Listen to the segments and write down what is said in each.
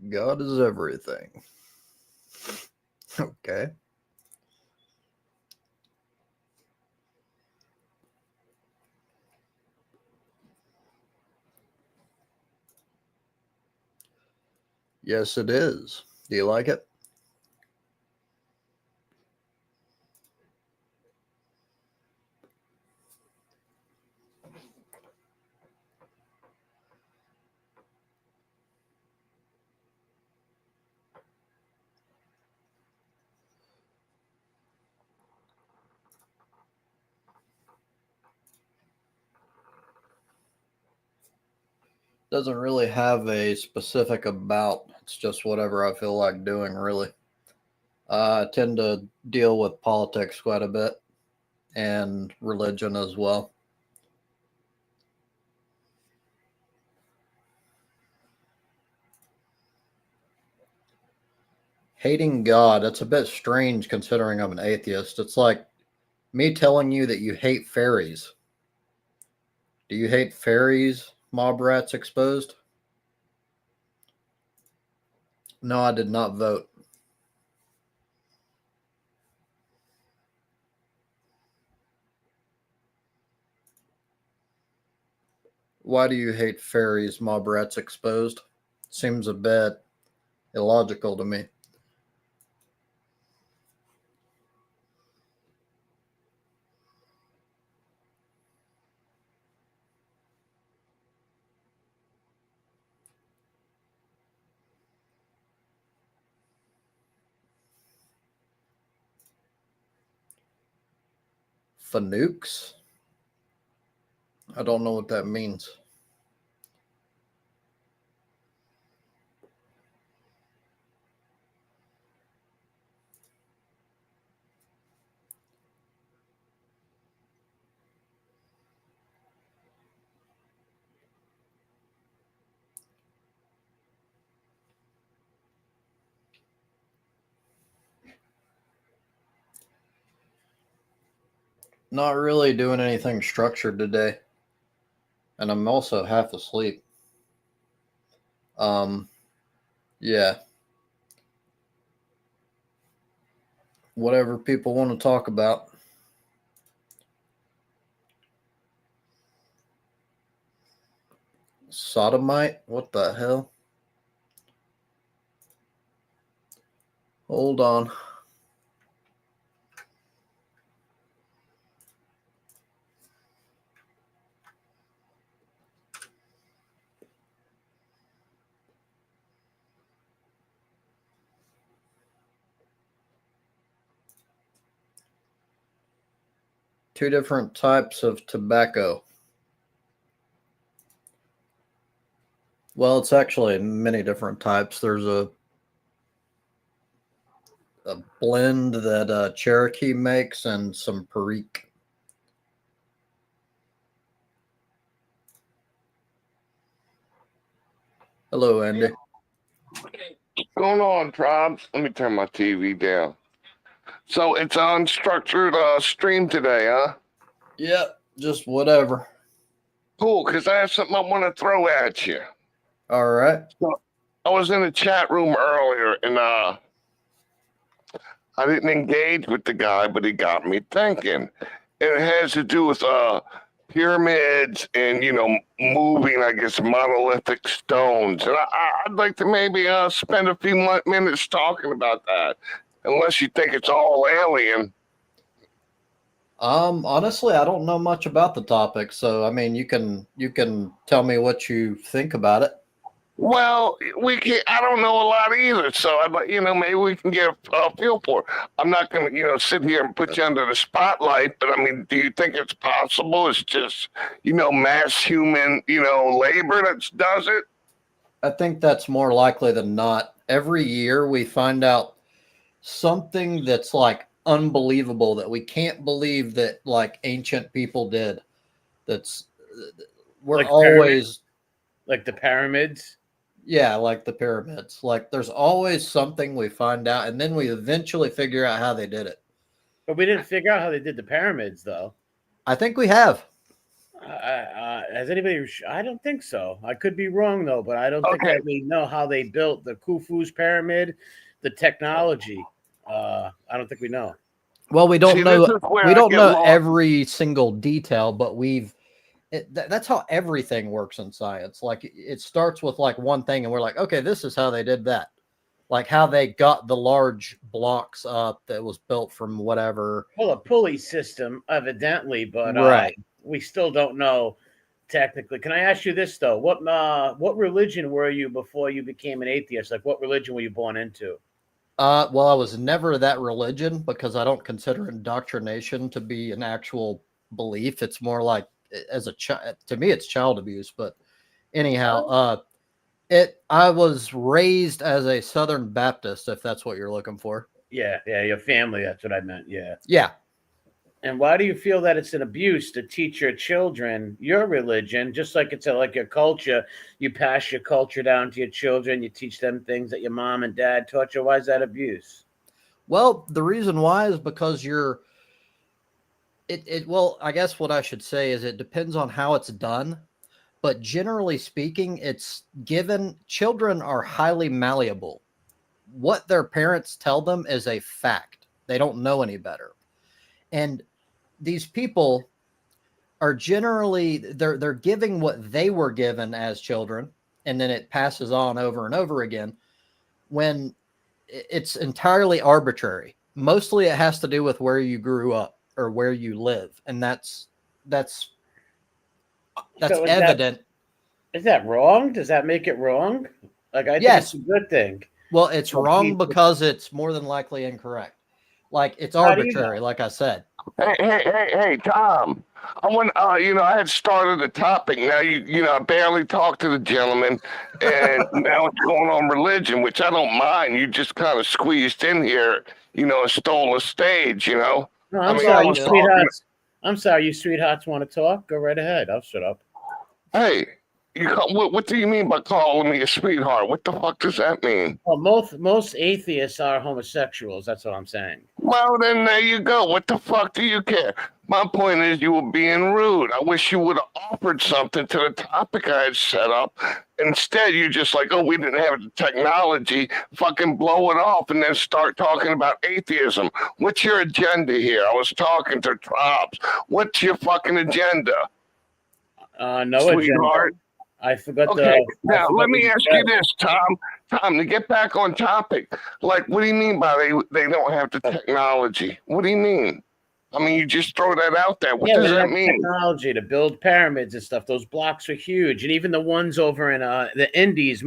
God is everything. Okay. Yes, it is. Do you like it? Doesn't really have a specific about. It's just whatever I feel like doing, really. I tend to deal with politics quite a bit and religion as well. Hating God, that's a bit strange considering I'm an atheist. It's like me telling you that you hate fairies. Do you hate fairies, mob rats exposed? No, I did not vote. Why do you hate fairies, mob rats exposed? Seems a bit illogical to me. Fanukes? I don't know what that means. Not really doing anything structured today. And I'm also half asleep. Um, yeah. Whatever people want to talk about. Sodomite? What the hell? Hold on. Two different types of tobacco. Well, it's actually many different types. There's a blend that Cherokee makes and some Perique. Hello, Andy. What's going on, tribes? Let me turn my TV down. So it's unstructured stream today, huh? Yeah, just whatever. Cool, because I have something I want to throw at you. All right. So I was in a chat room earlier, and I didn't engage with the guy, but he got me thinking. And it has to do with pyramids and, moving, I guess, monolithic stones. And I'd like to maybe spend a few minutes talking about that, unless you think it's all alien. Honestly, I don't know much about the topic, so I mean, you can tell me what you think about it. Well, I don't know a lot either, so I'd like, maybe we can get a feel for it. I'm not going to, sit here and put you under the spotlight, but I mean, do you think it's possible? It's just, mass human, labor that does it? I think that's more likely than not. Every year we find out something that's like unbelievable that we can't believe that like ancient people did. That's we're Like always like the pyramids. yeah, like the pyramids. Like there's always something we find out and then we eventually figure out how they did it. But we didn't figure out how they did the pyramids, though. I think we have. Has anybody? I don't think so. I could be wrong though, but I don't think Okay. that we know how they built the Khufu's pyramid, the technology. I don't think we know. Well, we See, don't this know. is where We I don't get know lost. every single detail, but that's how everything works in science. Like it starts with like one thing, and we're like, okay, this is how they did that. Like how they got the large blocks up that was built from whatever. Well, a pulley system, evidently, but Right. we still don't know technically. Can I ask you this though? What religion were you before you became an atheist? Like, what religion were you born into? Well, I was never that religion because I don't consider indoctrination to be an actual belief. It's more like as a child. To me, it's child abuse. But anyhow, I was raised as a Southern Baptist, if that's what you're looking for. Yeah, your family. That's what I meant. Yeah. Yeah. And why do you feel that it's an abuse to teach your children your religion, just like it's like your culture? You pass your culture down to your children. You teach them things that your mom and dad taught you. Why is that abuse? Well, the reason why is because well, I guess what I should say is it depends on how it's done. But generally speaking, it's given children are highly malleable. What their parents tell them is a fact. They don't know any better. And these people are generally they're giving what they were given as children, and then it passes on over and over again when it's entirely arbitrary. Mostly it has to do with where you grew up or where you live, and that's So evident. is that wrong? Does that make it wrong? Like, I think it's Yes. a good thing. Well, it's Well, wrong because it's more than likely incorrect. Like it's How do you know? arbitrary, like I said. Hey, Tom. I want, I had started the topic. Now I barely talked to the gentleman, and now it's going on religion, which I don't mind. You just kind of squeezed in here, and stole a stage. No, I I'm mean, I sorry, you was talking. sweethearts. I'm sorry, you sweethearts want to talk? Go right ahead. I'll shut up. Hey, what do you mean by calling me a sweetheart? What the fuck does that mean? Well, most atheists are homosexuals. That's what I'm saying. Well, then there you go. What the fuck do you care? My point is, you were being rude. I wish you would have offered something to the topic I had set up. Instead, you're just like, oh, we didn't have the technology. Fucking blow it off and then start talking about atheism. What's your agenda here? I was talking to Trobs. What's your fucking agenda, No sweetheart? agenda. I forgot Okay, I now forgot let what me you ask said. you this, Tom. Tom, to get back on topic, like, what do you mean by they don't have the technology? What do you mean? I mean, you just throw that out there. What Yeah, we does didn't that have the mean? technology to build pyramids and stuff. Those blocks are huge, and even the ones over in the Andes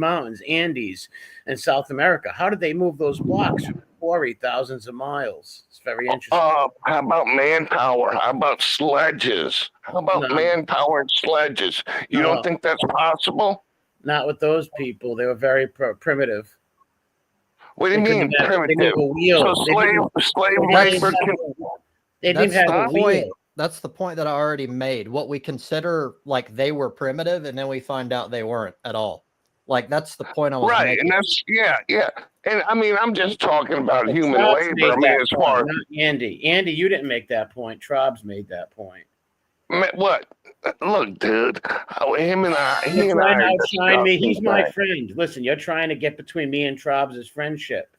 in South America. How did they move those blocks from the quarry thousands of miles? It's very interesting. How about manpower? How about sledges? How about No, manpower and sledges? You don't no, think that's possible? not with those people. They were very primitive. What do you They couldn't mean even have. They didn't primitive? have a So wheel. slave They didn't even labor That's can. they didn't even that's have the a point. wheel. That's the point that I already made. What we consider like they were primitive, and then we find out they weren't at all. Like that's the point I was Right, and making. that's yeah. And I mean, I'm just talking about But human Trobs labor. I made mean, that as point, far not Andy. Andy, you didn't make that point. Trobs made that point. what? Look, dude, he You're and trying I to are outshine me. discussing He's my things. friend. Listen, you're trying to get between me and Trobs' friendship.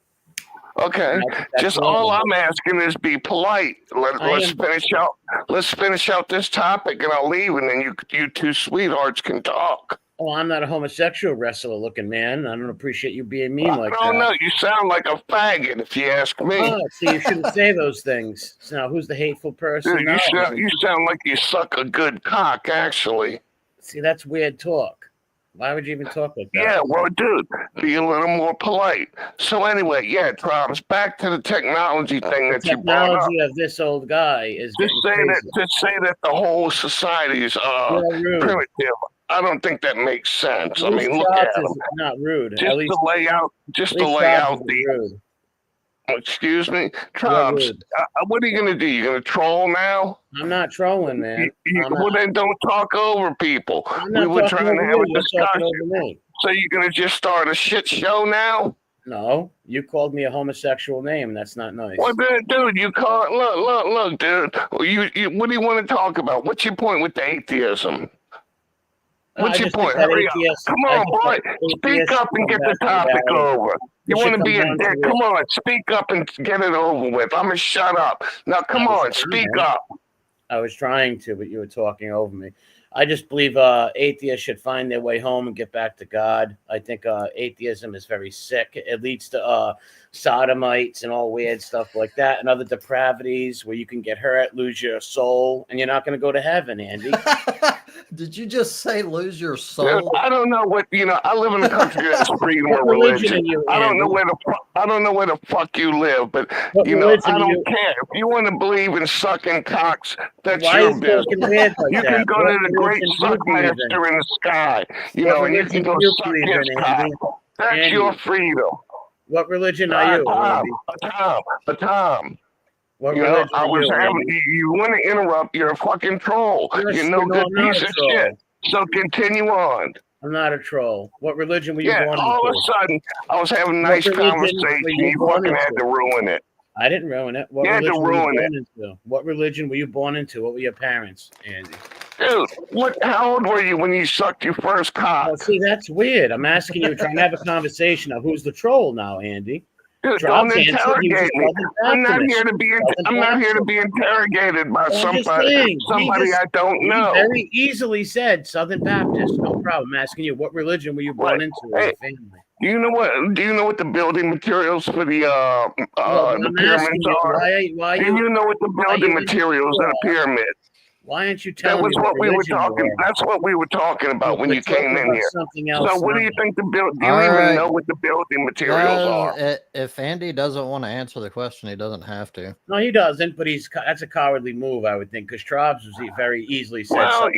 Okay, And I think that's just all wrong. I'm asking is be polite. I Let's am. finish out. Let's finish out this topic, and I'll leave, and then you two sweethearts can talk. Oh, I'm not a homosexual wrestler looking man. I don't appreciate you being mean I like don't that. know. You sound like a faggot, if you ask me. Oh, so you shouldn't say those things. So now, who's the hateful person? Dude, No. you sound like you suck a good cock, actually. See, that's weird talk. Why would you even talk like that? Yeah, well, dude, be a little more polite. So anyway, yeah, Travis, back to the technology thing The that you brought up. technology of this old guy is getting crazy. To say that the whole society is You're rude. primitive, I don't think that makes sense. At I least mean, look at Trobs him. is not rude. Just At least to lay Trobs out isn't the. rude. Excuse me, You're Travis. rude. What are you gonna do? You gonna troll now? I'm not trolling, man. Well, then don't talk over people. I'm We not were talking trying to over have you. a You're talking discussion. over me. So you're gonna just start a shit show now? No, you called me a homosexual name, and that's not nice. Well, dude, you call it. Look, dude. You, what do you want to talk about? What's your point with the atheism? What's your point? Hurry up. Come on, boy. Speak up and get the topic over. You want to be a dick? Come on, speak up and get it over with. I'm going to shut up. Now, come on, speak up. I was trying to, but you were talking over me. I just believe atheists should find their way home and get back to God. I think atheism is very sick. It leads to sodomites and all weird stuff like that, and other depravities where you can get hurt, lose your soul, and you're not going to go to heaven, Andy. Did you just say lose your soul? Dude, I don't know what I live in a country that's freedom of religion. I don't know where the fuck you live, but I don't care. If you want to believe in sucking cocks, that's your business. You can go to the great suckmaster in the sky, and you can go suck his cock. That's your freedom. What religion are you? Tom. I was having you want to interrupt, you're a fucking troll. You're no good piece of shit. So continue on. I'm not a troll. What religion were you born into? All of a sudden, I was having a nice conversation. You fucking had to ruin it. I didn't ruin it. What religion were you born into? What religion were you born into? What were your parents, Andy? Dude, how old were you when you sucked your first cock? Oh, see, that's weird. I'm asking you, trying to have a conversation of who's the troll now, Andy. Dude, don't interrogate me. I'm not here to be interrogated by somebody I don't know. He very easily said Southern Baptist. No problem. I'm asking you, what religion were you born into as a family? Do you know what the building materials for the pyramids are? Do you know what the building materials of the pyramids? Why aren't you telling me? That's what we were talking about when you came in here. So what do you think do you even know what the building materials are? If Andy doesn't want to answer the question, he doesn't have to. No, he doesn't, but that's a cowardly move, I would think, because Trobs was very easily said. Well,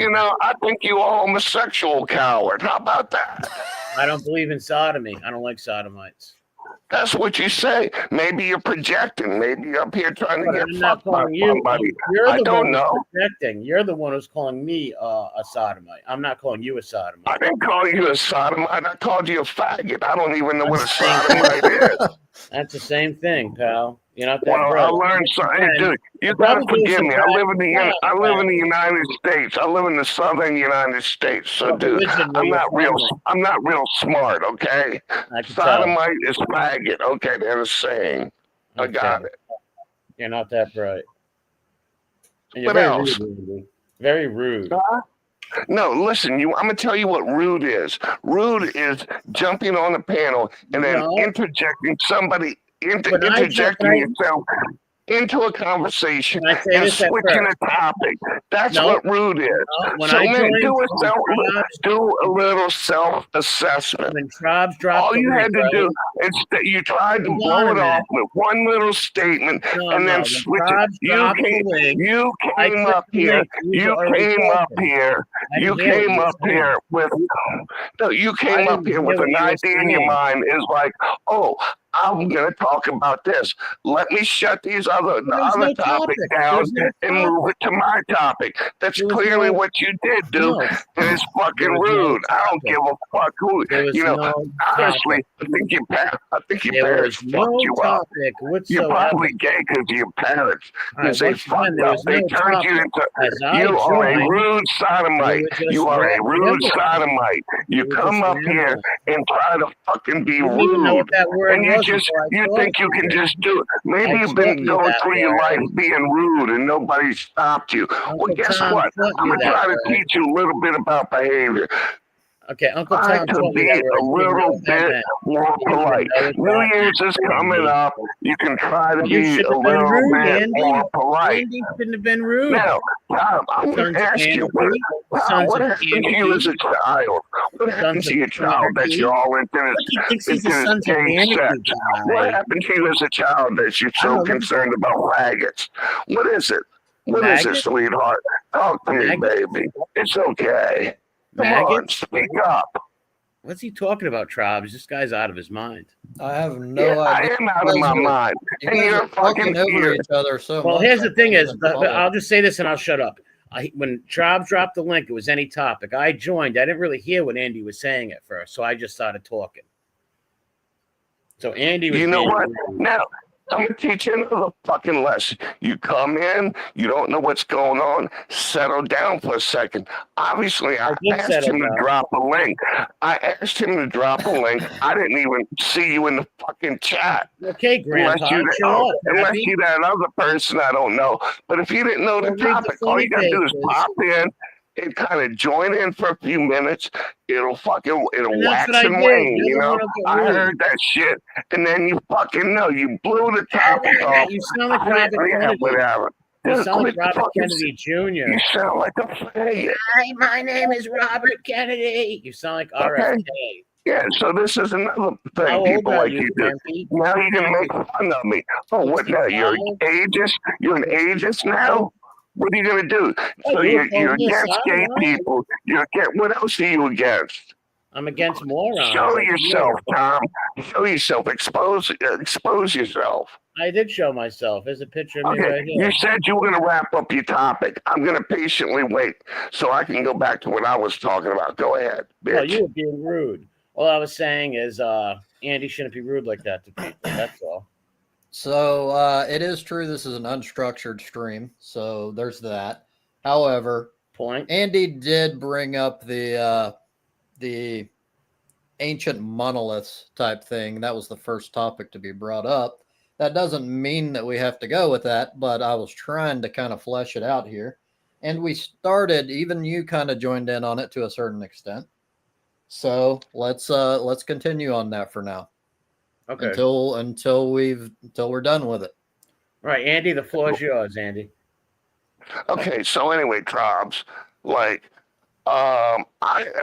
I think you're a homosexual coward. How about that? I don't believe in sodomy. I don't like sodomites. That's what you say. Maybe you're projecting. Maybe you're up here trying to get fucked by somebody. I don't know. Projecting. You're the one who's calling me a sodomite. I'm not calling you a sodomite. I didn't call you a sodomite. I called you a faggot. I don't even know what a sodomite is. That's the same thing, pal. You're not that bright. I learned something. Hey, dude, you gotta forgive me. I live in the United States. I live in the southern United States. So, dude, I'm not real smart. Okay, sodomite is faggot. Okay, they're the same. I got it. You're not that bright. You're very rude. Very rude. No, listen, I'm going to tell you what rude is. Rude is jumping on a panel and then interjecting somebody, interjecting yourself into a conversation and switching a topic. That's what rude is. So do a little self-assessment. All you had to do is you tried to blow it off with one little statement and then switch it. You came up here with an idea in your mind is like, oh, I'm going to talk about this. Let me shut these other topic down and move it to my topic. That's clearly what you did, dude. And it's fucking rude. I don't give a fuck who. Honestly, I think your parents fucked you up. You're probably gay because of your parents. Because they fucked up. They turned you into. You are a rude sodomite. You are a rude sodomite. You come up here and try to fucking be rude. And you think you can just do it. Maybe you've been going through your life being rude and nobody stopped you. Well, guess what? I'm going to try to teach you a little bit about behavior. Okay, Uncle Tom to be a little bit more polite. New Year's is coming up. You can try to be a little bit more polite. Andy shouldn't have been rude. Now, I'm going to ask you, what happened to you as a child? What happened to your child that you're all into this gay sex? What happened to you as a child that you're so concerned about faggots? What is it? What is it, sweetheart? Talk to me, baby. It's okay. Come on, speak up. What's he talking about, Trobs? This guy's out of his mind. I have no idea. I am out of my mind. And you're fucking over each other so much. Well, here's the thing is, I'll just say this and I'll shut up. When Trobs dropped the link, it was any topic. I joined. I didn't really hear what Andy was saying at first, so I just started talking. So Andy was You know being what? rude. Now, I'm going to teach you another fucking lesson. You come in, you don't know what's going on, settle down for a second. Obviously, I did asked settle him to down. drop a link. I asked him to drop a link. I didn't even see you in the fucking chat. Okay, Grandpa, chill out, Unless Happy. you that other person I don't know. But if you didn't know the Don't read the topic, all funny you gotta do is pages. pop in and kind of join in for a few minutes. It'll And that's what wax I and did. wane, You're you the know. one who got I rude. heard that shit, and then you fucking know you blew the topic off. You sound like Robert Kennedy. Whatever. You Dude, sound like quit Robert fucking- Kennedy Jr. You sound like a faggot. Hi, my name is Robert Kennedy. You sound like RFK. Yeah, so this is another thing How old people are like you, you do. Grampy? Now you can make fun of me. Oh, what now? You're 65? ageist? You're an ageist now? What are you gonna do? So you you're told me against so, gay huh? people. You're against, what else are you against? I'm against morons. Show like yourself, you. Tom. Show yourself. Expose yourself. I did show myself. There's a picture of me Okay, right here. you said you were gonna wrap up your topic. I'm gonna patiently wait so I can go back to what I was talking about. Go ahead, bitch. Well, you were being rude. All I was saying is Andy shouldn't be rude like that to people. That's all. So it is true this is an unstructured stream, so there's that. However, Point. Andy did bring up the ancient monoliths type thing. That was the first topic to be brought up. That doesn't mean that we have to go with that, but I was trying to kind of flesh it out here. And we started, even you kind of joined in on it to a certain extent. So let's continue on that for now. Okay. Until we're done with it. Right, Andy, the floor is yours, Andy. Okay, so anyway, Trobs, like, I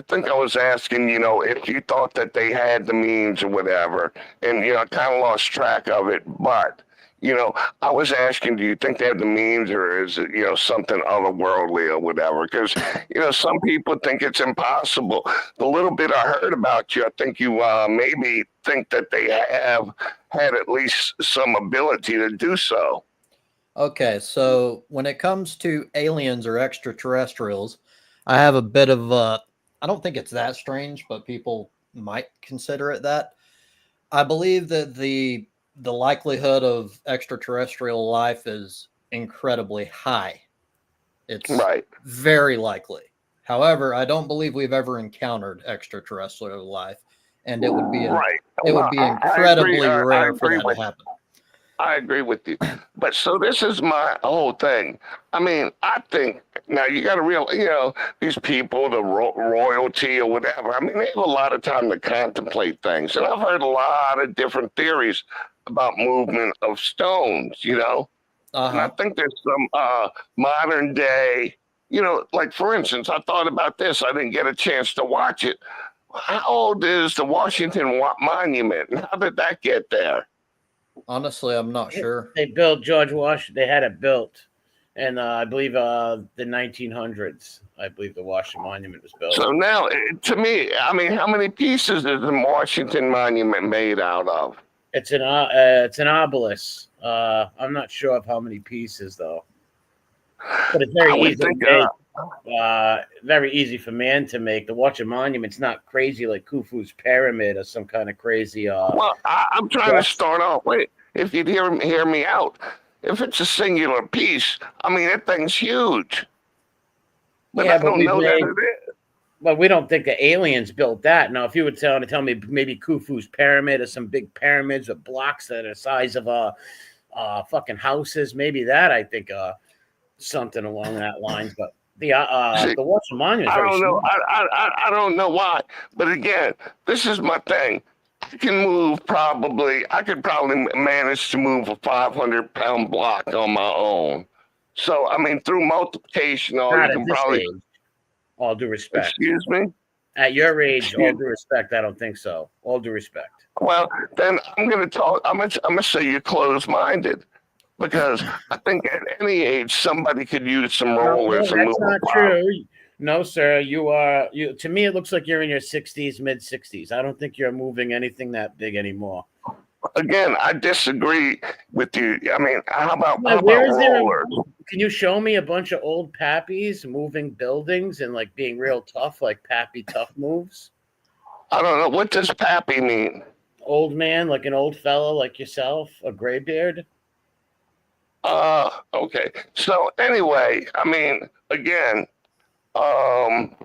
think I was asking, you know, if you thought that they had the means or whatever, and you know, I kind of lost track of it. But you know, I was asking, do you think they have the means, or is it, you know, something otherworldly or whatever? Because you know, some people think it's impossible. The little bit I heard about you, I think you maybe think that they have had at least some ability to do so. Okay, so when it comes to aliens or extraterrestrials, I have a bit of I don't think it's that strange, but people might consider it that. I believe that the likelihood of extraterrestrial life is incredibly high. It's Right. very likely. However, I don't believe we've ever encountered extraterrestrial life, and it would be Right. it would be incredibly rare for that with to happen. I agree with you. But so this is my whole thing. I mean, I think now you got to realize, you know, these people, the royalty or whatever, I mean, they have a lot of time to contemplate things. And I've heard a lot of different theories about movement of stones, you know? And I think there's some modern day, you know, like for instance, I thought about this. I didn't get a chance to watch it. How old is the Washington Monument? And how did that get there? Honestly, I'm not sure. They built George Washington. They had it built, and I believe the 1900s. I believe the Washington Monument was built. So now, to me, I mean, how many pieces is the Washington Monument made out of? It's an obelisk. I'm not sure of how many pieces though, but it's very easy to make. Very easy for man to make. The Washington Monument's not crazy like Khufu's pyramid or some kind of crazy. Well, I'm trying to start off. Wait, if you'd hear me out, if it's a singular piece, I mean that thing's huge. But yeah, I don't know that it is. But we don't think the aliens built that. Now, if you were to tell me maybe Khufu's pyramid or some big pyramids with blocks that are the size of fucking houses, maybe that I think something along that lines. But the Washington Monument. I don't know. I don't know why. But again, this is my thing. I could probably manage to move a 500-pound block on my own. So I mean, through multiplication, you can probably. All due respect. Excuse me? At your age, all due respect, I don't think so. All due respect. Well, then I'm going to talk. I'm going to say you're closed-minded, because I think at any age somebody could use some rollers. No, that's not true. No, sir. You are. To me, it looks like you're in your 60s, mid 60s. I don't think you're moving anything that big anymore. Again, I disagree with you. I mean, how about rollers? Can you show me a bunch of old pappies moving buildings and like being real tough, like pappy tough moves? I don't know. What does pappy mean? Old man, like an old fella like yourself, a gray beard. Okay. So anyway, I mean, again, um,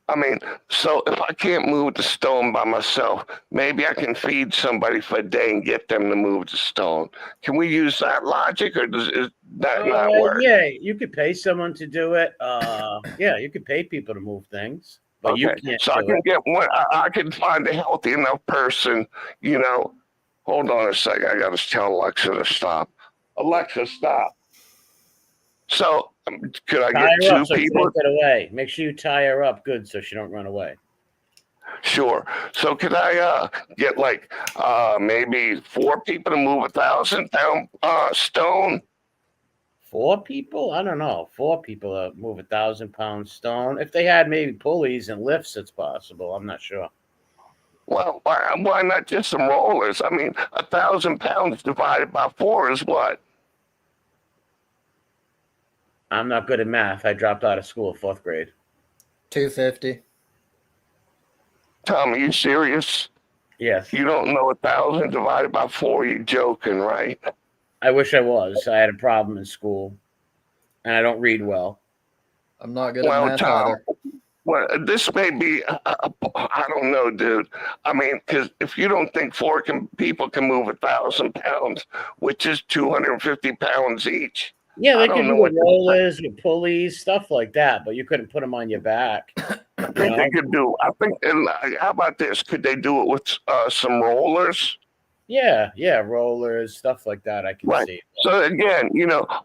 I mean, so if I can't move the stone by myself, maybe I can feed somebody for a day and get them to move the stone. Can we use that logic, or does that not work? Yeah, you could pay someone to do it. Yeah, you could pay people to move things, but you Okay, can't so I do can it. get one. I can find a healthy enough person. You know, hold on a second. I got to tell Alexa to stop. Alexa, stop. So, could I Tie get her up two so she people? don't get away. Make sure you tie her up good so she don't run away. Sure. So, could I get like maybe 4 people to move 1,000 pound stone? 4 people? I don't know. 4 people move 1,000 pound stone. If they had maybe pulleys and lifts, it's possible. I'm not sure. Well, why not just some rollers? I mean, 1,000 pounds divided by 4 is what? I'm not good at math. I dropped out of school 4th grade. 250. Tom, are you serious? Yes. You don't know 1,000 divided by 4? You're joking, right? I wish I was. I had a problem in school and I don't read well. I'm not good at Well, math Tom, either. well, this may be, I don't know, dude. I mean, because if you don't think people can move 1,000 pounds, which is 250 pounds each, Yeah, I they could don't know do what with rollers, with pulleys, stuff like that, but you couldn't put them on your back. I You think they know? could do. I think, and how about this? Could they do it with some rollers? Yeah, rollers, stuff like that. I can Right. see. So again,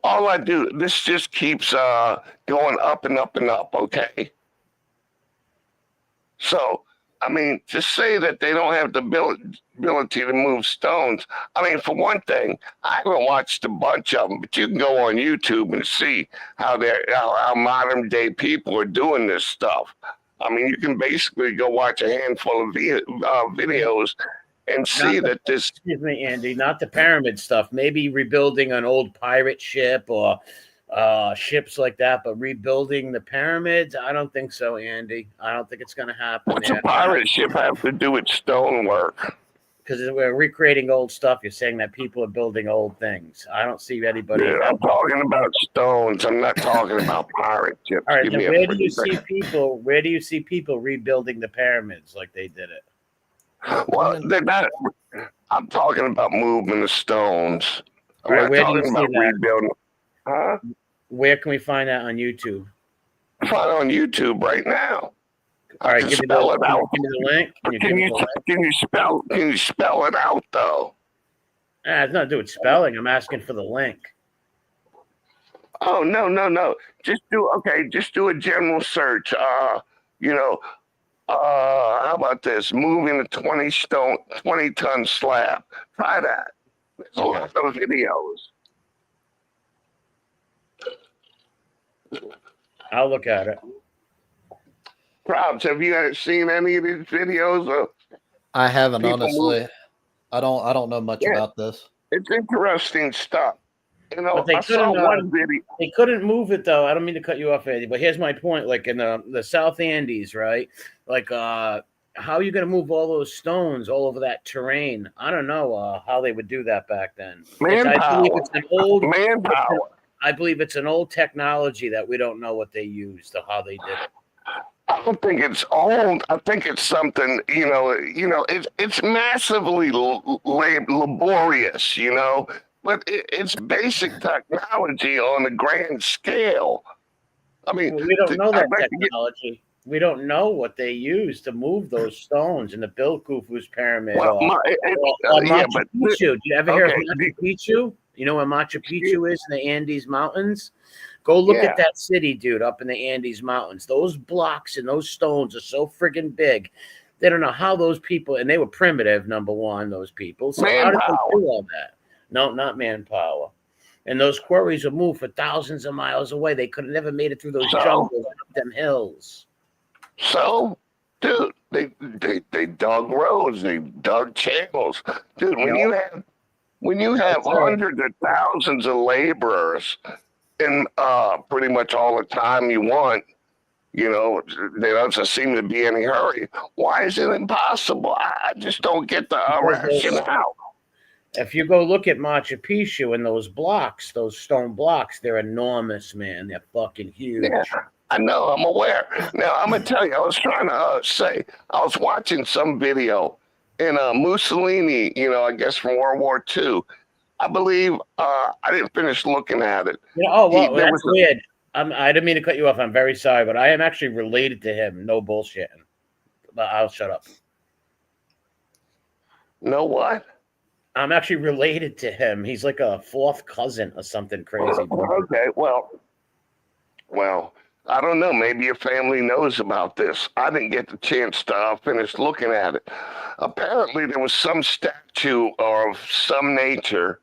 all I do, this just keeps going up and up and up. Okay. So, I mean, to say that they don't have the ability to move stones, I mean, for one thing, I haven't watched a bunch of them, but you can go on YouTube and see how modern day people are doing this stuff. I mean, you can basically go watch a handful of videos and Not see the that this. Excuse me, Andy, not the pyramid stuff. Maybe rebuilding an old pirate ship or ships like that, but rebuilding the pyramids, I don't think so, Andy. I don't think it's going to happen What's a there. pirate ship have to do with stonework? Because we're recreating old stuff. You're saying that people are building old things. I don't see anybody Yeah, ever. I'm talking about stones. I'm not talking about pirate ships. All right, Give then me a where do you freaking see second. people? Where do you see people rebuilding the pyramids like they did it? Well, they're not. I'm talking about moving the stones. All I'm right, not where do you talking see about that? rebuilding. Huh? Where can we find that on YouTube? Find on YouTube right now. All I right, can spell it out. give me the link. Can you give Can me you the link? spell it out though? It's nothing to do with spelling. I'm asking for the link. Oh no. Just do a general search. You know, how about this? Moving a 20-ton slab. Try that. There's a lot of videos. I'll look at it. Probs, have you seen any of these videos of I haven't people move? honestly. I don't know much Yeah, about this. it's interesting stuff. But they I saw couldn't. one video. They couldn't move it though. I don't mean to cut you off, Andy, but here's my point. Like in the South Andes, right? Like, how are you going to move all those stones all over that terrain? I don't know how they would do that back then. I believe Manpower. it's an old. Manpower. I believe it's an old technology that we don't know what they used or how they did it. I don't think it's old. I think it's something, it's massively laborious, but it's basic technology on a grand scale. I mean, Well, we don't know I'd that like to get, technology. We don't know what they used to move those stones in the build Khufu's pyramid well, or yeah, Machu but, Picchu. Do you ever hear of okay, Machu Picchu? You know where Machu Picchu is in the Andes Mountains? Go look yeah, at that city, dude, up in the Andes Mountains. Those blocks and those stones are so friggin' big. They don't know how those people, and they were primitive, number one, those people. So how did they manpower. do all that? No, not manpower. And those quarries were moved for thousands of miles away. They could have never made it through those So, jungles, up them hills. so, dude, they dug roads, they dug channels, dude. You know, When you have that's right. hundreds of thousands of laborers in pretty much all the time you want, You know, there doesn't seem to be any hurry. Why is it impossible? I just don't get the rationale. If you go look at Machu Picchu and those blocks, those stone blocks, they're enormous, man. They're fucking huge. Yeah, I know. I'm aware. Now, I'm going to tell you, I was trying to say, I was watching some video in Mussolini, you know, I guess from World War II. I believe I didn't finish looking at it. Yeah, oh, well, that's weird. I didn't mean to cut you off. I'm very sorry, but I am actually related to him. No bullshitting. But I'll shut up. No what? I'm actually related to him. He's like a fourth cousin or something crazy. Okay, well, I don't know. Maybe your family knows about this. I didn't get the chance to finish looking at it. Apparently, there was some statue of some nature,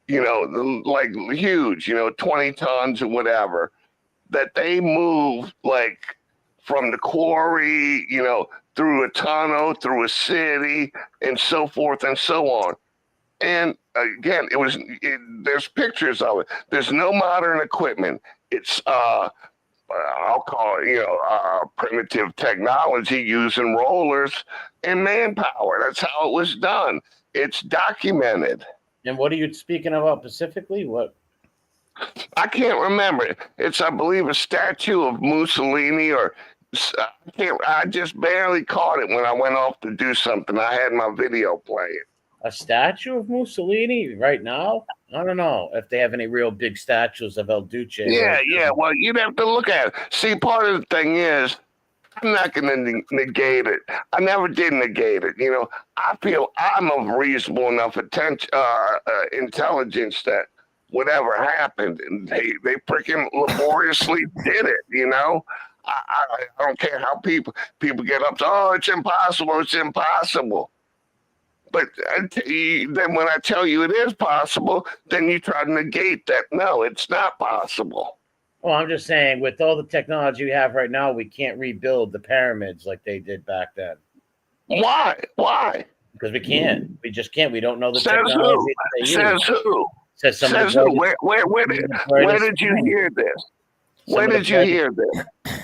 you know, like huge, you know, 20 tons or whatever, that they moved like from the quarry, you know, through a tunnel, through a city, and so forth and so on. And again, there's pictures of it. There's no modern equipment. It's I'll call it, you know, primitive technology using rollers and manpower. That's how it was done. It's documented. And what are you speaking about specifically? What? I can't remember. It's, I believe, a statue of Mussolini, or I just barely caught it when I went off to do something. I had my video playing. A statue of Mussolini right now? I don't know if they have any real big statues of El Duce. Yeah, yeah. Well, you'd have to look at it. See, part of the thing is, I'm not going to negate it. I never did negate it. You know, I feel I'm of reasonable enough intelligence that whatever happened, and they freaking laboriously did it. You know, I don't care how people get up to, oh, it's impossible, it's impossible. But then when I tell you it is possible, then you try to negate that. No, it's not possible. Well, I'm just saying, with all the technology we have right now, we can't rebuild the pyramids like they did back then. Why? Why? Because we can't. We just can't. We don't know the Says technology. Who? Says who? Says Says who? Where did you hear this? Where did you hear this?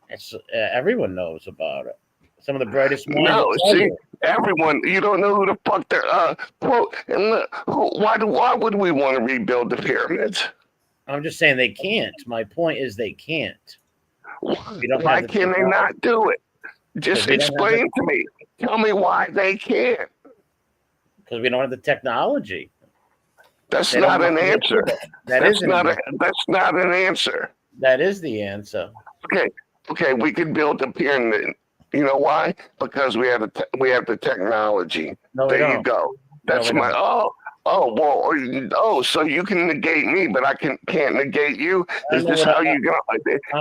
It's, everyone knows about it. Some of the brightest minds. No, see, everyone. You don't know who the fuck they're quote. And look, why would we want to rebuild the pyramids? I'm just saying they can't. My point is they can't. Why can they not do it? Just explain to me. Tell me why they can't. Because we don't have the technology. That's not an answer. That's not an answer. That is the answer. Okay, we could build a pyramid. You know why? Because we have the technology. No, there you go. That's my so you can negate me, but I can't negate you. Is this how you go?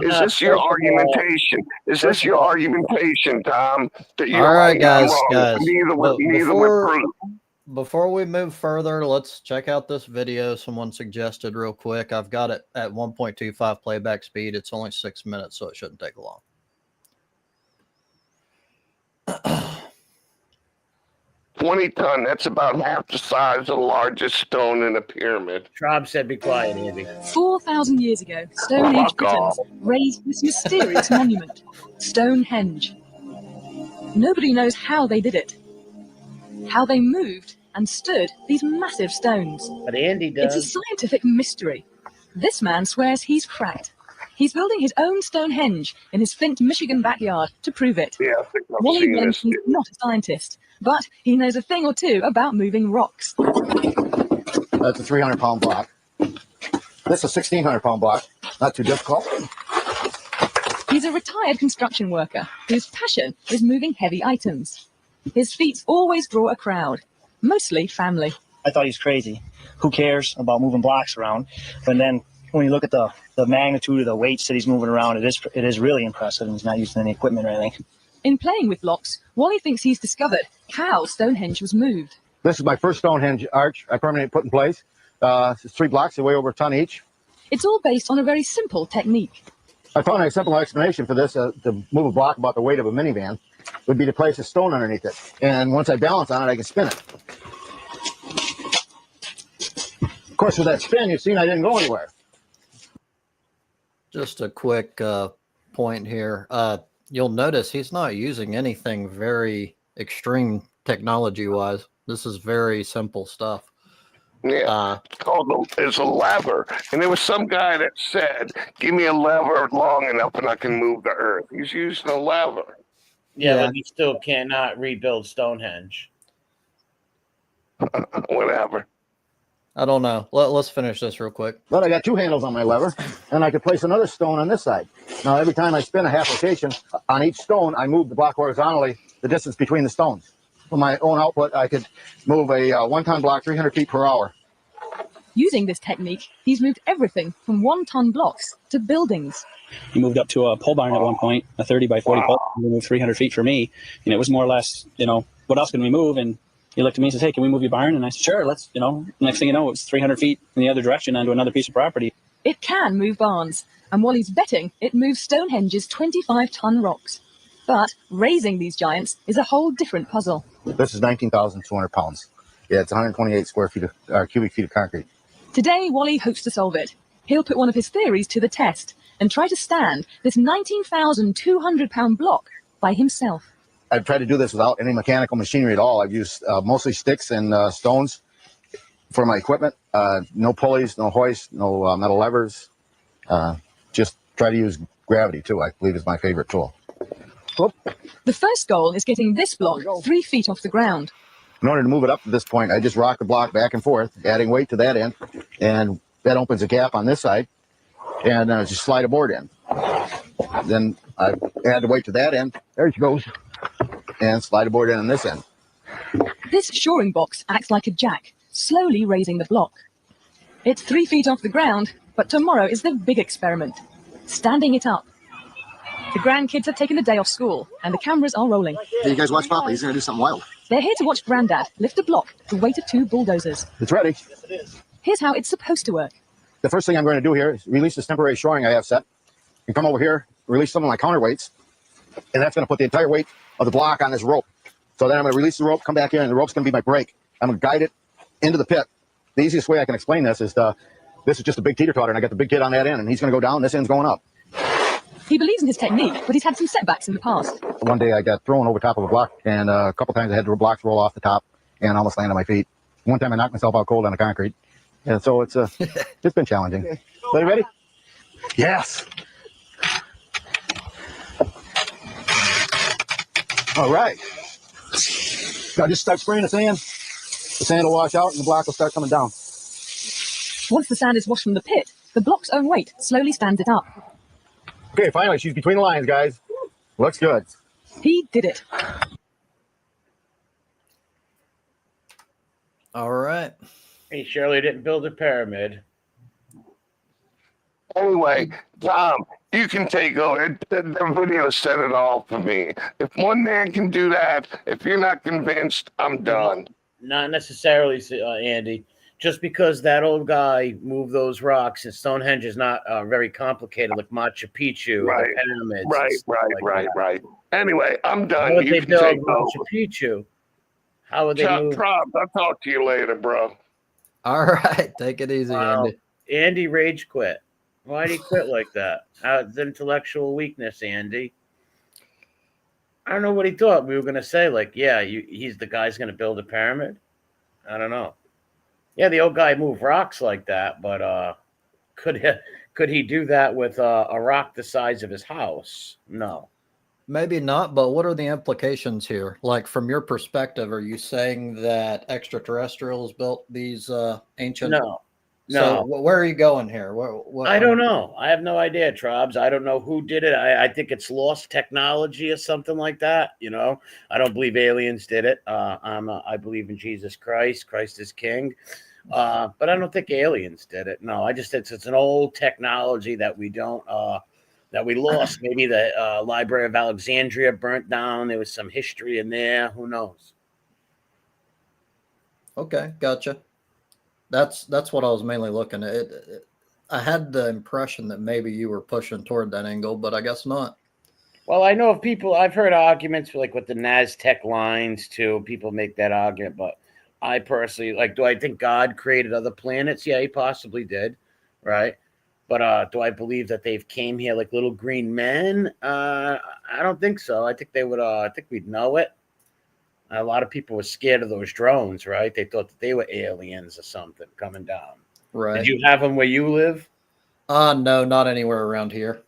Is this your argumentation? Is this your argumentation, Tom? All right, guys. Before we move further, let's check out this video someone suggested real quick. I've got it at 1.25 playback speed. It's only 6 minutes, so it shouldn't take long. 20 ton, that's about half the size of the largest stone in a pyramid. Traub said be quiet, Andy. 4,000 years ago, Stone Age Britons raised this mysterious monument, Stonehenge. Nobody knows how they did it, how they moved and stood these massive stones. But Andy does. It's a scientific mystery. This man swears he's cracked. He's building his own Stonehenge in his Flint, Michigan backyard to prove it. Yeah, I think I've Wally seen this. Benson's not a scientist, but he knows a thing or two about moving rocks. That's a 300-pound block. This is a 1,600-pound block. Not too difficult. He's a retired construction worker whose passion is moving heavy items. His feats always draw a crowd, mostly family. I thought he's crazy. Who cares about moving blocks around? But then when you look at the magnitude of the weights that he's moving around, it is really impressive, and he's not using any equipment or anything. In playing with blocks, Wally thinks he's discovered how Stonehenge was moved. This is my first Stonehenge arch I permanently put in place. It's 3 blocks, they weigh over a ton each. It's all based on a very simple technique. I found a simple explanation for this. To move a block about the weight of a minivan would be to place a stone underneath it. And once I balance on it, I can spin it. Of course, with that spin, you've seen I didn't go anywhere. Just a quick point here, you'll notice he's not using anything very extreme technology-wise. This is very simple stuff. Yeah, it's a lever. And there was some guy that said, give me a lever long enough and I can move the earth. He's using a lever. Yeah, but you still cannot rebuild Stonehenge. Whatever. I don't know. Let's finish this real quick. But I got 2 handles on my lever, and I could place another stone on this side. Now, every time I spin a half rotation on each stone, I move the block horizontally, the distance between the stones. For my own output, I could move a 1-ton block 300 feet per hour. Using this technique, he's moved everything from 1-ton blocks to buildings. He moved up to a pole barn at one point, a 30 by 40 pole. We moved 300 feet for me, and it was more or less, what else can we move? And he looked at me and says, hey, can we move your barn? And I said, sure, let's, next thing you know, it was 300 feet in the other direction onto another piece of property. It can move barns, and while he's betting, it moves Stonehenge's 25-ton rocks. But raising these giants is a whole different puzzle. This is 19,200 pounds. Yeah, it's 128 cubic feet of concrete. Today, Wally hopes to solve it. He'll put one of his theories to the test and try to stand this 19,200-pound block by himself. I've tried to do this without any mechanical machinery at all. I've used mostly sticks and stones for my equipment. No pulleys, no hoist, no metal levers. Just try to use gravity, too, I believe is my favorite tool. Whoop. The first goal is getting this block 3 feet off the ground. In order to move it up to this point, I just rock the block back and forth, adding weight to that end, and that opens a gap on this side, and just slide a board in. Then I add the weight to that end, there she goes, and slide a board in on this end. This shoring box acts like a jack, slowly raising the block. It's 3 feet off the ground, but tomorrow is the big experiment, standing it up. The grandkids have taken the day off school, and the cameras are rolling. Hey, you guys watch Papa, he's going to do something wild. They're here to watch Grandad lift a block the weight of 2 bulldozers. It's ready. Here's how it's supposed to work. The first thing I'm going to do here is release this temporary shoring I have set, and come over here, release some of my counterweights, and that's going to put the entire weight of the block on this rope. So then I'm going to release the rope, come back here, and the rope's going to be my brake. I'm going to guide it into the pit. The easiest way I can explain this is this is just a big teeter-totter, and I got the big kid on that end, and he's going to go down, this end's going up. He believes in his technique, but he's had some setbacks in the past. One day I got thrown over top of a block, and a couple times I had the blocks roll off the top and almost land on my feet. One time I knocked myself out cold on the concrete. And so it's been challenging. Okay. So you ready? Yes. All right. Now just start spraying the sand. The sand will wash out and the block will start coming down. Once the sand is washed from the pit, the block's own weight slowly stands it up. Okay, finally, she's between the lines, guys. Looks good. He did it. All right. He surely didn't build a pyramid. Anyway, Tom, you can take over. The video said it all for me. If one man can do that, if you're not convinced, I'm done. Not necessarily, Andy. Just because that old guy moved those rocks, and Stonehenge is not very complicated, like Machu Picchu, Right. or the pyramids. Right. Anyway, I'm done. How would You they can build take Machu over. Picchu? How would they Chuck move? Props, I'll talk to you later, bro. All right. Take it easy, Wow. Andy. Andy rage quit. Why did he quit like that? It's intellectual weakness, Andy. I don't know what he thought we were going to say. Like, yeah, he's the guy's going to build a pyramid. I don't know. Yeah, the old guy moved rocks like that, but could he do that with a rock the size of his house? No. Maybe not, but what are the implications here? Like, from your perspective, are you saying that extraterrestrials built these ancient? No. So where are you going here? What, I don't know. I have no idea, Trobs. I don't know who did it. I think it's lost technology or something like that. I don't believe aliens did it. I believe in Jesus Christ. Christ is king. But I don't think aliens did it. No, it's an old technology that we don't that we lost. Maybe the Library of Alexandria burnt down. There was some history in there. Who knows? Okay, gotcha. That's what I was mainly looking at. I had the impression that maybe you were pushing toward that angle, but I guess not. Well, I know of people. I've heard arguments like with the Naztec lines too. People make that argument, but I personally do I think God created other planets? Yeah, he possibly did, right? But do I believe that they've came here like little green men? I don't think so. I think they would. I think we'd know it. A lot of people were scared of those drones, right? They thought that they were aliens or something coming down. Right. Did you have them where you live? No, not anywhere around here.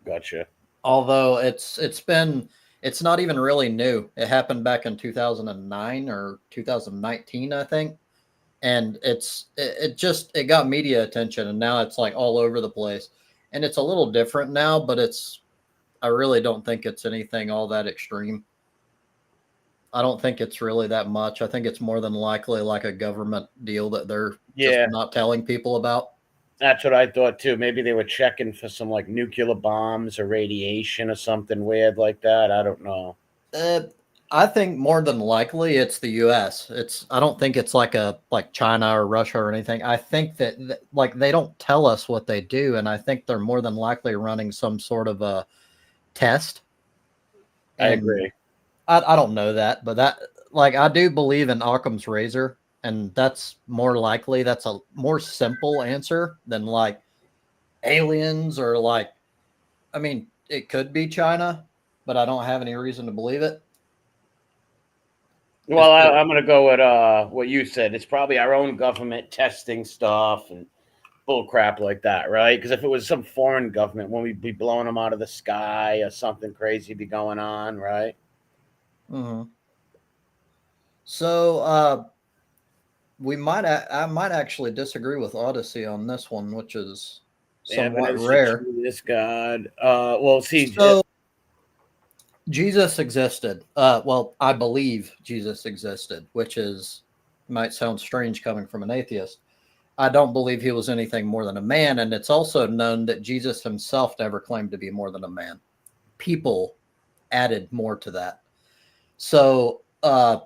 Gotcha. Although it's not even really new. It happened back in 2009 or 2019, I think. And it got media attention, and now it's like all over the place. And it's a little different now, but I really don't think it's anything all that extreme. I don't think it's really that much. I think it's more than likely like a government deal that they're just Yeah, not telling people about. that's what I thought too. Maybe they were checking for some like nuclear bombs or radiation or something weird like that. I don't know. Uh, I think more than likely it's the U.S. I don't think it's like China or Russia or anything. I think that like they don't tell us what they do, and I think they're more than likely running some sort of a test. I And agree. I don't know that, but that like I do believe in Occam's razor, and that's more likely. That's a more simple answer than like aliens or like. I mean, it could be China, but I don't have any reason to believe it. Well, I'm going to go with what you said. It's probably our own government testing stuff and bull crap like that, right? Because if it was some foreign government, when we'd be blowing them out of the sky or something crazy be going on, right? Mm-hmm. So I might actually disagree with Odyssey on this one, which is somewhat Evidence rare. of this God. Well, see, So Jesus existed. Well, I believe Jesus existed, which might sound strange coming from an atheist. I don't believe he was anything more than a man, and it's also known that Jesus himself never claimed to be more than a man. People added more to that. So I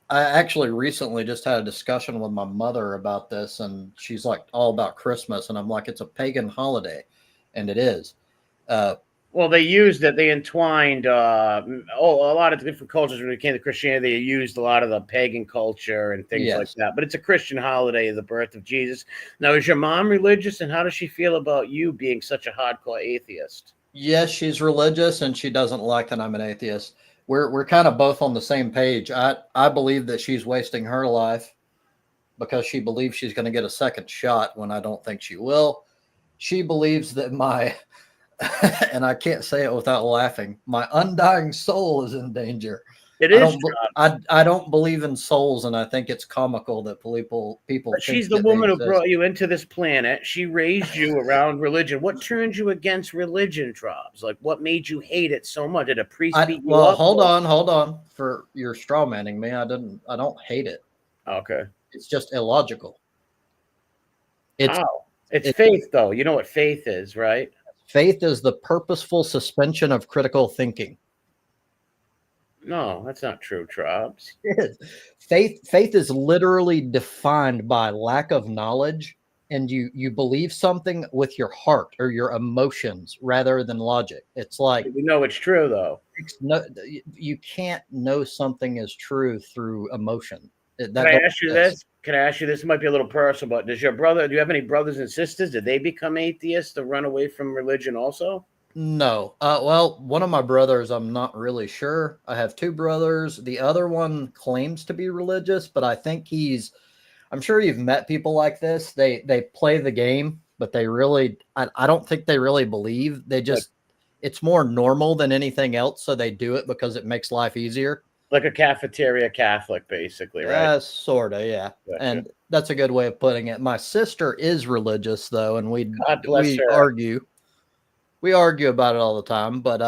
actually recently just had a discussion with my mother about this, and she's like all about Christmas, and I'm like, it's a pagan holiday, and it is. well, they used it. They entwined a lot of different cultures when it came to Christianity. They used a lot of the pagan culture and things like Yes. that. But it's a Christian holiday, the birth of Jesus. Now, is your mom religious, and how does she feel about you being such a hardcore atheist? Yes, she's religious, and she doesn't like that I'm an atheist. We're kind of both on the same page. I believe that she's wasting her life because she believes she's going to get a second shot when I don't think she will. She believes that and I can't say it without laughing, my undying soul is in danger. It I is, don't I don't believe in souls, and I think it's comical that people but think she's the that they woman who exist. brought you into this planet. She raised you around religion. What turned you against religion, Trobs? Like, what made you hate it so much? Did a priest beat you Well, up? hold on. For your straw manning me, I don't hate it. Okay. It's just illogical. How? It's It, faith, though. You know what faith is, right? faith is the purposeful suspension of critical thinking. No, that's not true, Trobs. Faith is literally defined by lack of knowledge, and you believe something with your heart or your emotions rather than logic. It's like You know it's true, though. you can't know something is true through emotion. That Can I don't ask you exist. this? Can I ask you this? It might be a little personal, but do you have any brothers and sisters? Did they become atheists or run away from religion also? No. Well, one of my brothers, I'm not really sure. I have two brothers. The other one claims to be religious, but I think I'm sure you've met people like this. They play the game, but I don't think they really believe. It's more normal than anything else, so they do it because it makes life easier. Like a cafeteria Catholic, basically, right? Sorta, yeah. Gotcha. And that's a good way of putting it. My sister is religious though, and God bless we her. argue. We argue about it all the time, but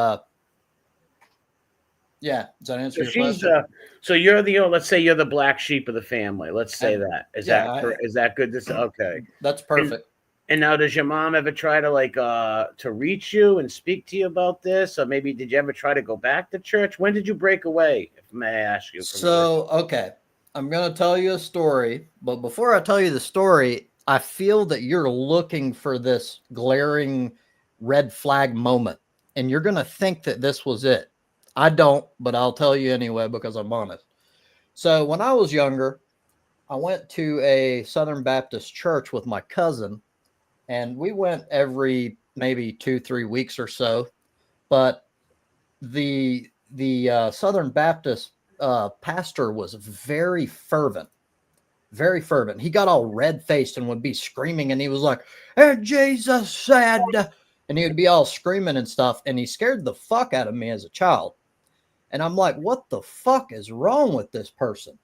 yeah, does that answer So your question? so you're let's say you're the black sheep of the family. Let's say that. Is that good to say? Okay. That's perfect. And now, does your mom ever try to to reach you and speak to you about this, or maybe did you ever try to go back to church? When did you break away? If may I ask you? So, okay, I'm going to tell you a story, but before I tell you the story, I feel that you're looking for this glaring red flag moment, and you're going to think that this was it. I don't, but I'll tell you anyway because I'm honest. So, when I was younger, I went to a Southern Baptist church with my cousin. and we went every maybe 2-3 weeks or so. But the Southern Baptist pastor was very fervent, very fervent. He got all red faced and would be screaming, and he was like, "And Jesus said," and he would be all screaming and stuff. And he scared the fuck out of me as a child. And I'm like, what the fuck is wrong with this person?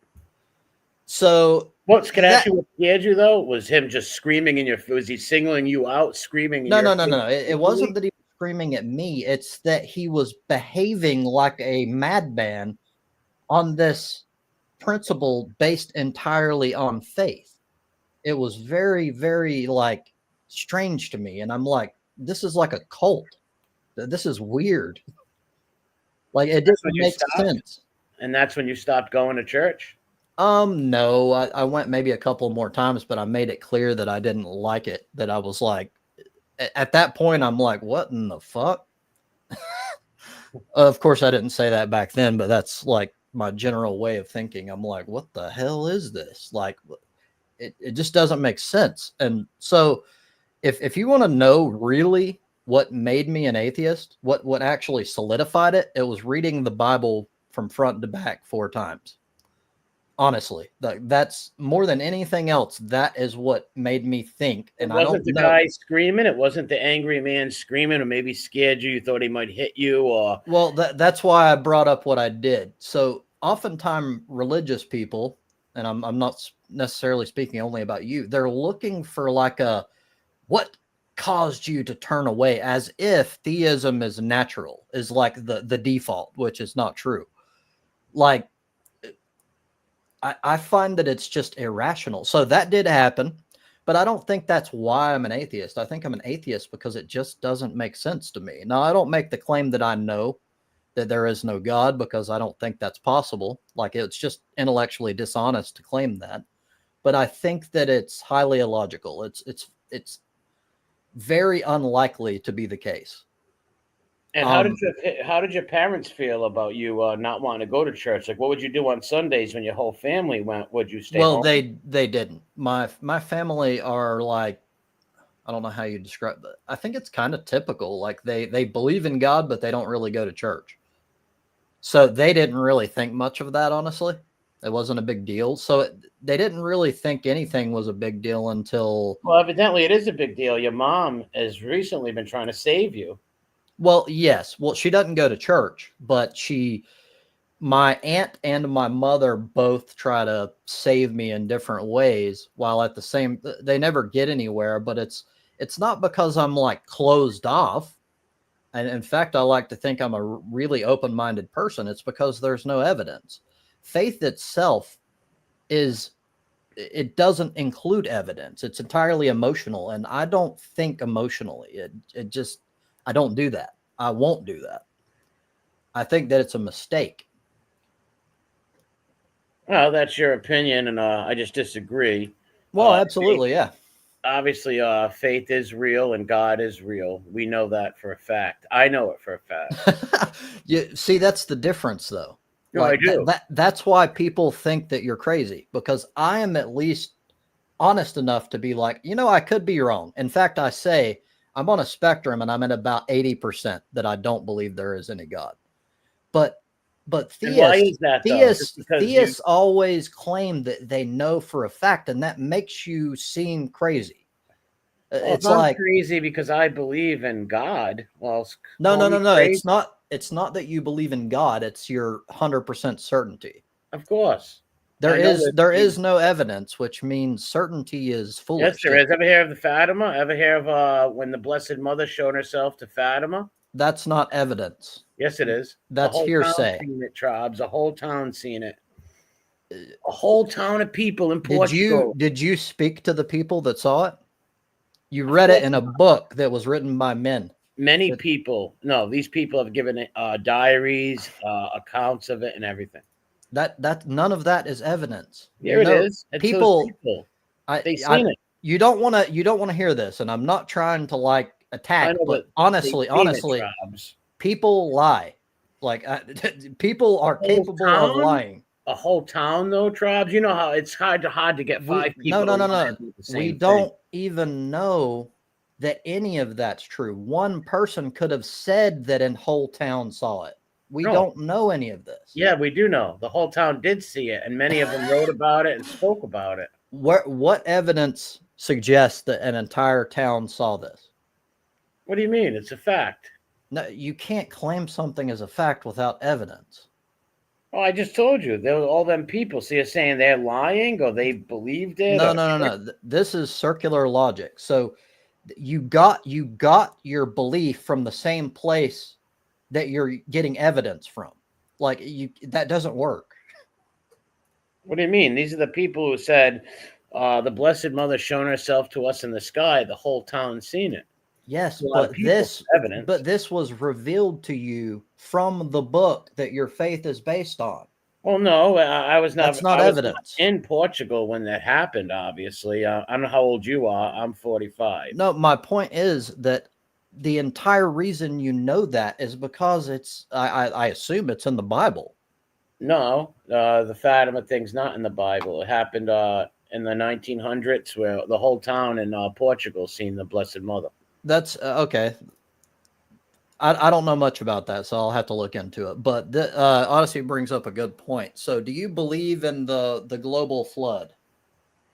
So Can I ask you what scared you though? Was him just screaming in your? Was he singling you out, screaming? no. It wasn't that he was screaming at me. It's that he was behaving like a madman on this principle based entirely on faith. It was very, very like strange to me. And I'm like, this is like a cult. This is weird. Like it doesn't make sense. And that's when you stopped going to church? No, I went maybe a couple more times, but I made it clear that I didn't like it. That I was like, at that point, I'm like, what in the fuck? Of course, I didn't say that back then, but that's like my general way of thinking. I'm like, what the hell is this? Like, it just doesn't make sense. And so if you want to know really what made me an atheist, what actually solidified it, it was reading the Bible from front to back 4 times. Honestly, that's more than anything else. That is what made me think. And it wasn't the guy screaming. It wasn't the angry man screaming, or maybe scared you. You thought he might hit you, or well, that's why I brought up what I did. So oftentimes religious people, and I'm not necessarily speaking only about you, they're looking for like a what caused you to turn away, as if theism is natural, is like the default, which is not true. Like I find that it's just irrational. So that did happen, but I don't think that's why I'm an atheist. I think I'm an atheist because it just doesn't make sense to me. Now, I don't make the claim that I know that there is no God, because I don't think that's possible. Like, it's just intellectually dishonest to claim that. But I think that it's highly illogical. It's very unlikely to be the case. And how did your parents feel about you not wanting to go to church? Like, what would you do on Sundays when your whole family went? Would you stay home? Well, they didn't. My family are like, I don't know how you describe that. I think it's kind of typical. Like they believe in God, but they don't really go to church. So they didn't really think much of that, honestly. It wasn't a big deal. So they didn't really think anything was a big deal until... Well, evidently it is a big deal. Your mom has recently been trying to save you. Well, yes. Well, she doesn't go to church, but my aunt and my mother both try to save me in different ways, while at the same, they never get anywhere. But it's not because I'm like closed off. And in fact, I like to think I'm a really open-minded person. It's because there's no evidence. Faith itself it doesn't include evidence. It's entirely emotional. And I don't think emotionally. I don't do that. I won't do that. I think that it's a mistake. Well, that's your opinion, and I just disagree. Well, absolutely, yeah. Obviously, faith is real and God is real. We know that for a fact. I know it for a fact. You see, that's the difference, though. No, like, I do. That's why people think that you're crazy, because I am at least honest enough to be like, I could be wrong. In fact, I say I'm on a spectrum, and I'm at about 80% that I don't believe there is any God. But theists always claim that they know for a fact, and that makes you seem crazy. Well, it's like crazy because I believe in God. Well, no. It's not that you believe in God. It's your 100% certainty. Of course. There is no evidence, which means certainty is foolish. Yes, there is. Ever hear of the Fatima? Ever hear of when the Blessed Mother showed herself to Fatima? That's not evidence. Yes, it is. That's hearsay. A whole town seen it. A whole town of people in Portugal. Did you speak to the people that saw it? You read it in a book that was written by men. Many people. No, these people have given diaries, accounts of it, and everything. That none of that is evidence. Here it is. People. They seen it. You don't want to hear this, and I'm not trying to like attack, but honestly, people lie. Like people are capable of lying. A whole town, though, Trobs. You know how it's hard to get 5 people. No. We don't even know that any of that's true. One person could have said that a whole town saw it. We No. don't know any of this. Yeah, we do know. The whole town did see it, and many of them wrote about it and spoke about it. What evidence suggests that an entire town saw this? What do you mean? It's a fact. No, you can't claim something as a fact without evidence. Oh, I just told you. There were all them people. So you're saying they're lying or they believed it? No. This is circular logic. So you got your belief from the same place that you're getting evidence from. Like that doesn't work. What do you mean? These are the people who said the Blessed Mother shown herself to us in the sky. The whole town's seen it. Yes, but this was revealed to you from the book that your faith is based on. Well, no, I was not. That's not evidence. In Portugal when that happened, obviously. I don't know how old you are. I'm 45. No, my point is that the entire reason you know that is because it's, I assume it's in the Bible. No, the Fatima thing's not in the Bible. It happened in the 1900s where the whole town in Portugal seen the Blessed Mother. That's okay. I don't know much about that, so I'll have to look into it. But Odyssey brings up a good point. So do you believe in the global flood?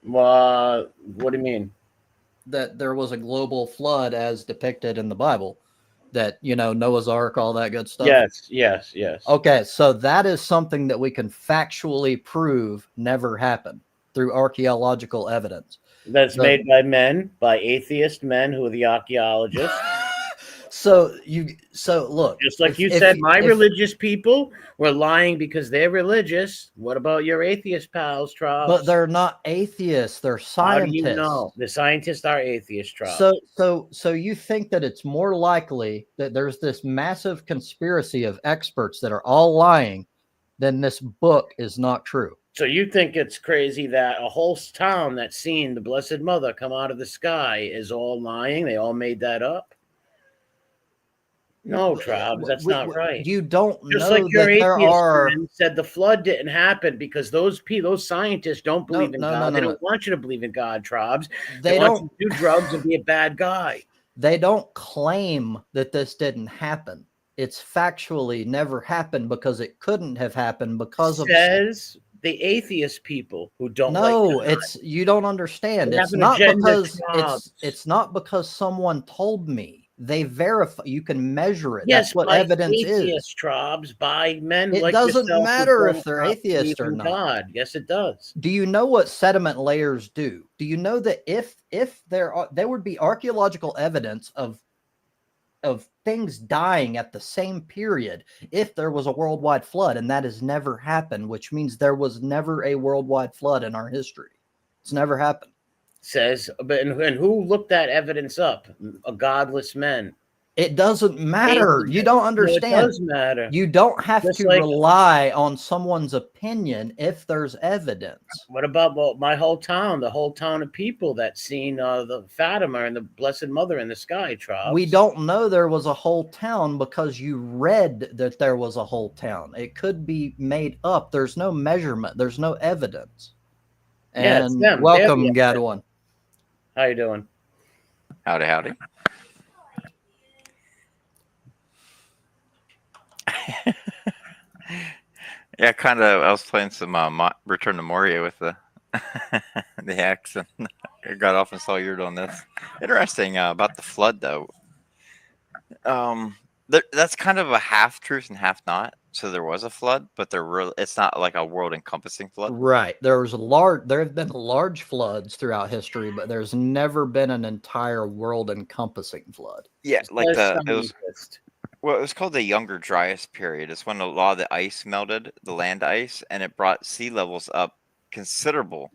What do you mean? That there was a global flood as depicted in the Bible, that, you know, Noah's Ark, all that good stuff. Yes. Okay, so that is something that we can factually prove never happened through archaeological evidence. That's made by men, by atheist men who are the archaeologists. So look, just like you said, my religious people were lying because they're religious. What about your atheist pals, Trav? But they're not atheists; they're scientists. How do you know? The scientists are atheists, Trav. So you think that it's more likely that there's this massive conspiracy of experts that are all lying than this book is not true? So you think it's crazy that a whole town that's seen the Blessed Mother come out of the sky is all lying? They all made that up? No, Trav, that's not right. You don't Just know like your that atheist there are friend said the flood didn't happen because those scientists don't believe in God. They don't want you to believe in God, Trav. They want you to do drugs and be a bad guy. They don't claim that this didn't happen. It's factually never happened because it couldn't have happened because says the atheist people who don't. No, you don't understand. It's not because it's not because someone told me. They verify. You can measure it. Yes, that's what evidence is. Tribes by men. It like doesn't matter if they're atheist or not. God. Yes, it does. Do you know what sediment layers do? Do you know that if there would be archaeological evidence of things dying at the same period if there was a worldwide flood, and that has never happened, which means there was never a worldwide flood in our history. It's never happened. Says, but and who looked that evidence up? A godless men. It doesn't matter. You don't understand. No, it does matter. You don't have to rely on someone's opinion if there's evidence. What about my whole town, the whole town of people that seen the Fatima and the Blessed Mother in the sky, Charles? We don't know there was a whole town because you read that there was a whole town. It could be made up. There's no measurement. There's no evidence. And welcome, Gadwin. How you doing? Howdy. Yeah, kind of. I was playing some Return to Moria with the the axe, and I got off and saw you were doing this. Interesting about the flood, though. That's kind of a half truth and half not. So there was a flood, but it's not like a world encompassing flood. Right. There have been large floods throughout history, but there's never been an entire world encompassing flood. Yeah, like it was called the Younger Dryas period. It's when a lot of the ice melted, the land ice, and it brought sea levels up considerable.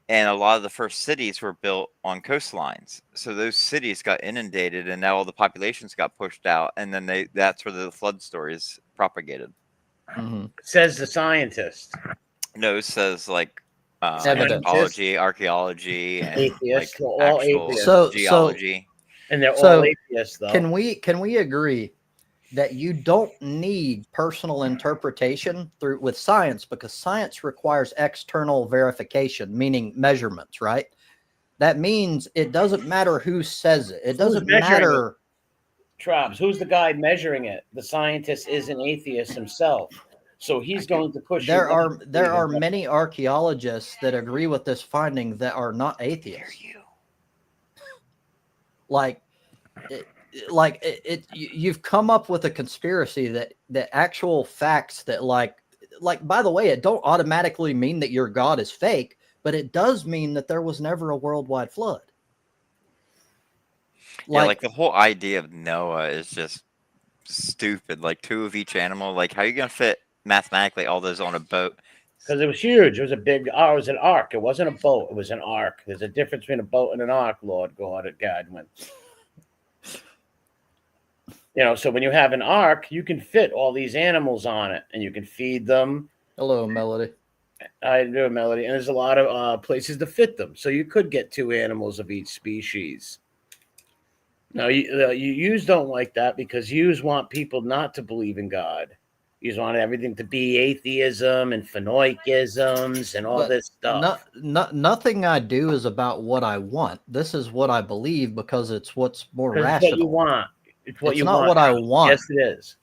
And a lot of the first cities were built on coastlines. So those cities got inundated, and now all the populations got pushed out. And then that's where the flood stories propagated. Mm-hmm. Says the scientist. No, it says like anthropology, archaeology, and atheists, like all actual atheists. geology. And they're all atheists, though. Can we agree that you don't need personal interpretation with science, because science requires external verification, meaning measurements, right? that means it doesn't matter who says it. It doesn't measuring matter. Trobs, who's the guy measuring it? The scientist is an atheist himself. So he's going to push There are many archaeologists that agree with this finding that are not atheists. You've come up with a conspiracy that actual facts that like by the way, it don't automatically mean that your God is fake, but it does mean that there was never a worldwide flood. Like the whole idea of Noah is just stupid. Like 2 of each animal. Like how are you gonna fit mathematically all those on a boat? Because it was huge. It was a big. Oh, it was an ark. It wasn't a boat. It was an ark. There's a difference between a boat and an ark. Lord God, Godwin. So when you have an ark, you can fit all these animals on it, and you can feed them. Hello, Melody. I do, Melody, and there's a lot of places to fit them. So you could get 2 animals of each species. Now, yous don't like that because yous want people not to believe in God. Yous want everything to be atheism and phenoikisms and all this stuff. Nothing I do is about what I want. This is what I believe because it's what's more rational. It's what you want. It's what you not want. what I want. Yes, it is.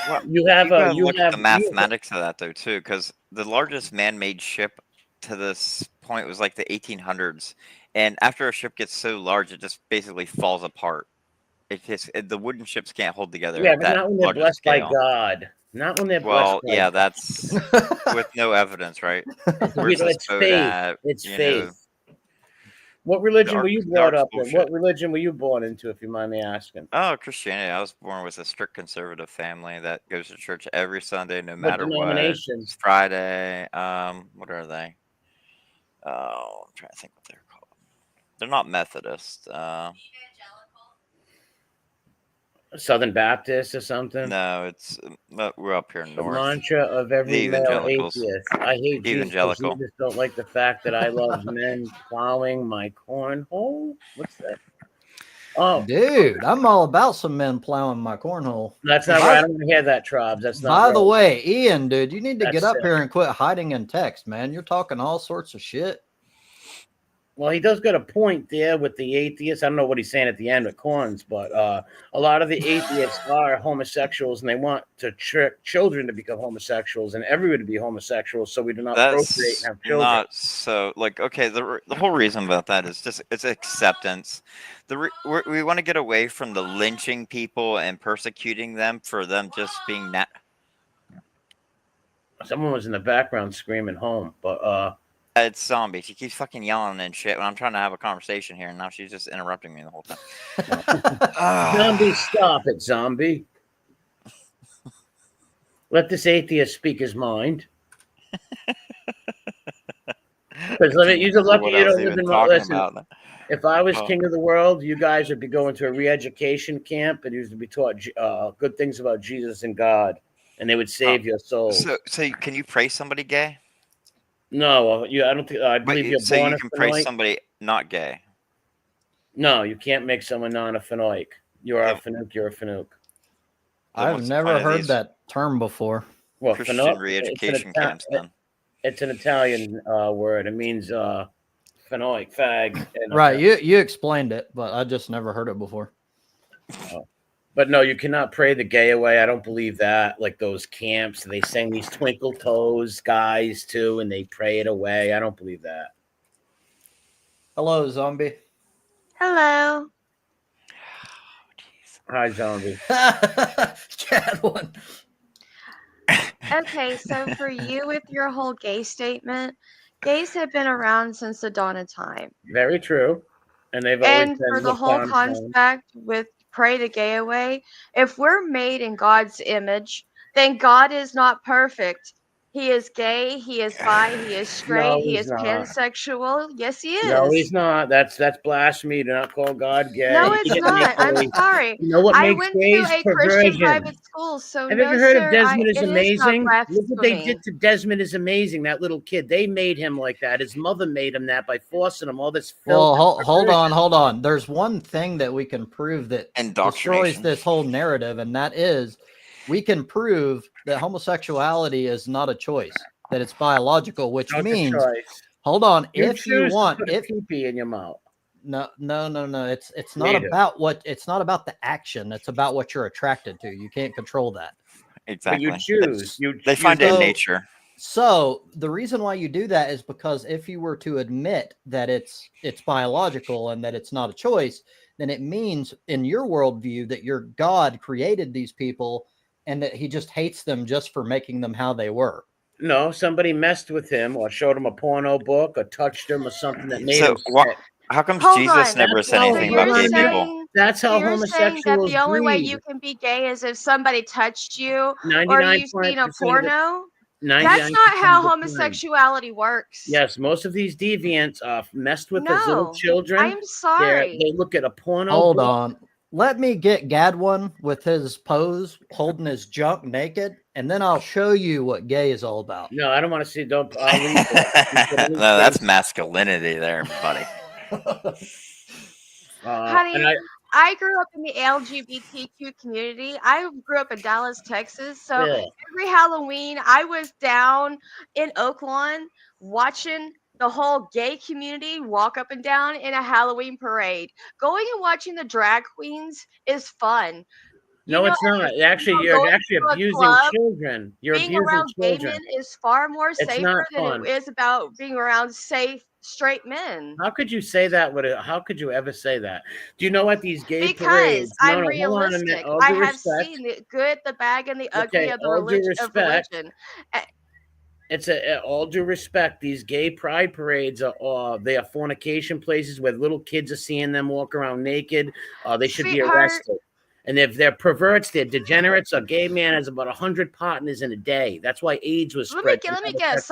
Well, you have look at the mathematics of that though too, because the largest man-made ship to this point was like the 1800s, and after a ship gets so large, it just basically falls apart. The wooden ships can't hold together. Yeah, but not when they're blessed by God. Not when they're blessed by God. That's with no evidence, right? It's faith. It's faith. What religion were you brought up in? What religion were you born into, if you mind me asking? Oh, Christianity. I was born with a strict conservative family that goes to church every Sunday, no matter what. It's Friday. What are they? Oh, I'm trying to think what they're called. They're not Methodist. Southern Baptist or something? No, it's we're up here north. The mantra of every male atheist. I hate evangelical. Jesus. Don't like the fact that I love men plowing my cornhole. What's that? Oh, dude, I'm all about some men plowing my cornhole. That's not right. I don't want to hear that, Trobs. That's not. By the way, Ian, dude, you need to get up sick. here and quit hiding in text, man. You're talking all sorts of shit. Well, he does got a point there with the atheists. I don't know what he's saying at the end with corns, but a lot of the atheists are homosexuals, and they want to trick children to become homosexuals and everyone to be homosexuals, so we do not procreate and have children. Not so, like, okay, the whole reason about that is just it's acceptance. We want to get away from the lynching people and persecuting them for them just being Someone was in the background screaming home, but it's Zombie. She keeps fucking yelling and shit when I'm trying to have a conversation here, and now she's just interrupting me the whole time. Zombie, stop it, Zombie. Let this atheist speak his mind. Because you're lucky you don't live in listen. If I was king of the world, you guys would be going to a re-education camp and you would be taught good things about Jesus and God, and they would save your soul. So can you pray somebody gay? No, I don't think. I believe you're so born you can praise somebody not gay. No, you can't make someone non-a-phenoic. You're a phenoic. You're a phenoic. I've never heard that term before. Well, Christian re-education camps. Then it's an Italian word. It means phenoic, fag. Right. You explained it, but I just never heard it before. But no, you cannot pray the gay away. I don't believe that. Like those camps, they sing these twinkle toes guys too, and they pray it away. I don't believe that. Hello, Zombie. Hello. Hi, Zombie. Chad one. Okay, so for you with your whole gay statement, gays have been around since the dawn of time. Very true. And they've always been for the whole concept with pray the gay away, if we're made in God's image, then God is not perfect. He is gay, he is bi, he is straight, he is pansexual. Yes, he is. No, he's not. That's blasphemy. Do not call God gay. No, it's not. I'm sorry. You know what I makes went gays to a perversion? Christian private school, so have you ever heard of Desmond is Amazing? Look what they did to Desmond is Amazing. That little kid, they made him like that. His mother made him that by forcing him all this filth. Well, hold on. There's one thing that we can prove that destroys this whole narrative, and that is we can prove that homosexuality is not a choice, that it's biological, which means Hold on. You If you choose want, to put a pee-pee in your mouth. No. It's not about it's not about the action. It's about what you're attracted to. You can't control that. Exactly. But you choose. They find it in nature. So the reason why you do that is because if you were to admit that it's biological and that it's not a choice, then it means in your worldview that your God created these people and that he just hates them just for making them how they were. No, somebody messed with him or showed him a porno book or touched him or something that made him sick. How come Hold Jesus on. never said anything about gay people? That's how you're saying that homosexuals the only way breed. you can be gay is if somebody touched you or 99% you've seen a of the- porno? 99% That's not of how the time. homosexuality works. Yes, most of these deviants messed with as little No, children. I'm sorry. They look at a porno. Hold book. on. Let me get Gadwin with his pose, holding his junk naked, and then I'll show you what gay is all about. No, I don't want to see. Don't. I'll leave it. No, that's masculinity there, buddy. Honey, I grew up in the LGBTQ community. I grew up in Dallas, Texas. So every Halloween, I was down in Oaklawn watching the whole gay community walk up and down in a Halloween parade. Going and watching the drag queens is fun. No, it's not. Actually, you're actually abusing children. You're being abusing around gay children. men is far more It's safer not than fun. it is about being around safe straight men. How could you say that? How could you ever say that? Do you know what these gay Because parades? I'm hold on a minute. realistic. All I due have respect. seen the good, the bad, and the ugly Okay, of the all due religion. respect. It's all due respect. These gay pride parades they are fornication places where little kids are seeing them walk around naked. They should be arrested. And if they're perverts, they're degenerates. A gay man has about 100 partners in a day. That's why AIDS was spread. Let me guess.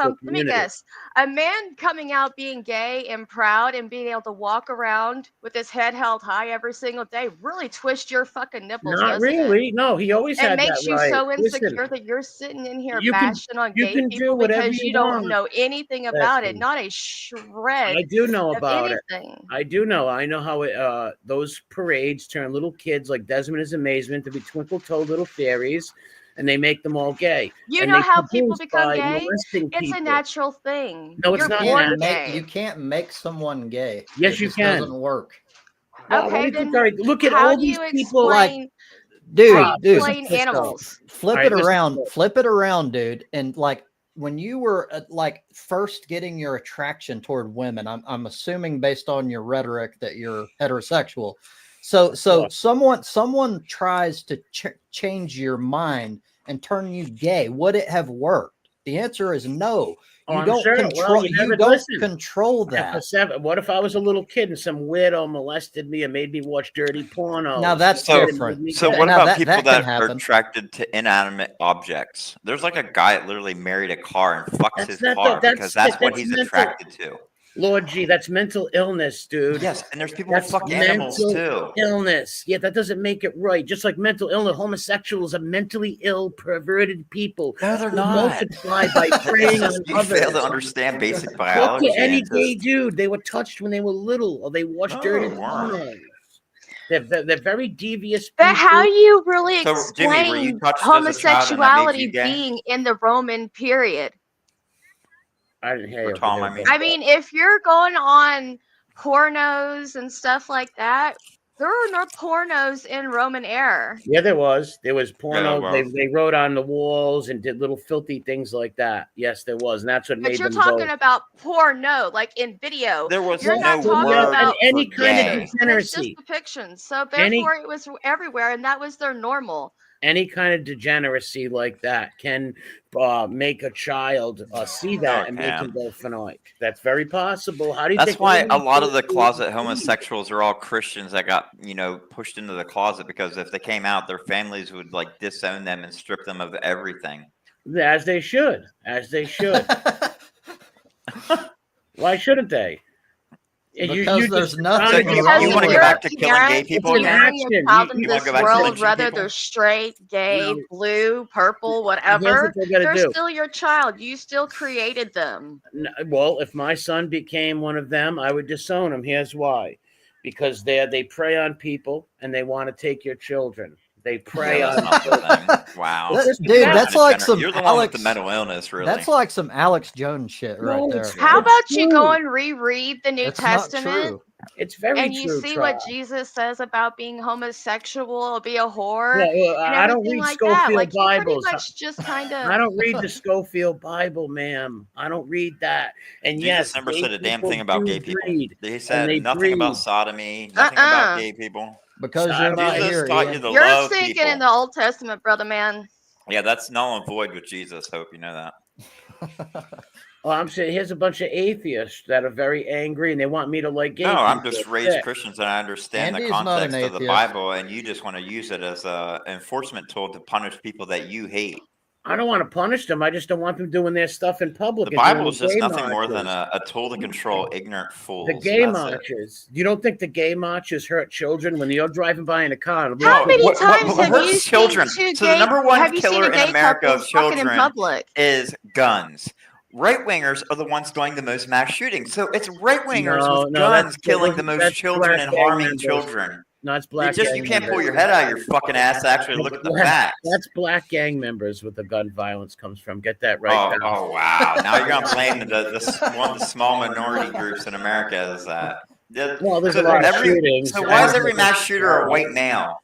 A man coming out being gay and proud and being able to walk around with his head held high every single day really twists your fucking nipples. Not really. It? No, he always had that right. It makes you so insecure that you're sitting in here bashing on gay can people because you don't know anything about it. Not a shred. I do know about anything. it. I do know. I know how those parades turn little kids like Desmond is Amazement to be twinkle-toed little fairies, and they make them all gay. You know how people become gay? It's a natural thing. No, it's not natural. You can't make someone gay. Yes, you can. It doesn't work. Okay, then look at all these people. Dude, animals. Flip it around, dude. And like when you were like first getting your attraction toward women, I'm assuming based on your rhetoric that you're heterosexual. So someone tries to change your mind and turn you gay. Would it have worked? The answer is no. You don't control that. What if I was a little kid and some weirdo molested me and made me watch dirty porno? Now that's different. So what about people that are attracted to inanimate objects? There's like a guy that literally married a car and fucks his car because that's what he's attracted to. Lord G, that's mental illness, dude. Yes, and there's people who fuck animals too. Illness. Yeah, that doesn't make it right. Just like mental illness, homosexuals are mentally ill, perverted people. No, they're not. Multiply by preying on you others. fail to understand basic biology. Look at any gay dude. They were touched when they were little, or they watched dirty pornos. They're very devious people. But how do you really explain Jimmy, homosexuality being in the Roman period? I didn't hear you. I mean, if you're going on pornos and stuff like that, there were no pornos in Roman era. Yeah, there was. There was porno. Yeah, they wrote on the walls and did little filthy things like that. Yes, there was, and that's what made them. But you're talking about porno, like in video. There was you're not talking about any kind of degeneracy. It's just depictions. So therefore, it was everywhere, and that was their normal. Any kind of degeneracy like that can make a child see that and make him go phenolic. That's very possible. How do you? That's why a lot of the closet homosexuals are all Christians that got pushed into the closet because if they came out, their families would like disown them and strip them of everything. As they should. As they should. Why shouldn't they? Because there's nothing. You want to go back to killing gay people? You want to go back world, whether they're straight, gay, blue, purple, whatever, they're still your child. You still created them. Well, if my son became one of them, I would disown him. Here's why: because they prey on people and they want to take your children. They prey Yeah, on. that's not the thing. Wow. Dude, that's like some You're the one Alex. with the mental illness, really. That's like some Alex Jones shit right No, there. it's How It's about you true. go and reread the New It's not Testament true. It's very and you true. see Try. what Jesus says about being homosexual or be a whore Yeah, well, and I don't everything read like that? Schofield Like you pretty Bibles. much just kind I of. don't read the Schofield Bible, ma'am. I don't read that. And Jesus yes, never gay said a damn people thing about do gay people. breed, He and said they nothing about breed. sodomy, nothing about gay people. Because you're not Sodomy. Jesus here, taught you Ian. to You're love thinking people. in the Old Testament, brother man. Yeah, that's null and void with Jesus. Hope you know that. Well, I'm saying here's a bunch of atheists that are very angry and they want me to like gay No, people. I'm just raised Christians and I understand Andy's the not an context of the atheist. Bible, and you just want to use it as a enforcement tool to punish people that you hate. I don't want to punish them. I just don't want them doing their stuff in public. The and doing Bible is just gay nothing more than marches. a tool to control ignorant fools. The gay That's it. marches. You don't think the gay marches hurt children when you're driving by in a car? And a How little many kid- times have hurts you children? seen two So the gay? number one Have you seen killer a in gay America couple of fucking in children public? is guns. Right wingers are the ones doing the most mass shootings. So it's right wingers No, with no, guns that's- killing the most that's children black and gang harming members. children. No, it's black You gang can't pull members. your head out of your fucking ass to actually look at the facts. That's black gang members with the gun violence comes from. Get that right. Oh wow! Now you're gonna blame one of the small minority groups in America as that. Well, there's a lot of shootings. So why is every mass shooter a white male?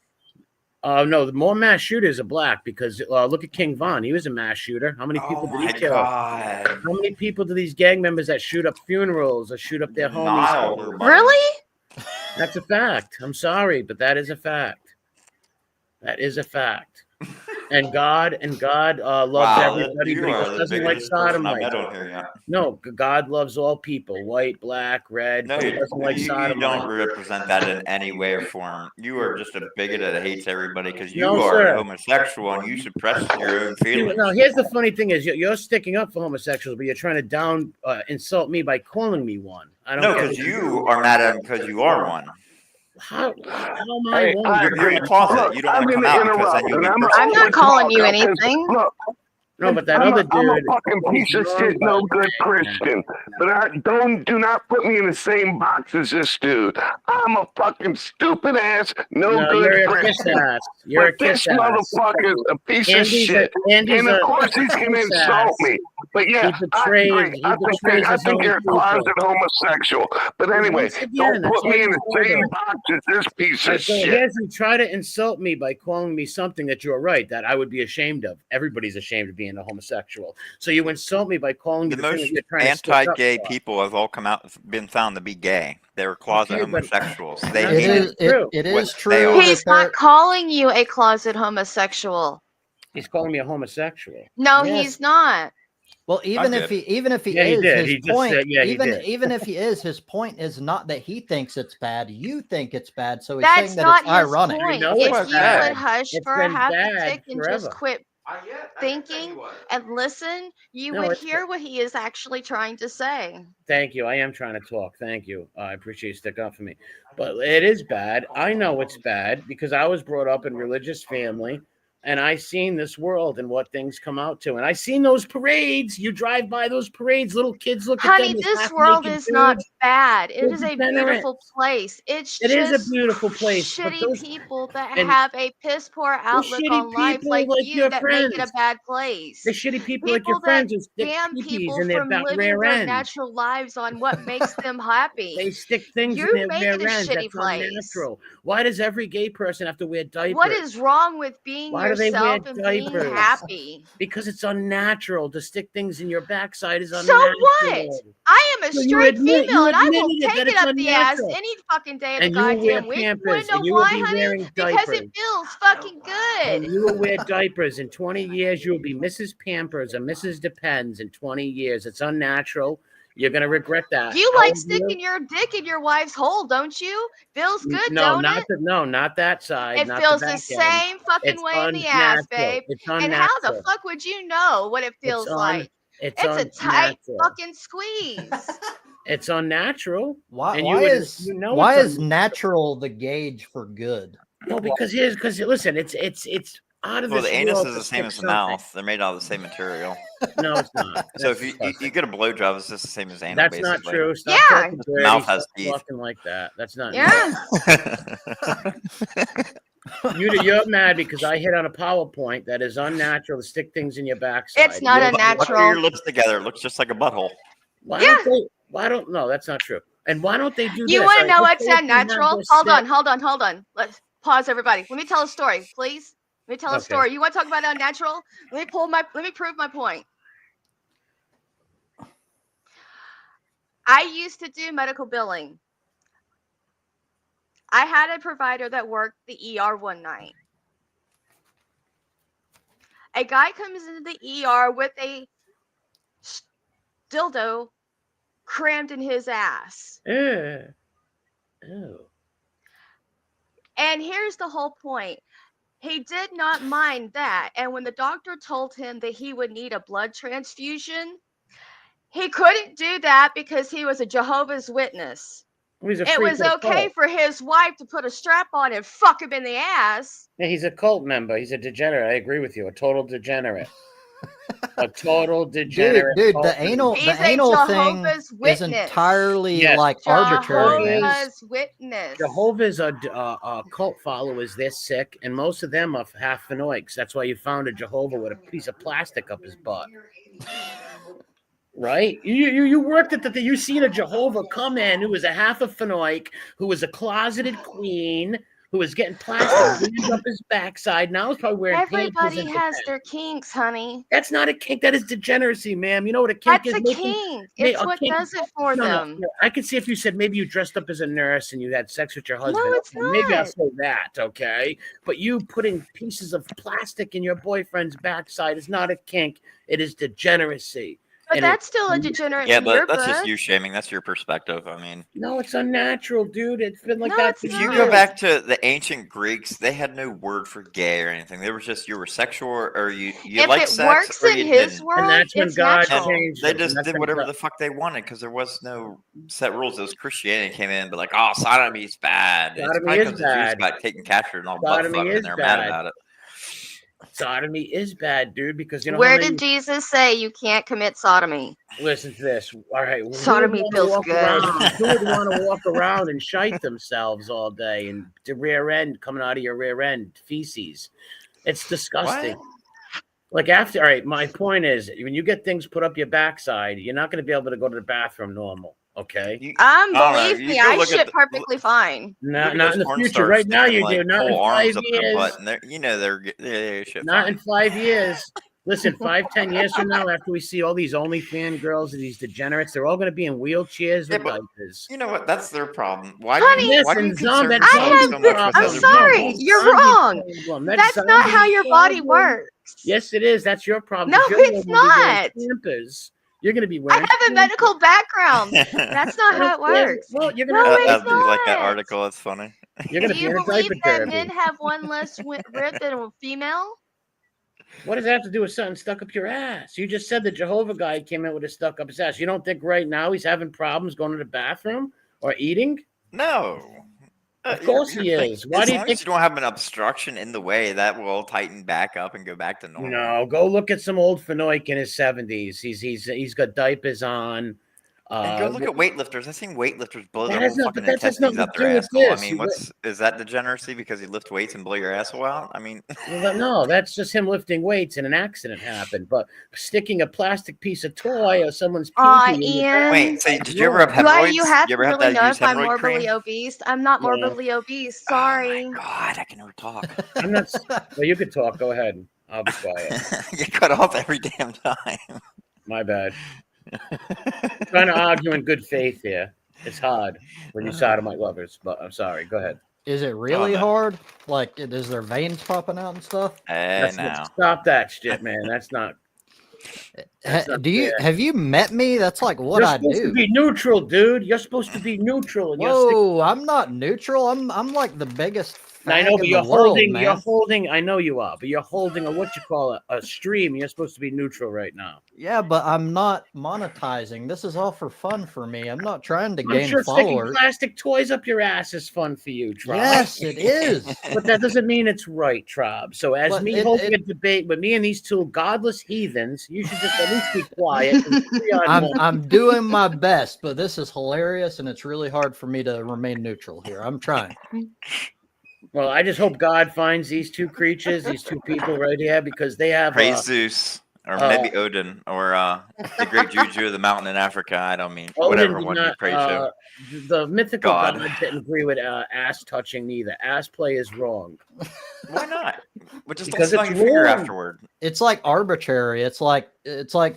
No, the more mass shooters are black because look at King Von. He was a mass shooter. How many people did he kill? God. How many people do these gang members that shoot up funerals or shoot up their homies? Really? That's a fact. I'm sorry, but that is a fact. That is a fact. And God loves everybody, but he just doesn't like sodomites. No, God loves all people, white, black, red. No, but he doesn't like you sodomites. don't represent that in any way or form. You are just a bigot that hates everybody because you No, are sir. homosexual and you suppress your own feelings. Now, here's the funny thing: is you're sticking up for homosexuals, but you're trying to insult me by calling me one. I don't. No, because you are mad at him because you are one. How am I one? You're in the closet. You don't want to come out because then you'll be I'm not calling you anything. No, but that I'm other I'm a dude. fucking piece of shit, no good Christian. But do not put me in the same box as this dude. I'm a fucking stupid ass, no good you're a Christian. kiss ass. You're a But this kiss ass. motherfucker's a piece of Andy's shit. Andy's And of course he's gonna kiss insult ass. me. But yeah, He betrays- he betrays I his think own you're a people. closet homosexual. But anyway, Once again, don't that's put me all in the you same told box as this piece All of right, so shit. here's you try to insult me by calling me something that you're right, that I would be ashamed of. Everybody's ashamed of being a homosexual. So you insult me by calling me The the thing most that you're trying to stick up anti-gay for. people have all been found to be gay. They're closet Okay, but- homosexuals. It They is- hate it- it. it is What true they are. He's not calling you a closet homosexual. He's calling me a homosexual. No, Yes. he's not. Well, even if he Yeah, he is, did. his He just point, said- yeah, he did. even if he is, his point is not that he thinks it's bad. You think it's bad, so he's That's saying that not it's his ironic. point. know If it's you bad. would hush It's for a been half a bad tick and just forever. quit thinking and listen, you No, would it's- hear what he is actually trying to say. Thank you. I am trying to talk. Thank you. I appreciate you sticking up for me. But it is bad. I know it's bad because I was brought up in a religious family and I seen this world and what things come out to. And I seen those parades. You drive by those parades, little kids look Honey, at them. as this half world naked is not dudes. bad. It They're is a degenerate. beautiful place. It's It is just a beautiful place. But shitty those people that and have a piss poor outlook shitty on life people like like you your that make it a friends. bad place. the shitty people like your People that friends who stick ban peepees people in their from living rear their end. natural lives on what makes them happy. They stick things You in make their it a rear ends. shitty That's place. unnatural. Why does every gay person have to wear diapers? What is wrong with being Why do they wear yourself and being diapers? happy? Because it's unnatural. To stick things in your backside is So unnatural. what? I am a So you straight admit- female you and I will admitted it, take that it it's up the ass unnatural. any fucking day of And the you will wear goddamn week. You Pampers, wanna know and you will why, be honey? wearing Because diapers. it feels fucking And good. you will wear diapers. In 20 years, you will be Mrs. Pampers or Mrs. Depends. In 20 years, it's unnatural. You're gonna regret that. You How like old are you? sticking your dick in your wife's hole, don't you? Feels good, No, don't not it? not that side. It not feels the the back same end. fucking It's way in the ass, unnatural. babe. It's And how the unnatural. fuck would you know what it feels like? It's It's a tight unnatural. fucking squeeze. It's unnatural. Why? And Why you would- is you know why it's is natural the gauge for good? No, because listen, it's out of Well, this the anus world is to the same stick as the something. mouth. They're made out of the same material. No, it's not. So That's if you disgusting. get a blowjob, it's just the same as anal. That's not basically. true. Stop Yeah. talking The dirty. mouth has Stop teeth. talking like that. That's not. Yeah. You're mad because I hit on a PowerPoint that is unnatural to stick things in your backside. It's not Watch unnatural. your lips together. It looks just like a butthole. No, that's not true. And why don't they do this? You want to know Let's what's say if you have unnatural? this Hold set- on. Let's pause, everybody. Let me tell a story, please. Let me tell a Okay. story. You want to talk about unnatural? Let me prove my point. I used to do medical billing. I had a provider that worked the ER one night. A guy comes into the ER with a dildo crammed in his ass. Ew. And here's the whole point. He did not mind that. And when the doctor told him that he would need a blood transfusion, he couldn't do that because he was a Jehovah's Witness. It was okay for his wife to put a strap on and fuck him in the ass. Yeah, he's a cult member. He's a degenerate. I agree with you. A total degenerate. A total degenerate. Dude, the anal thing is entirely arbitrary, man. Jehovah's Witness. Jehovah's are cult followers. They're sick, and most of them are half phenoics. That's why you found a Jehovah with a piece of plastic up his butt. Right? You worked at you seen a Jehovah come in who was a half a phenoic, who was a closeted queen, who was getting plastic up his backside. Now he's probably wearing Everybody has their kinks, honey. That's not a kink. That is degeneracy, ma'am. You know what a kink is? That's a kink. It's what does it for them. No. I could see if you said maybe you dressed up as a nurse and you had sex with your husband. No, it's not. Maybe I'll say that, okay? But you putting pieces of plastic in your boyfriend's backside is not a kink. It is degeneracy. But that's still a degenerate. Yeah, but that's just you shaming. That's your perspective. I mean, no, it's unnatural, dude. It's been like that. If you go back to the ancient Greeks, they had no word for gay or anything. They were just you were sexual or you like sex. If it works in his world, and that's when God changed. They just did whatever the fuck they wanted because there was no set rules. It was Christianity came in, but like, oh, sodomy's bad. Sodomy is the bad. Jews got taken captured and all butt fucking, and they're mad about it. Sodomy is bad, dude, because you know. Where did Jesus say you can't commit sodomy? Listen to this. All right, sodomy feels good. Who would want to walk around and shite themselves all day and the rear end coming out of your rear end feces? It's disgusting. What? Like after, all right. My point is, when you get things put up your backside, you're not going to be able to go to the bathroom normal. Okay. Believe me, I shit perfectly fine. Not in the future. Right now you do. Not in 5 years. They're shit. Not in 5 years. Listen, 5-10 years from now, after we see all these OnlyFans girls and these degenerates, they're all going to be in wheelchairs with diapers. You know what? That's their problem. Why Honey, do you concern yourself so much with I'm sorry. You're wrong. That's not how your body works. Yes, it is. That's your problem. No, it's not. You're going to be wearing. I have a medical background. That's not how it works. Well, you're going to. It's not. Like that article. It's funny. You're going to be in a diaper. Do you believe that men have one less rib than a female? What does that have to do with something stuck up your ass? You just said the Jehovah guy came in with a stuck up his ass. You don't think right now he's having problems going to the bathroom or eating? No. Of course he is. Why do you think you don't have an obstruction in the way that will tighten back up and go back to normal? No, go look at some old Fenoik in his 70s. He's got diapers on. And go look at weightlifters. I've seen weightlifters blow their whole fucking intestines out their asshole. I mean, is that degeneracy because you lift weights and blow your asshole out? I mean, no, that's just him lifting weights and an accident happened. But sticking a plastic piece of toy or someone's Ian. Wait, so did you ever have hemorrhoids? You have to really know if I'm morbidly obese. I'm not morbidly obese. Sorry. Oh my God, I can never talk. I'm not. Well, you could talk. Go ahead. I'll be quiet. You cut off every damn time. My bad. Trying to argue in good faith here. It's hard when you sodomite lovers, but I'm sorry. Go ahead. Is it really hard? Like, is there veins popping out and stuff? Stop that shit, man. That's not. Have you met me? That's like what I do. You're supposed to be neutral, dude. You're supposed to be neutral. And whoa, I'm not neutral. I'm like the biggest. I know, but you're holding. I know you are, but you're holding a stream. You're supposed to be neutral right now. Yeah, but I'm not monetizing. This is all for fun for me. I'm not trying to gain sure followers. Sticking plastic toys up your ass is fun for you, Trob. Yes, it is. But that doesn't mean it's right, Trob. So as holding a debate with me and these two godless heathens, you should just at least be quiet. I'm doing my best, but this is hilarious, and it's really hard for me to remain neutral here. I'm trying. Well, I just hope God finds these two creatures, these two people right here, because they have Praise Zeus, or maybe Odin, or the great Juju of the mountain in Africa. I don't mean Odin whatever did one you not. pray to. The mythical God. god didn't agree with ass touching neither. Ass play is wrong. Why not? But just Because don't smell it's your finger wrong. afterward. It's like arbitrary. It's like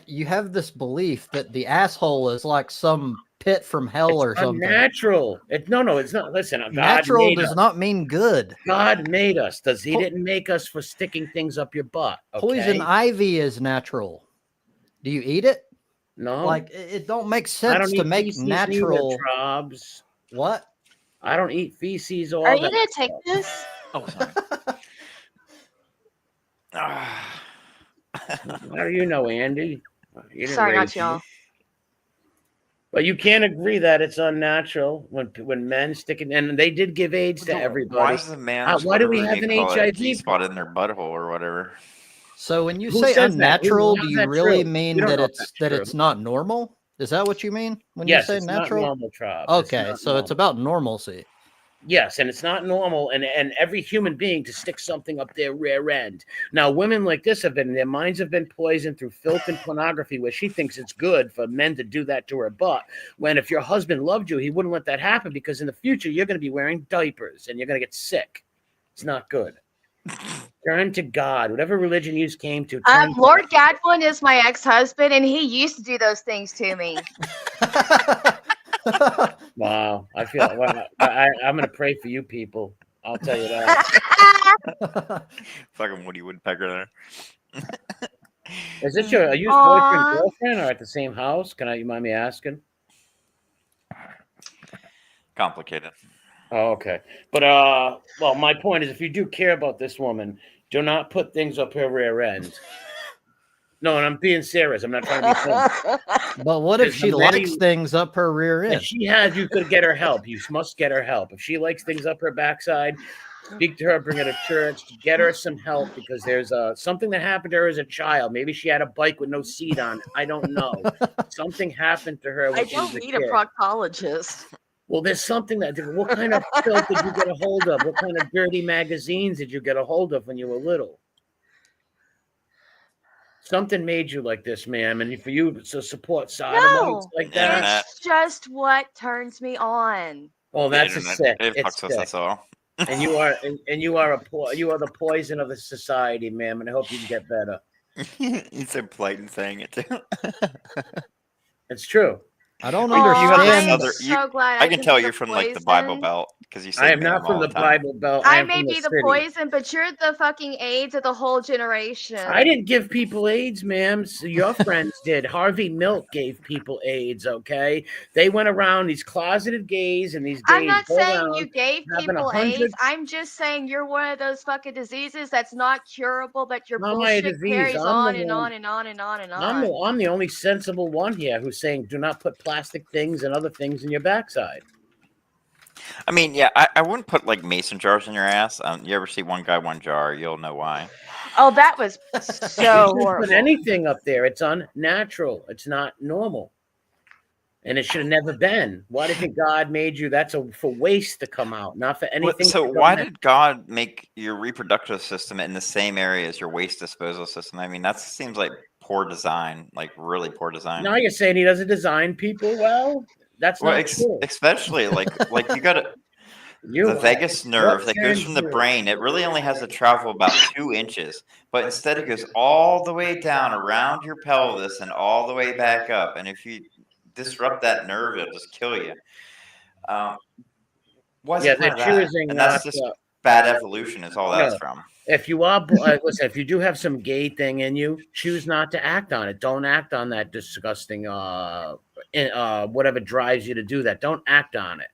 you have this belief that the asshole is like some pit from hell or something. Unnatural. No, it's not. Listen, God Natural made does us. not mean good. God made us. He didn't make us for sticking things up your butt. Okay? Poison ivy is natural. Do you eat it? No. Like it don't make I sense don't to eat make feces natural. neither, Trobs. What? I don't eat feces or Are all you that gonna take stuff. this? Oh, sorry. How do you know, Andy? You didn't Sorry, not raise me. y'all. But you can't agree that it's unnatural when men stick it, and they did give AIDS to everybody. Why is the man's Why do we whatever have you an call it, HIV G-spot in their butthole or whatever? So when you Who say says that? unnatural, How's do you that really true? mean We don't that know if it's that's that true. it's not normal? Is that what you mean when Yes, you say it's natural? not normal, Trob. Okay, so it's about normalcy. Yes, and it's not normal, and every human being to stick something up their rear end. Now, women like this their minds have been poisoned through filth and pornography, where she thinks it's good for men to do that to her butt. When if your husband loved you, he wouldn't let that happen, because in the future you're going to be wearing diapers and you're going to get sick. It's not good. Turn to God, whatever religion you came to. Lord Gadwin is my ex-husband, and he used to do those things to me. Wow, I feel. Well, I'm going to pray for you people. I'll tell you that. Fucking Woody Woodpecker there. Is this your boyfriend, girlfriend, or at the same house? You mind me asking? Complicated. Oh, okay. But well, my point is, if you do care about this woman, do not put things up her rear end. No, and I'm being serious. I'm not trying to be funny. But what if she likes things up her rear end? If she has, you could get her help. You must get her help. If she likes things up her backside, speak to her, bring her to church, get her some help, because there's something that happened to her as a child. Maybe she had a bike with no seat on it. I don't know. Something happened to her when I she was don't a need kid. a proctologist. Well, there's something what kind of filth did you get a hold of? What kind of dirty magazines did you get a hold of when you were little? Something made you like this, ma'am, and for you to support sodomites like that. It's just what turns me on. Oh, that's sick. It's sick. That's all. And you are the poison of the society, ma'am, and I hope you can get better. He's so polite in saying it too. It's true. I don't understand. I can tell you're from like the Bible Belt because you say I am not from the Bible Belt. I may be the poison, but you're the fucking AIDS of the whole generation. I didn't give people AIDS, ma'am. So your friends did. Harvey Milk gave people AIDS, okay? They went around, these closeted gays and these gays. I'm not saying you gave people AIDS. I'm just saying you're one of those fucking diseases that's not curable, but your bullshit carries on and on and on and on and on. I'm the only sensible one here who's saying do not put plastic things and other things in your backside. I mean, yeah, I wouldn't put like mason jars in your ass. You ever see One Guy, One Jar? You'll know why. Oh, that was so horrible. Put anything up there. It's unnatural. It's not normal. And it should have never been. Why do you think God made you? That's for waste to come out, not for anything. So why did God make your reproductive system in the same area as your waste disposal system? I mean, that seems like poor design, like really poor design. Now you're saying he doesn't design people well? That's not true. Especially like you got to the vagus nerve that goes from the brain. It really only has to travel about 2 inches, but instead it goes all the way down around your pelvis and all the way back up. And if you disrupt that nerve, it'll just kill you. What's the point of that? And that's just bad evolution is all that's from. If you are, listen, if you do have some gay thing in you, choose not to act on it. Don't act on that disgusting, whatever drives you to do that. Don't act on it.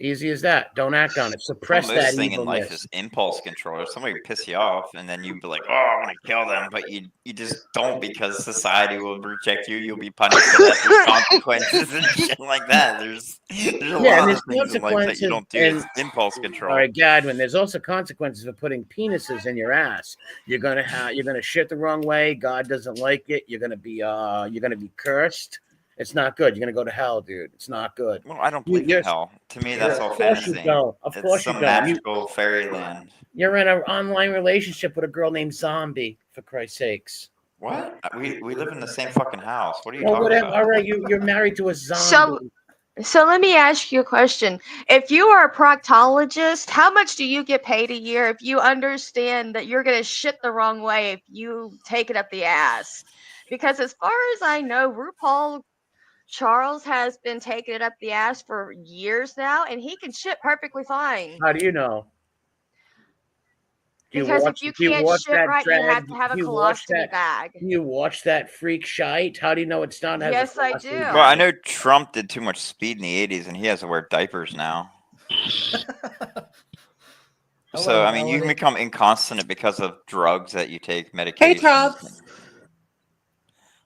Easy as that. Don't act on it. Suppress that thing evilness. in life is impulse control. If somebody piss you off, and then you'd be like, "Oh, I want to kill them," but you just don't because society will reject you. You'll be punished for that. There's consequences and shit like that. There's a lot of things in life that you don't do. It's impulse control. All right, Gadwin. There's also consequences for putting penises in your ass. You're gonna shit the wrong way. God doesn't like it. You're gonna be cursed. It's not good. You're gonna go to hell, dude. It's not good. Well, I don't believe in hell. To me, that's all Of course you fantasy. don't. Of It's course you some don't. magical fairyland. You're in an online relationship with a girl named Zombie, for Christ's sakes. What? We live in the same fucking house. What are you Well, talking whatever. about? All right, you're married to a zombie. So let me ask you a question. If you are a proctologist, how much do you get paid a year if you understand that you're going to shit the wrong way if you take it up the ass? Because as far as I know, RuPaul Charles has been taking it up the ass for years now, and he can shit perfectly fine. How do you know? Because if you can't shit right, you have to have a colostomy bag. You watch that freak shite? How do you know it's not? Yes, I do. Well, I know Trump did too much speed in the 80s, and he has to wear diapers now. So, I mean, you can become incontinent because of drugs that you take, medication. Hey, Chops.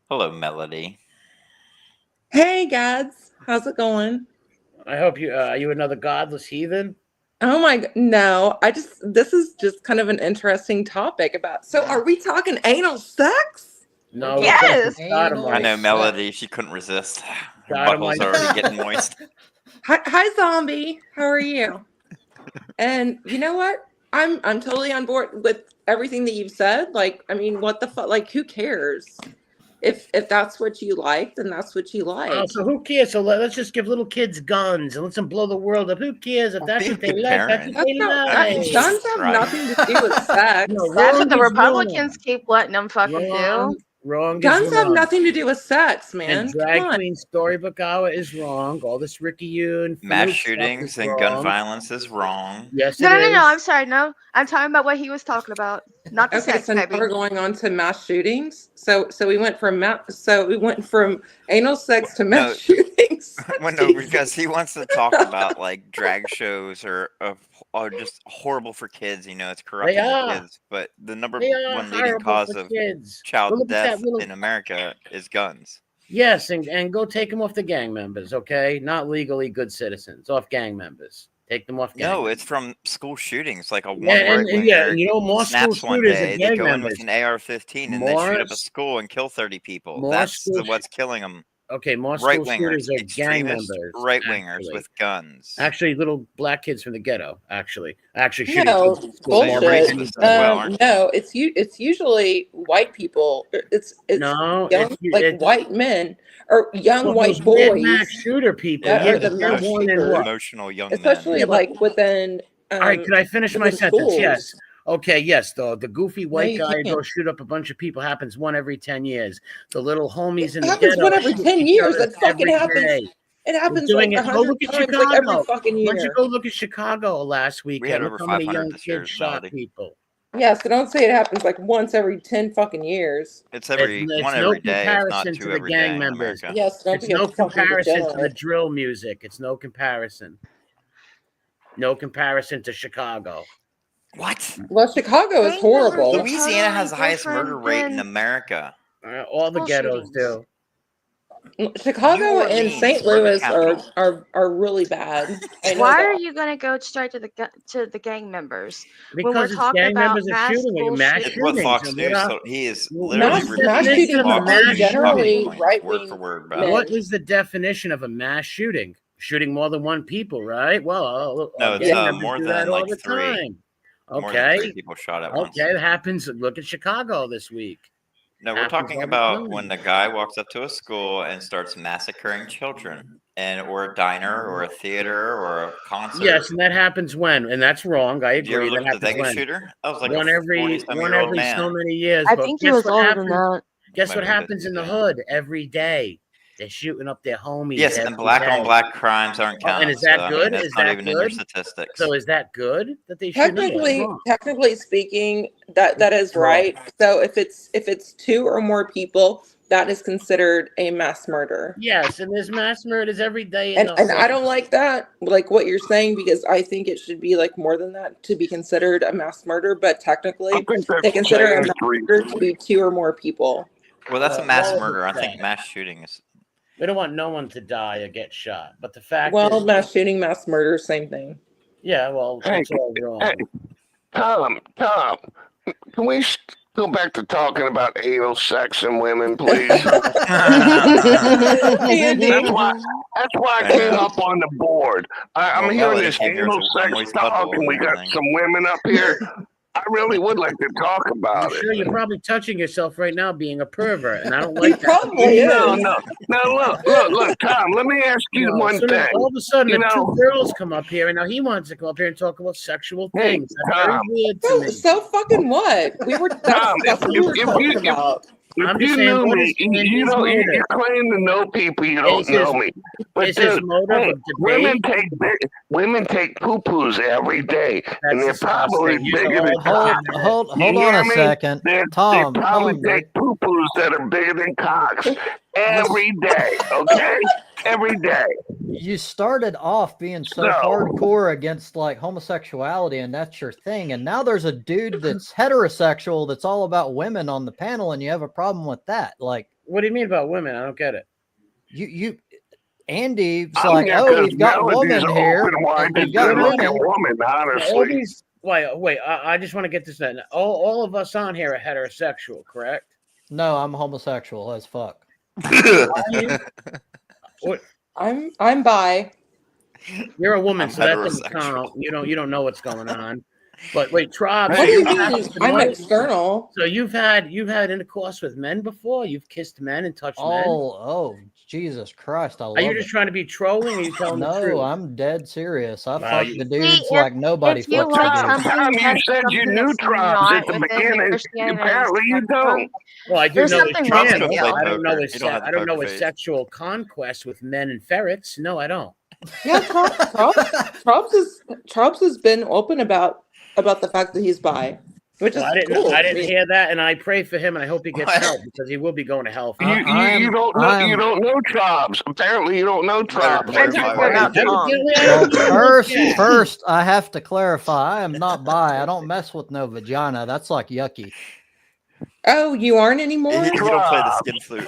Hello, Melody. Hey, Gads. How's it going? I hope you are you another godless heathen? Oh my, no. This is just kind of an interesting topic about. So are we talking anal sex? No. Yes. I know Melody. She couldn't resist. Her butthole's already getting moist. Hi, Zombie. How are you? And you know what? I'm totally on board with everything that you've said. Like, I mean, what the fuck? Like, who cares? If that's what you like, then that's what you like. Oh, so who cares? So let's just give little kids guns and let them blow the world up. Who cares if that's what they like? That's what they like. Guns have nothing to do with sex. That's what the Republicans keep letting them fucking do. Wrong. Guns have nothing to do with sex, man. And drag queen storybook hour is wrong. All this Ricky Yoon mass shootings and gun violence is wrong. Yes, no. I'm sorry. No, I'm talking about what he was talking about, not the sex. So now we're going on to mass shootings. So we went from anal sex to mass shootings. Well, no, because he wants to talk about like drag shows are just horrible for kids. You know, it's corrupting the kids. But the number one leading cause of child death in America is guns. Yes, and go take them off the gang members, okay? Not legally good citizens, off gang members. Take them off gang members. It's from school shootings. Like a you know, more school shooters are gang they go in members. with an AR-15 and they shoot up a school and kill 30 people. That's what's killing them. Okay, more school shooters are gang members. Right-wingers with guns. Actually, little black kids from the ghetto. Actually shooting no, bullshit. Well, no, it's usually white people. It's no, young, white men or young white boys. Mass shooter people. Yeah, the emotional young men. Especially like within. All right, can I finish my sentence? Schools. Yes. Okay, yes, the goofy white No, guy you who goes shoot up a bunch of people happens one every 10 years. The little homies in It the happens ghetto one every 10 years. That fucking every happens. day. It happens Doing like it. Go 100 look at times, Chicago. like every fucking year. Why don't you go look at Chicago last weekend? We had over Look how many 500 young this year, kids shot Melody. people. Yeah, so don't say it happens like once every 10 fucking years. It's every It's one no every day, if not comparison two to the every gang day in members. America. Yes, don't It's be a no fucking comparison to the degenerate. drill music. It's no comparison. No comparison to Chicago. What? Well, Chicago is horrible. Louisiana has the highest murder rate in America. All the ghettos do. Chicago and St. Louis are really bad. Why are you going to go straight to the gang members when we're Because talking gang about members are shooting. It's what Fox News. So he is Mass literally shootings are generally word right-wing for word. What is the definition of a mass shooting? Shooting more than one people, right? Well, no, it's gang members more do than that all like the three. time. More than 3 people shot at once. Okay, it happens. Look at Chicago this week. No, we're talking about when the guy walks up to a school and starts massacring children, or a diner, or a theater, or a concert. Yes, and that happens when, and that's wrong. I Did you agree. ever look That at the happens Vegas when. shooter? That was like one a every 40-some-year-old man. so many years. I but think he guess was what older happens? than that. Guess what Maybe happens in the 50, hood every day? They're shooting up their homies. Yes, and black-on-black crimes aren't counted. And is that good? That's Is not that even in your good? statistics. So is that good that they shoot? Technically speaking, that is right. So if it's 2 or more people, that is considered a mass murder. Yes, and there's mass murders every day. And I don't like that, like what you're saying, because I think it should be like more than that to be considered a mass murder. But technically, they consider a mass murder to be 2 or more people. Well, that's a mass murder. I think mass shooting is. We don't want no one to die or get shot. But the fact is, mass shooting, mass murder, same thing. Yeah, well, it's all wrong. Hey, Tom, can we go back to talking about anal sex and women, please. Andy. That's why I came up on the board. I'm Well, hearing Melody this came here anal with sex moist talk, butthole and we and got everything. some women up here. I really would like to talk I'm about it. sure you're probably touching yourself right now being a pervert, and I don't like He that. probably No, is. no. Now, look, Tom, let me ask you No, one as soon as thing. all of a sudden You the two know, girls come up here, and now he wants to come up here and talk about sexual hey, things. That's very Tom, weird to So, me. so fucking what? Tom, That's what we were talking about. if I'm you just saying, knew what me, is you Andy's don't. You motive? claim to know people, you don't Is his know me. But is his dude, motive hey, of debate? women take poo poos every day, and That's they're probably disgusting. You're bigger than all cocks. degenerate. Hold You on hear a me? second. They Tom, probably take poo poos that are bigger than cocks every day. Okay, every day. you started off being so So hardcore against like homosexuality and that's your thing, and now there's a dude that's heterosexual that's all about women on the panel and you have a problem with that. Like, What do you mean about women? I don't get it. Andy's I'm like, here oh, because we've got Melody's women here open wide and to we've got good looking women. woman. All Honestly, these wait. I just want to get this in. All of us on here are heterosexual, correct? No, I'm homosexual as fuck. What? I'm bi. You're a woman, I'm so that doesn't heterosexual. count. You don't know what's going on. But wait, Trob. What so do you you've mean? had- I'm external. So you've had intercourse with men before? You've kissed men and touched men? Oh, Jesus Christ! I love Are you it. just trying to be trolling, or are you telling the truth? No, I'm dead serious. I Wow, fuck you- the See, dudes like nobody if you fucks like the dudes. something Tom, you that's said you something knew that's Trumps not at the within the beginning. Christianity Apparently, you don't. Well, I do there's know his something Trump's wrong channel. gonna with play you. I don't know poker. his You don't have the I don't know poker his face. sexual conquest with men and ferrets. No, I don't. Yeah, Trumps has been open about the fact that he's bi, which Well, is I didn't cool. I didn't hear that, and I pray for him, and I hope he gets help because he will be going to hell. For You, it. you don't know Trumps. Apparently, you don't know better Trumps. I'm talking about Tom. Well, first, I have to clarify. I am not bi. I don't mess with no vagina. That's like yucky. Oh, you aren't anymore? You don't play the skin flute.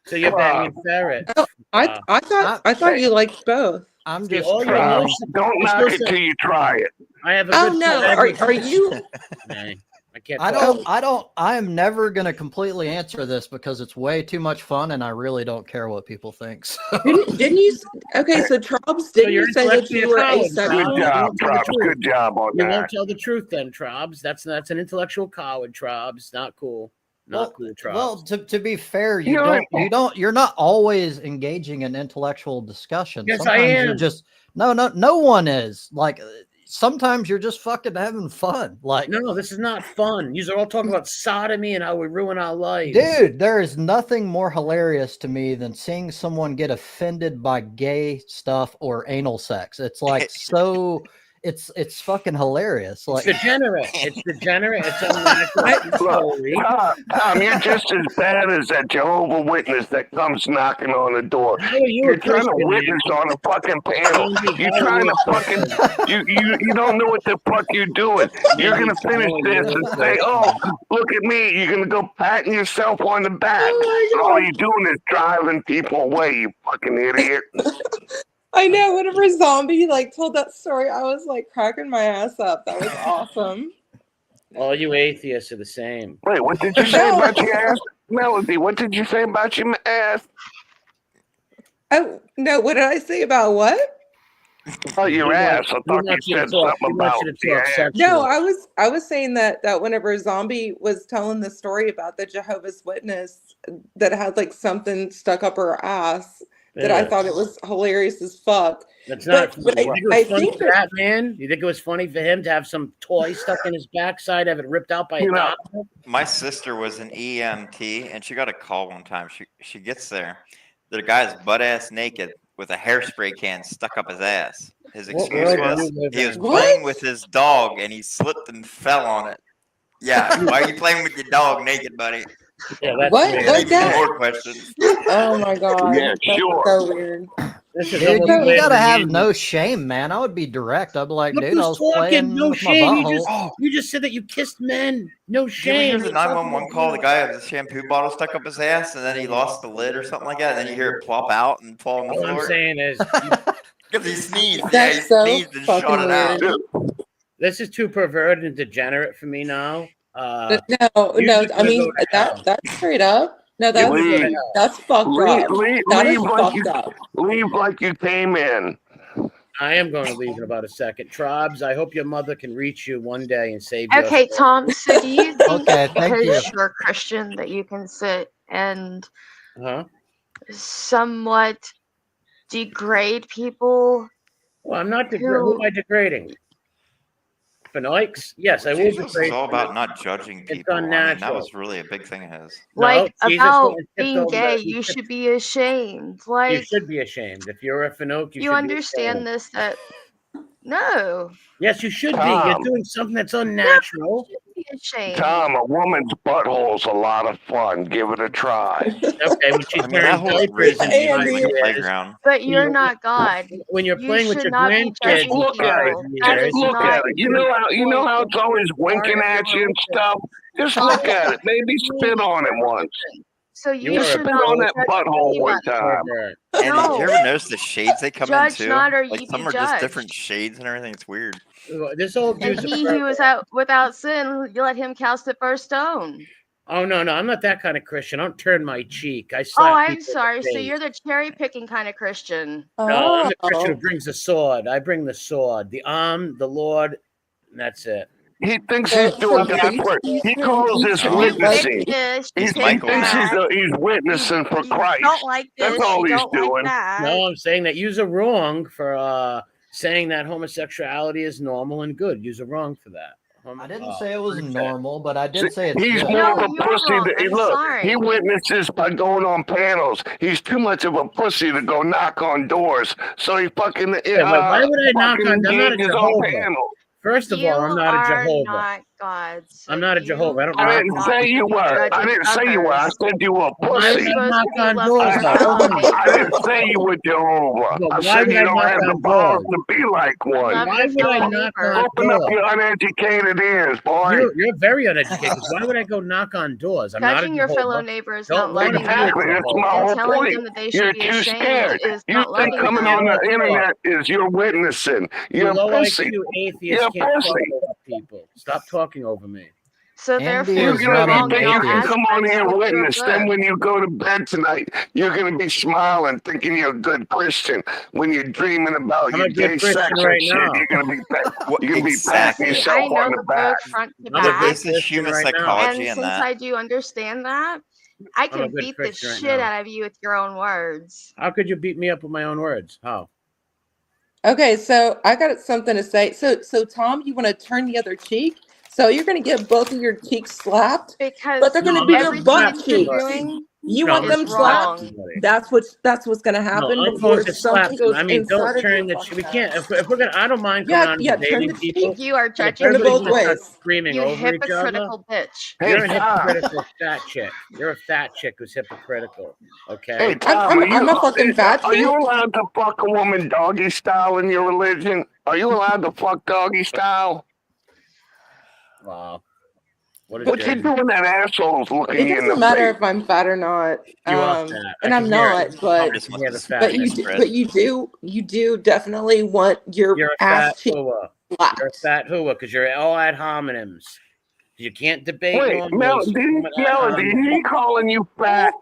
So you're banging ferrets. Oh, I thought you liked both. I'm See, just all your trolling. emotions- Don't you knock still it say- till you try it. I have a Oh good. no, I have a- are you? Man, I can't. I talk. I am never going to completely answer this because it's way too much fun and I really don't care what people think. So. Didn't you? Okay, so Trobs, didn't you're you say that you were intellectually a coward, asexual? Trobs. Good job, You won't tell the Trumps. truth. Good job on You that. won't tell the truth then, Trobs. That's an intellectual coward, Trobs. Not cool. Not cool, Trobs. Well, to be fair, you're not always engaging in intellectual discussion. Yes, Sometimes I am. you're just no one is. Like sometimes you're just fucking having fun. Like No, this is not fun. You are all talking about sodomy and how we ruin our lives. dude, there is nothing more hilarious to me than seeing someone get offended by gay stuff or anal sex. It's like so it's fucking hilarious. Like It's degenerate. It's degenerate. It's unnatural. Tom, you're just as bad as that Jehovah Witness that comes knocking on the door. How are you You're a trying to Christian, witness man? on a fucking panel. You're trying to fucking you don't know what the fuck you're doing. You're gonna finish this and say, "Oh, look at me." You're gonna go patting yourself on the back. Oh my All God. you're doing is driving people away. You fucking idiot. I know. Whenever Zombie told that story, I was cracking my ass up. That was awesome. All you atheists are the same. Wait, what did you say about your ass, Melody? What did you say about your ass? Oh no! What did I say about what? Oh, your ass. I thought you said something about your ass. No, I was saying that whenever Zombie was telling the story about the Jehovah's Witness that had something stuck up her ass, that I Yeah. thought it was hilarious as fuck. That's not But funny. You think it was funny think for that man? You think it was funny for him to have some toy stuck in his backside, have it ripped out by a doctor? My sister was an EMT, and she got a call one time. She gets there, the guy's butt ass naked with a hairspray can stuck up his ass. His What excuse world was do you live he was in? playing with his dog and he slipped and fell on it. Yeah, why are you playing with your dog naked, buddy? Yeah, that's What? weird. What's that? More questions. Oh my god. Yeah, That's sure. so weird. This is dude, almost you weird gotta than have you. no shame, man. I would be direct. I'd be like, Look dude, I who's was playing talking. No with my shame. butthole. You just said that you kissed men. No Did you ever shame. hear the 911 call? The guy had the shampoo bottle stuck up his ass, and then he lost the lid or something like that, and then you hear it plop out and fall on the All I'm floor. saying is, Because he sneezed. That's he so sneezed and shot it out. weird. this is too perverted and degenerate for me now. No, you're no. just I gonna mean go to hell. that's straight up. No, You're gonna go to Leave, hell. that's fucked up. That is like fucked up. leave like you came in. I am going to leave in about a second. Trobs, I hope your mother can reach you one day and save your Okay, soul. Tom. So do you think Okay, thank you. because you're a Christian that you can sit and Huh? somewhat degrade people Well, I'm not who who? am I degrading? Phenoics? Yes, I will Jesus is degrade all about phenoics. not judging It's people. I mean, that unnatural. was really a big thing of his. No, Like Jesus about went and tipped being over gay, the. you should be ashamed. You Like should be ashamed. If you're a Finoke, you you should be understand ashamed. this that no. Yes, you should be. You're Tom, doing something that's No, unnatural. you should be ashamed. Tom, a woman's butthole's a lot of fun. Give it a try. Okay, when she's I mean, that wearing whole diapers raping and me in 5 the years, playground. But when you're you're not God. when you're You playing with should your not be grandkids Just judging in look at it. 5 people. That Just years, is look not at it. You know how it's always winking at you and stuff. Just look at it. Maybe spit on it once. so You you are a should Spit not on be that judging butthole one anyone. time. pervert. And did No. you ever notice the shades they come in Judge too? not, or Like ye some be are just different judged. shades and everything. It's weird. This old And dude's a he pervert. who is out without sin, you let him cast the first stone. Oh no, I'm not that kind of Christian. I don't turn my cheek. I Oh, slap I'm people in sorry. the So face. you're the cherry picking kind of Christian. No, I'm the Christian who Oh. brings the sword. I bring the sword, the arm, the Lord, and that's it. He thinks So, he's doing so God's you work. teach He him, calls you this teach You him like pick witnessing. this, you He pick thinks that. he's witnessing for You Christ. don't like That's this, all you he's don't like doing. that. No, I'm saying that you're wrong for saying that homosexuality is normal and good. You're wrong for that. I didn't say it was normal, but I See, did say it's he's good. more of No, a you're pussy. wrong. I'm Look, he sorry. witnesses by going on panels. He's too much of a pussy to go knock on doors. So he fucking Why would I knock fucking on? I'm not a engaged his own Jehovah. panel. First of You all, I'm not a are Jehovah. not God. So I'm not a Jehovah. I you don't I knock are didn't on not say you were. I judging didn't say you were. I others. said you were a Why would You're pussy. I supposed knock to be on loving doors? your Though? fellow Tell me. I didn't neighbor. say you were Jehovah. But I why said would you I don't knock have the on balls doors? to be like one. Love Why your would I fellow knock neighbor. on Open up doors? your uneducated ears, boy. You're very uneducated. Why would I go knock on doors? I'm not a Judging your fellow Jehovah. neighbor is Don't not make loving me a Exactly. them. That's my Jehovah. And whole telling point. them that they should You're be too ashamed scared. is You not think loving coming on them. the internet is you're witnessing. You You're a low pussy. IQ atheists You're a can't talk pussy. over people. Stop talking over me. So Andy therefore, You're is you're not you an wrong in think all you can atheist. come on aspects here and with your witness. Then book. when you go to bed tonight, you're gonna be smiling, thinking you're a good Christian. When you're dreaming about I'm your a good gay sex Christian and right shit, now. you're gonna be Well, you're gonna be patting exactly. See, yourself I know on the the back. book front to I'm a There good back. is this Christian human right now. psychology And in since that. I do understand that, I I'm a can good beat the Christian right shit now. out of you with your own words. How could you beat me up with my own words? How? Okay, so I got something to say. So Tom, you want to turn the other cheek? So you're going to get both of your cheeks slapped, but Because they're No, going to I'm be not your going to everything slap butt that you're cheeks. somebody. doing You No, I'm want not is them going to slap slapped? wrong. somebody. That's what's going to No, happen I'm before going to slap something them. goes I mean, don't inside of your turn the. fucking We can't. head. If we're gonna, I don't mind coming Yeah, on yeah, and turn debating the people. cheek. You are But if judging Turn it everybody's both gonna people. start ways. screaming You over each other, hypocritical bitch. Hey you're an Tom. hypocritical fat chick. You're a fat chick who's hypocritical. Hey Okay. Tom, I'm a fucking fat are you chick. allowed to fuck a woman doggy style in your religion? Are you allowed to fuck doggy style? Wow. What a But What you dirty. doing? That asshole's looking it you in the doesn't matter face. if I'm fat or not. You are fat. I And can I'm hear it. not, Tom but just I wants hear to the see but fatness. the you do, spread. but you do definitely want your You're a ass fat cheek hooah. You're a slapped. fat hooah because you're all ad hominems. You can't debate Wait, normally. So come with ad Melody, hominem. he calling you fat?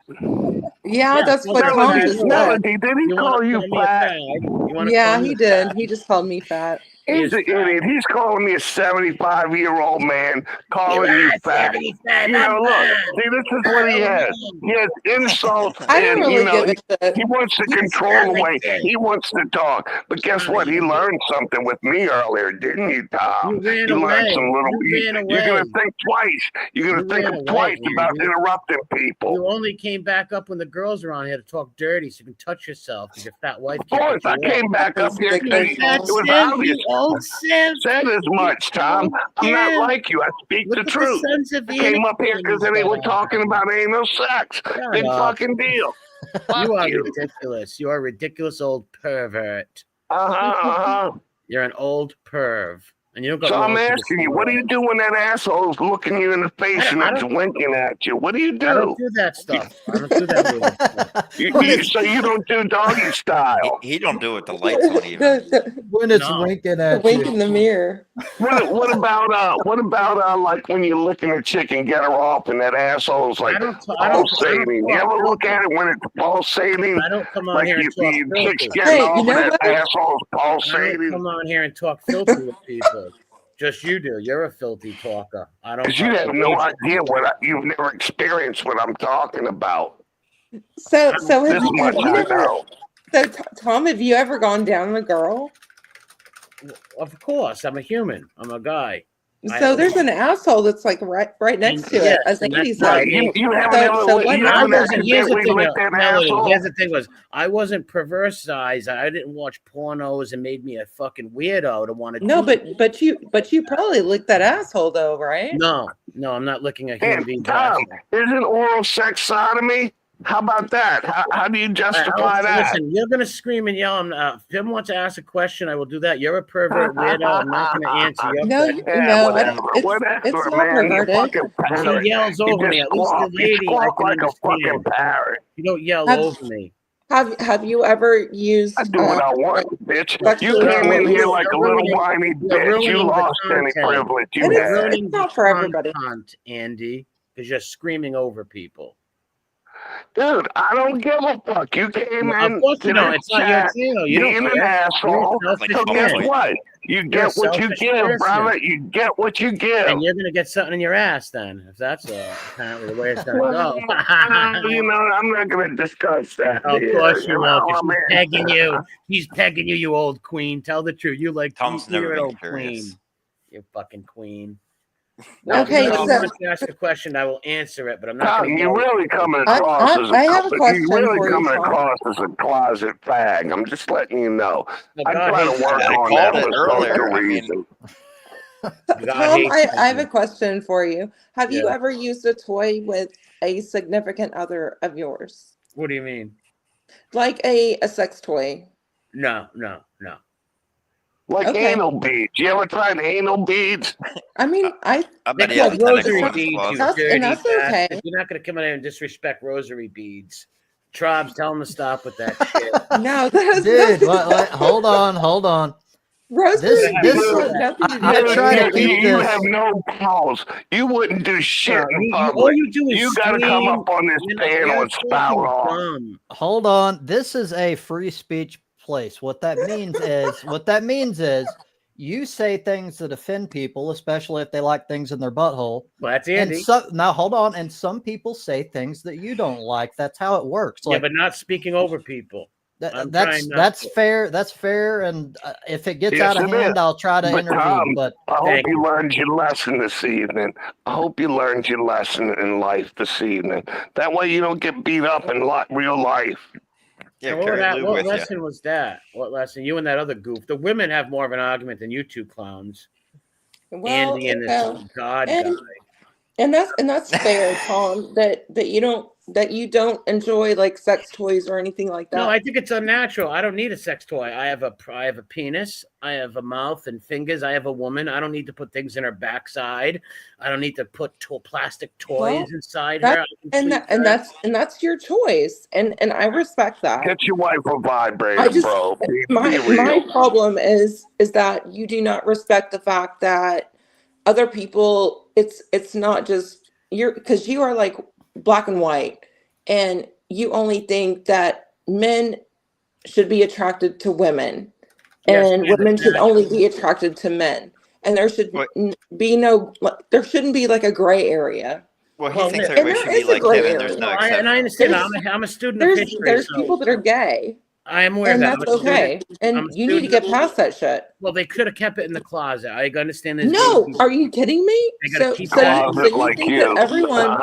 Yeah, Yeah, that's well, what you're a Tom fat just hooah. said. Melody, did he You want call to you call me a fat? fag? You want to Yeah, call me he a did. fag? He just called me fat. He He's is an fat. idiot. He's calling me a 75-year-old man, You calling you are fat. 75. You know, I'm look, fat. see, this is what he has. He has insults, I don't and really give a shit. he wants to You control sound the like way this. he wants to talk. But guess Son of what? He you. learned something with me earlier, didn't you, Tom? You ran You learned away. some little. You ran You're gonna away. think twice. You're You gonna think ran away, twice about Andy. interrupting people. You only came back up when the girls are on here to talk dirty so you can touch yourself because your fat wife Of can't course, get I you off. came back up here Big because thing, Fat it Tom. was simp, obvious. you old simp. Said as much, Tom. old I'm not simp. like you. I speak Look the at the truth. sons of I came up here Anakin because we're you talking about anal sex. Shut Big up. fucking deal. Fuck You are you. ridiculous. You are a ridiculous old pervert. Uh-huh. You're an old perv. And you don't got So I'm wrong to asking you, decide. what do you do when that asshole's looking you in the face and I it's don't- winking at you? What do you I don't do? do that stuff. I don't do that weird stuff. So you don't do doggy style. He don't do it with the lights on even. When it's No. winking The at wink you. in the mirror. What about like when you're licking a chick and get her off and that asshole's like I don't pulsating? You talk ever look filthy. at it when it's pulsating? I don't come on Like here and talk the chick's filthy. getting Hey, off you and know that what? asshole's I don't pulsating? come on here and talk filthy with people. Just you do. You're a filthy talker. I don't. Because you have no engage with idea people. you've never experienced what I'm talking about. So I'm have This you, much have you I ever? know. So Tom, have you ever gone down on a girl? Of course, I'm a human. I'm a guy. So there's an asshole that's like right next to Yes, it, as and Andy that's why I said. made- You haven't So ever what you I haven't happened? wasn't. Here's the accidentally thing, licked that Melody. asshole? Here's the thing: I wasn't perversized. I didn't watch pornos and made me a fucking weirdo to want to. No, but you probably licked that asshole though, right? No, I'm not looking at human And beings. Tom, isn't oral sex sodomy? How about that? How do you justify that? Listen, you're gonna scream and yell. If Tim wants to ask a question, I will do that. You're a pervert weirdo. I'm not gonna answer your question. Yeah, it's whatever, not man. You perverted. fucking parrot. She yells over me. At least the You lady I squawk can like a fucking understand. parrot. You don't yell Have- over me. Have you ever used? I do what I want, bitch. You sexual came in here toys? like a little whiny You're bitch. You ruining the lost any content. privilege you And You're had. ruining It's not the for everybody. content, Andy, because you're screaming over people. Dude, I don't give a fuck. You came Of in course to you don't. this It's not your chat channel. You don't being an care. asshole. You're a selfish So guess man. what? You You're a get what you selfish give, person. brother. You get what you give. And you're gonna get something in your ass then, if that's apparently the way it's gonna Well, go. I'm not going to discuss that. Of here, course you won't. 'Cause I mean, she's pegging you. She's pegging you, you old queen. Tell the truth. You like Tom's you're never an been old curious. queen. You fucking queen. Okay, if so- you want to ask a question, I will answer it, but I'm not Tom, going to. you're really coming across as I have a question you're really for you, coming Tom. across as a closet fag. I'm just letting you know. Well, I God try to hates work that. I on called that it for earlier. social I mean, reasons. God Tom, hates I have that. a question for you. Have you Yeah. ever used a toy with a significant other of yours? What do you mean? Like a sex toy? No. Like Okay. anal beads. You ever tried anal beads? I mean, I They're bet he has called a rosary tentacle in his beads, you closet. That's- and dirty that's okay. bastard. You're not going to come in here and disrespect rosary beads. Trobs, tell them to stop with that shit. No, that is Dude, nothing. hold on. Rosary This- beads this- have nothing to do I'm with trying to anal keep beads. You this- have no balls. You wouldn't do shit No, in all public. you do is You got to come scream. up on this panel and spout off. Dumb. Hold on. This is a free speech place. What that means is you say things that offend people, especially if they like things in their butthole. Well, that's And Andy. now hold on. And some people say things that you don't like. That's how it works. Yeah, but not speaking over people. I'm That's trying not that's to. fair. That's fair. And if it gets Yes, out of it hand, is. I'll try to But intervene. Tom, But I hope Thank you learned your lesson this evening. I hope you learned your lesson in life this evening. That way you don't get beat up in real life. Yeah, So carry Lou what with you. lesson was that? What lesson? You and that other goof. The women have more of an argument than you two clowns. Well, Andy and this God and- guy. and that's fair, Tom. That you don't enjoy like sex toys or anything like that. No, I think it's unnatural. I don't need a sex toy. I have a penis. I have a mouth and fingers. I have a woman. I don't need to put things in her backside. I don't need to put plastic toys Well, inside her. and that's your choice, and I respect that. Get your wife a vibrator, I just bro. Be my real. problem is that you do not respect the fact that other people. It's not just because you are like black and white, and you only think that men should be attracted to women, and women should only be attracted to men, and there should be there shouldn't be like a gray area. Well, he Well, thinks and everybody should there be is a like gray him, and there's no area. exception. And I understand. I'm a student of history. There's so people that are gay, I am aware and of that. that's okay, I'm and a you need to student get past that shit. Well, they could have kept it in the closet. I understand this. No, are you kidding me? They gotta So keep you like think you. that everyone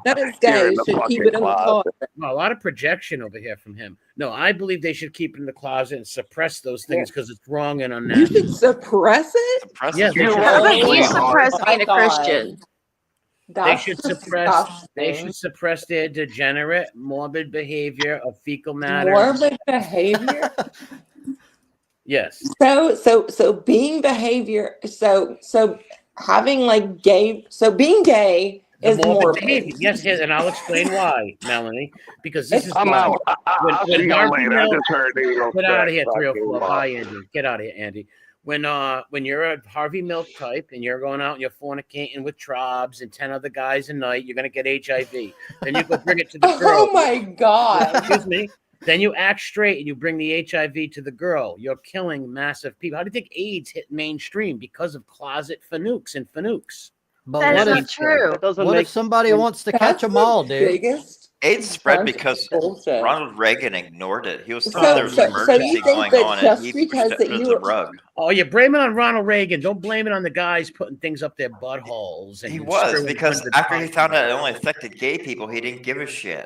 that is You're gay in the should keep fucking it in the closet? Well, a lot of projection over here from him. No, I believe they should keep it in the closet and suppress those things because it's wrong and You unnatural. should suppress it? Suppress Yes, it. they You're should. right. How about you sweetheart. suppress being a Christian? They That's should suppress. They disgusting. should suppress their degenerate, morbid behavior of fecal matter. Morbid behavior. Yes. So being behavior. So having like gay. So being gay The is morbid morbid. behavior. Yes, and I'll explain why, Melanie. Because this is I'm why. out. I'll see y'all Harvey later. I Milk, just heard they don't get out of here, sex. 304. Bye, Andy. Get out of here, Andy. When you're a Harvey Milk type and you're going out and you're fornicating with trobs and 10 other guys a night, you're gonna get HIV. Then you go bring it to the girl. Oh my God. Excuse me. Then you act straight and you bring the HIV to the girl. You're killing massive people. How do you think AIDS hit mainstream? Because of closet fanooks and fanooks. But That what is if not true. what if somebody wants to catch them all, dude? Biggest AIDS spread bunch of because bullshit. Ronald Reagan ignored it. He was So- told there was an so you emergency think going that on, just and he because pushed that it under you the were- rug. Oh, you blame it on Ronald Reagan. Don't blame it on the guys putting things up their buttholes. And He was, screwing because 100 after he found out it couples. only affected gay people, he didn't give a shit.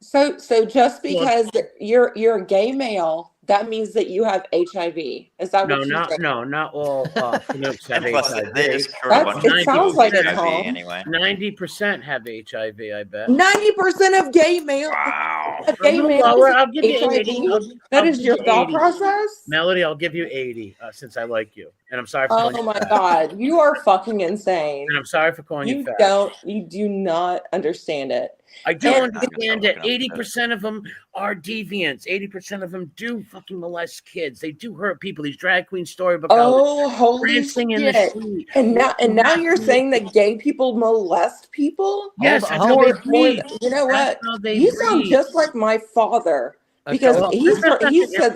So just because you're a gay male, that means that you have HIV. Is that No, what you said? not all fanooks have And plus, HIV. they just cured a bunch of It sounds people like with it, HIV Tom. anyway. 90% have HIV, I bet. 90% of gay males. Wow. Of gay A little males lower. have I'll give you HIV. 80. That I'll is give your you thought 80. process? Melody, I'll give you 80 since I like you. And I'm sorry for calling Oh you my fat. God, you are fucking insane. And I'm sorry for calling you fat. You do not understand it. I do And- understand that 80% of them are deviants. 80% of them do fucking molest kids. They do hurt people. These drag queen storybook Oh, holy prancing in the shit. street. And now you're saying that gay people molest people? Yes, Hold- that's hold- how they More breed. you know That's what? how they You sound breed. just like my father. Okay, Because well, he Your said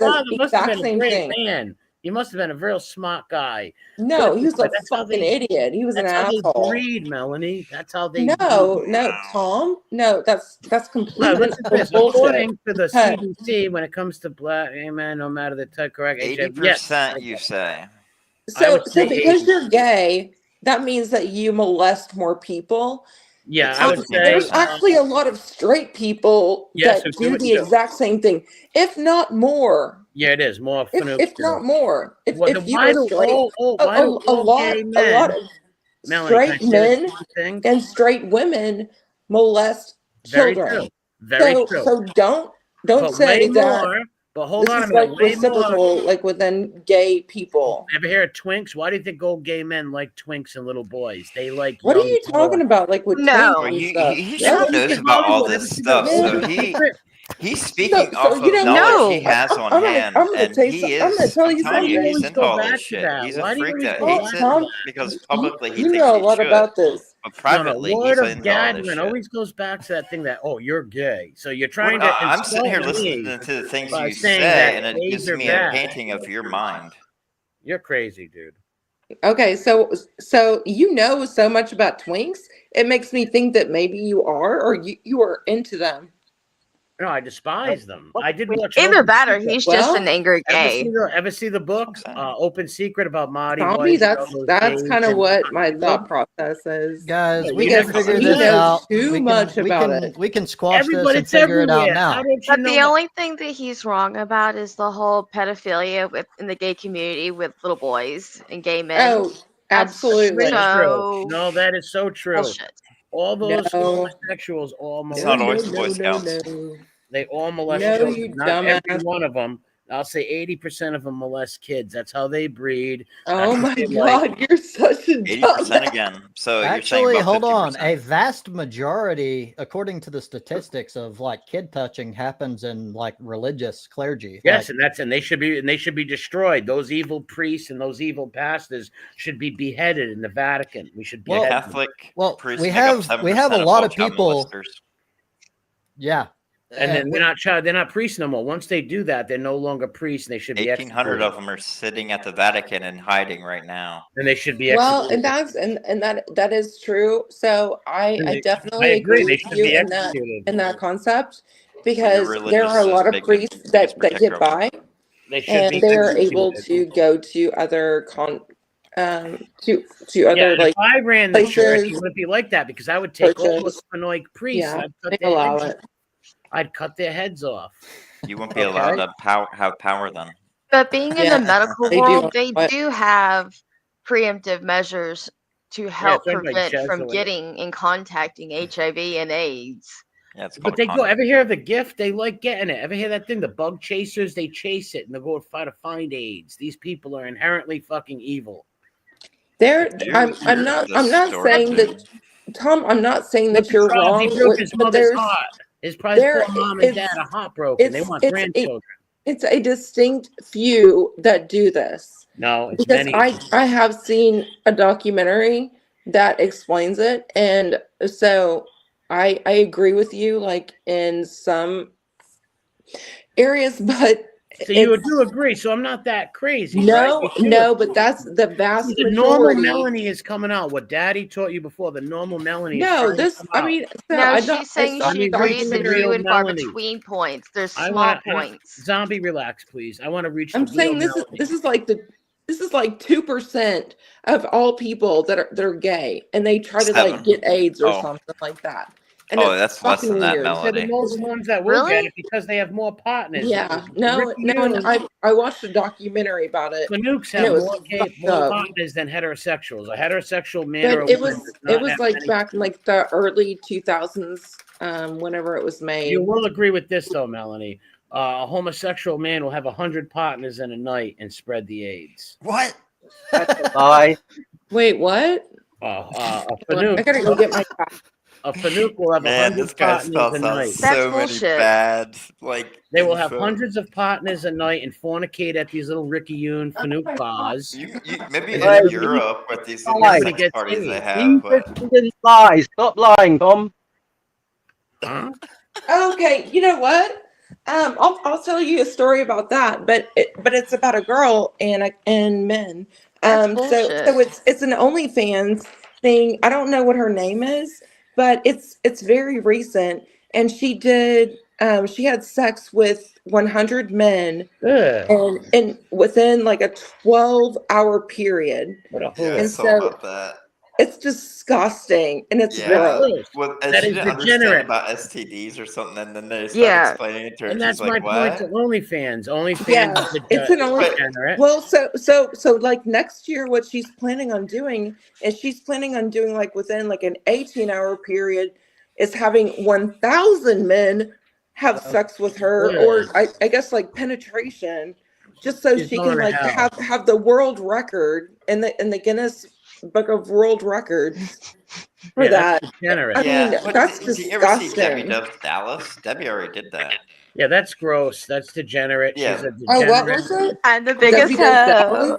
the father must have exact been a same great thing. man. You must have been a real smart guy. No, he was a That's how fucking they- idiot. He was an That's how they asshole. breed, Melanie. That's how they No, breed. no, Tom. No, that's No, completely listen to this. bullshit. According to the Hey. CDC, when it comes to black, amen, no matter the type, correct, 80%, yes. you say? I So would say because 80. you're gay, that means that you molest more people. Yeah, It's I would like say There's 50%. actually a lot of straight people Yes, that who do do it the too. exact same thing, if not more. Yeah, it is more If fanooks do not it. more. If Well, if then you why were do straight, why do a all lot gay of Melanie, can I straight say men one thing? and straight women molest Very children. true. Very true. So don't But say way that more. But hold this on a is minute. like Way more. reciprocal, like within gay people. Ever hear of twinks? Why do you think old gay men like twinks and little boys? They like What are young you talking boys. about? Like with No. twinks Well, and he stuff? he Yeah, sure look knows at about all Hollywood. this Ever see stuff, the so movie? he's speaking So off you of know knowledge No. he has on I'm hand, gonna and tell you he something. I'm gonna is. tell I'm you telling Why do you, you something. he's always into go all back this to shit. that? He's a Why do you freak always that go hates back it to Tom, that? because publicly he you thinks know a he lot should, about this. but No, privately word he's of into all this Gadwin shit. always goes back to that thing that, oh, you're gay. So you're Well, trying no, to I'm sitting here insult listening me to the things by you saying say, that and it gays gives are me a bad. painting of your mind. You're crazy, dude. Okay, so you know so much about twinks. It makes me think that maybe you are, or you are into them. No, I despise them. I did watch Either Open that or Secret. he's just an angry Ever gay. see the book, Open Secret, about Marty Zombie, White? that's kind of what my Look, thought process is. guys, Yeah, we you can never figure see this He that. knows out. too much about it. We can squash this Everybody, and it's figure it out everywhere. now. How don't you But know the that? only thing that he's wrong about is the whole pedophilia in the gay community with little boys and gay men. Oh, That's absolutely. That is true. so No, that is so true. bullshit. All those No. homosexuals all It's molest. not always the Boy Scouts. no. They all molest No, children. you Not every dumbass. one of them. I'll say 80% of them molest kids. That's how they breed. Oh That's my what they like. God, you're such a 80% dumbass. again. So you're saying Actually, about hold on. 50%. A vast majority, according to the statistics of like kid touching, happens in like religious clergy. Yes, Like, and they should be destroyed. Those evil priests and those evil pastors should be beheaded in the Vatican. We should Yeah, behead them. Catholic we priests make up have 7% a lot all of child people. molesters. Yeah, And then they're not priests no more. Once they do that, they're no longer priests, and they should be 1,800 executed. of them are sitting at the Vatican and hiding right now. And they should be Well, executed. and that is true. So I definitely agree. They agree should with you be in executed. that concept, because religious there are a lot of is priests biggest that protector get of by, They should and be they are executed. able to go to other to Yeah, other and like if I ran the church, places. it wouldn't be like that, because I would take all churches. those Fanoic priests Yeah, and they allow it. I'd cut their heads off. You wouldn't be allowed to have power then. But being in Yeah, the medical they do world, they allow it. do have preemptive measures to help it's run by prevent from Jesuits. getting and contacting HIV and AIDS. Yeah, it's But called they a go. condom. Ever hear of the gift? They like getting it. Ever hear that thing? The bug chasers, they chase it and they go try to find AIDS. These people are inherently fucking evil. I'm not saying that, Tom. I'm not saying Look that at you're Trump. wrong. He broke his But mother's heart. His poor mom and dad are heartbroken. They want grandchildren. It's a distinct few that do this. No, it's Because many. I have seen a documentary that explains it, and so I agree with you, like in some areas, but So you do agree. So I'm not that crazy, no, right? no, but that's the vast The normal majority. Melanie is coming out. What Daddy taught you before, the normal Melanie is No, trying to this. come I out. mean, so No, I she's saying saw she the agrees the and documentary. few real and far Melanie. between points. There's I small want points. Zombie, relax, please. I want to reach I'm the real saying Melanie. this is like 2% of all people that are gay, and they try to like 7. get AIDS or Oh. something like that. And Oh, it's that's less fucking than that, weird. They're the Melody. most ones that will get Really? it because they have more partners. Yeah, no, Ricky no, and Yoon, I watched a documentary about it, Fanooks and have it was more fucked up. partners than heterosexuals. A heterosexual man or a But woman does it not was have like many. back in like the early 2000s, whenever it was made. You will agree with this, though, Melanie. A homosexual man will have 100 partners in a night and spread the AIDS. What? Lie. Wait, what? A I Fanook, gotta go get my. a Fanook will have Man, 100 this guy partners spells a out night. That's so many bullshit. bad, like, They will have info. hundreds of partners a night and fornicate at these little Ricky Yoon Fanook bars. Maybe And in everybody- Europe with these little Lie. sex parties they have, Leave but it in lies. Stop lying, Tom. Huh? Okay, you know what? I'll tell you a story about that, but it's about a girl and men. That's So bullshit. it's an OnlyFans thing. I don't know what her name is, but it's very recent, and she had sex with 100 men, Ugh. and within like a 12-hour period. What a yeah, I And saw so about that. it's disgusting and it's Yeah, gross. well, and That she is didn't understand degenerate. about STDs or something, and then they started Yeah. explaining it to her. And She's that's my like, point "What?" to OnlyFans. OnlyFans Yeah, is it's an only. degenerate. Well, so like next year, what she's planning on doing is she's planning on doing like within like an 18-hour period is having 1,000 men have sex with her, or I guess like penetration, just so She's she going can to like hell. have the world record in the Guinness Book of World Records for Yeah, that. that's degenerate. I mean, But that's did you ever see Debbie disgusting. Does Dallas? Debbie already did that. Yeah, that's gross. That's degenerate. Yeah. She's a Oh, what degenerate. was it? I'm the biggest Debbie Does hoe.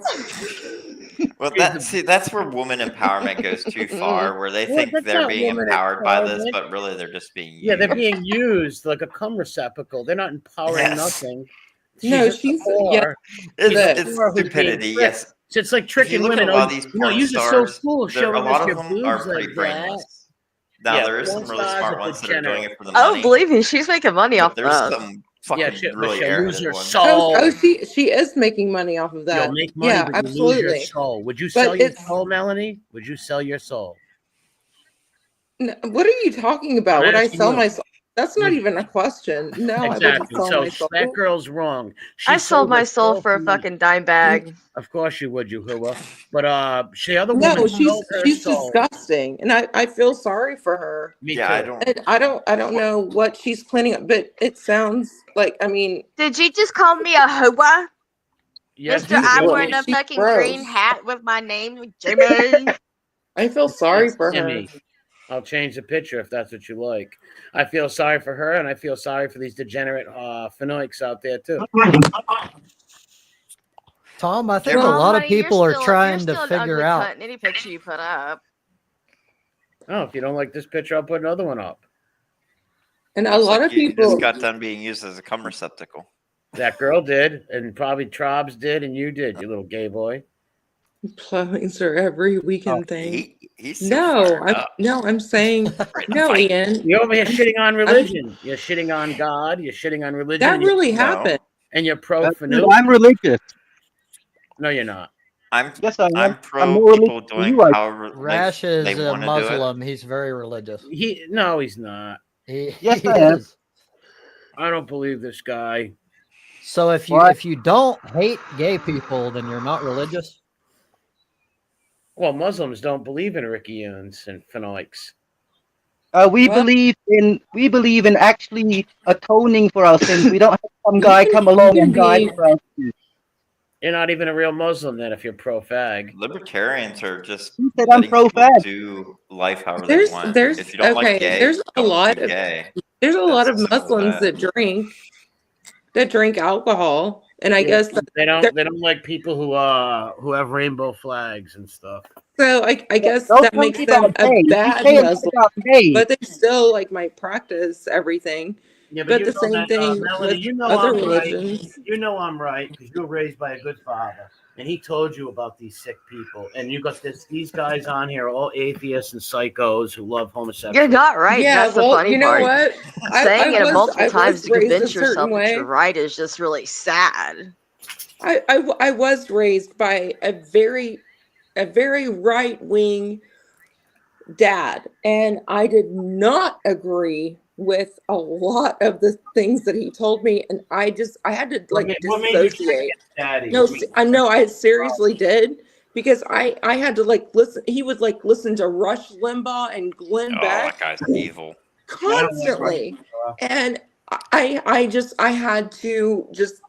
Well, that's where woman empowerment goes too far, where they Well, think that's they're not being woman empowered by this, empowerment. but really they're just being used. Yeah, they're being used like a cum receptacle. They're not empowering Yes. nothing. No, just a she's whore. It's, She's a it's whore who's being stupidity. tricked. Yes. So it's like If you tricking look women. at a lot of these porn you're so stars, cool a showing lot us of your them boobs are like pretty that. brainless. Now Yeah, there is some porn really stars smart are ones that are doing degenerate. it for the Oh, money. believe me, she's making money But off there's that. some fucking but really she'll lose airheaded her ones. soul. Oh, she is making money off of that. You'll make money, Yeah, but you lose your absolutely. soul. Would you But sell your it's- soul, Melanie? Would you sell your soul? What are you talking about? I'm Would I asking sell you. my soul? That's not Would- even a question. No, I wouldn't Exactly. sell So my soul. that girl's wrong. I She sold my her soul for a me. fucking dime bag. Of course you would, you hooah. But the other No, woman she's sold her soul. disgusting, and I feel sorry for her. Me Yeah, too. And I don't know what she's planning on, but it sounds like, I mean, Did you just call me a hoa? Yes, Mister, I'm wearing a She's fucking gross. green hat with my name, Jimmy. I feel sorry Yes, for Jimmy. her. I'll change the picture if that's what you like. I feel sorry for her, and I feel sorry for these degenerate Finoiks out there too. Tom, I think Well, a lot of honey, you're people are still- trying you're to still an figure ugly out. cunt in any picture you put up. Oh, if you don't like this picture, I'll put another one up. And a Looks lot like of you people. just got done being used as a cum receptacle. That girl did, and probably Trobs did, and you did, you little gay boy. Plowings are every weekend thing. He's so fired up. I'm saying no, Ian. You're over here shitting on religion. You're shitting on God. You're shitting on religion. That really happened. And you're pro That's Fanook. I'm religious. No, you're not. Yes, I am. I'm pro more people religious than doing you are. however Rash they is a want to do it. Muslim. He's very religious. No, he's not. Yes, he I am. is. I don't believe this guy. So if you don't hate gay people, then you're not religious. Well, Muslims don't believe in Ricky Yoons and Finoiks. We Well, believe in actually atoning for our sins. We don't have some you guy can come you along can and die be for our sins. You're not even a real Muslim then if you're pro-fag. Libertarians are just Who said I'm letting people pro-fag? do life however they want. If you don't like okay. gay, don't be gay. There's a lot That's of as simple as Muslims that. that drink alcohol, and I guess They don't like people who have rainbow flags and stuff. so. I guess Don't that tell makes me them about a gays. You bad say a lot Muslim, about gays. but they still like might practice everything. Yeah, But you the know same that, thing Melanie, with you know other I'm right. religions. You know I'm right because you were raised by a good father, and he told you about these sick people. And you got these guys on here, all atheists and psychos who love homosexuals. You're not right. Yeah, That's the well, funny you know part. what? Saying it multiple I times was to raised a convince certain yourself that you're way. right is just really sad. I was raised by a very right wing dad, and I did not agree with a lot of the things that he told me, and I had to like What made you dissociate. daddy? No, I know I seriously did because I had to like listen. He would like listen to Rush Limbaugh and Glenn Oh, Beck that guy's evil. constantly, and I had to just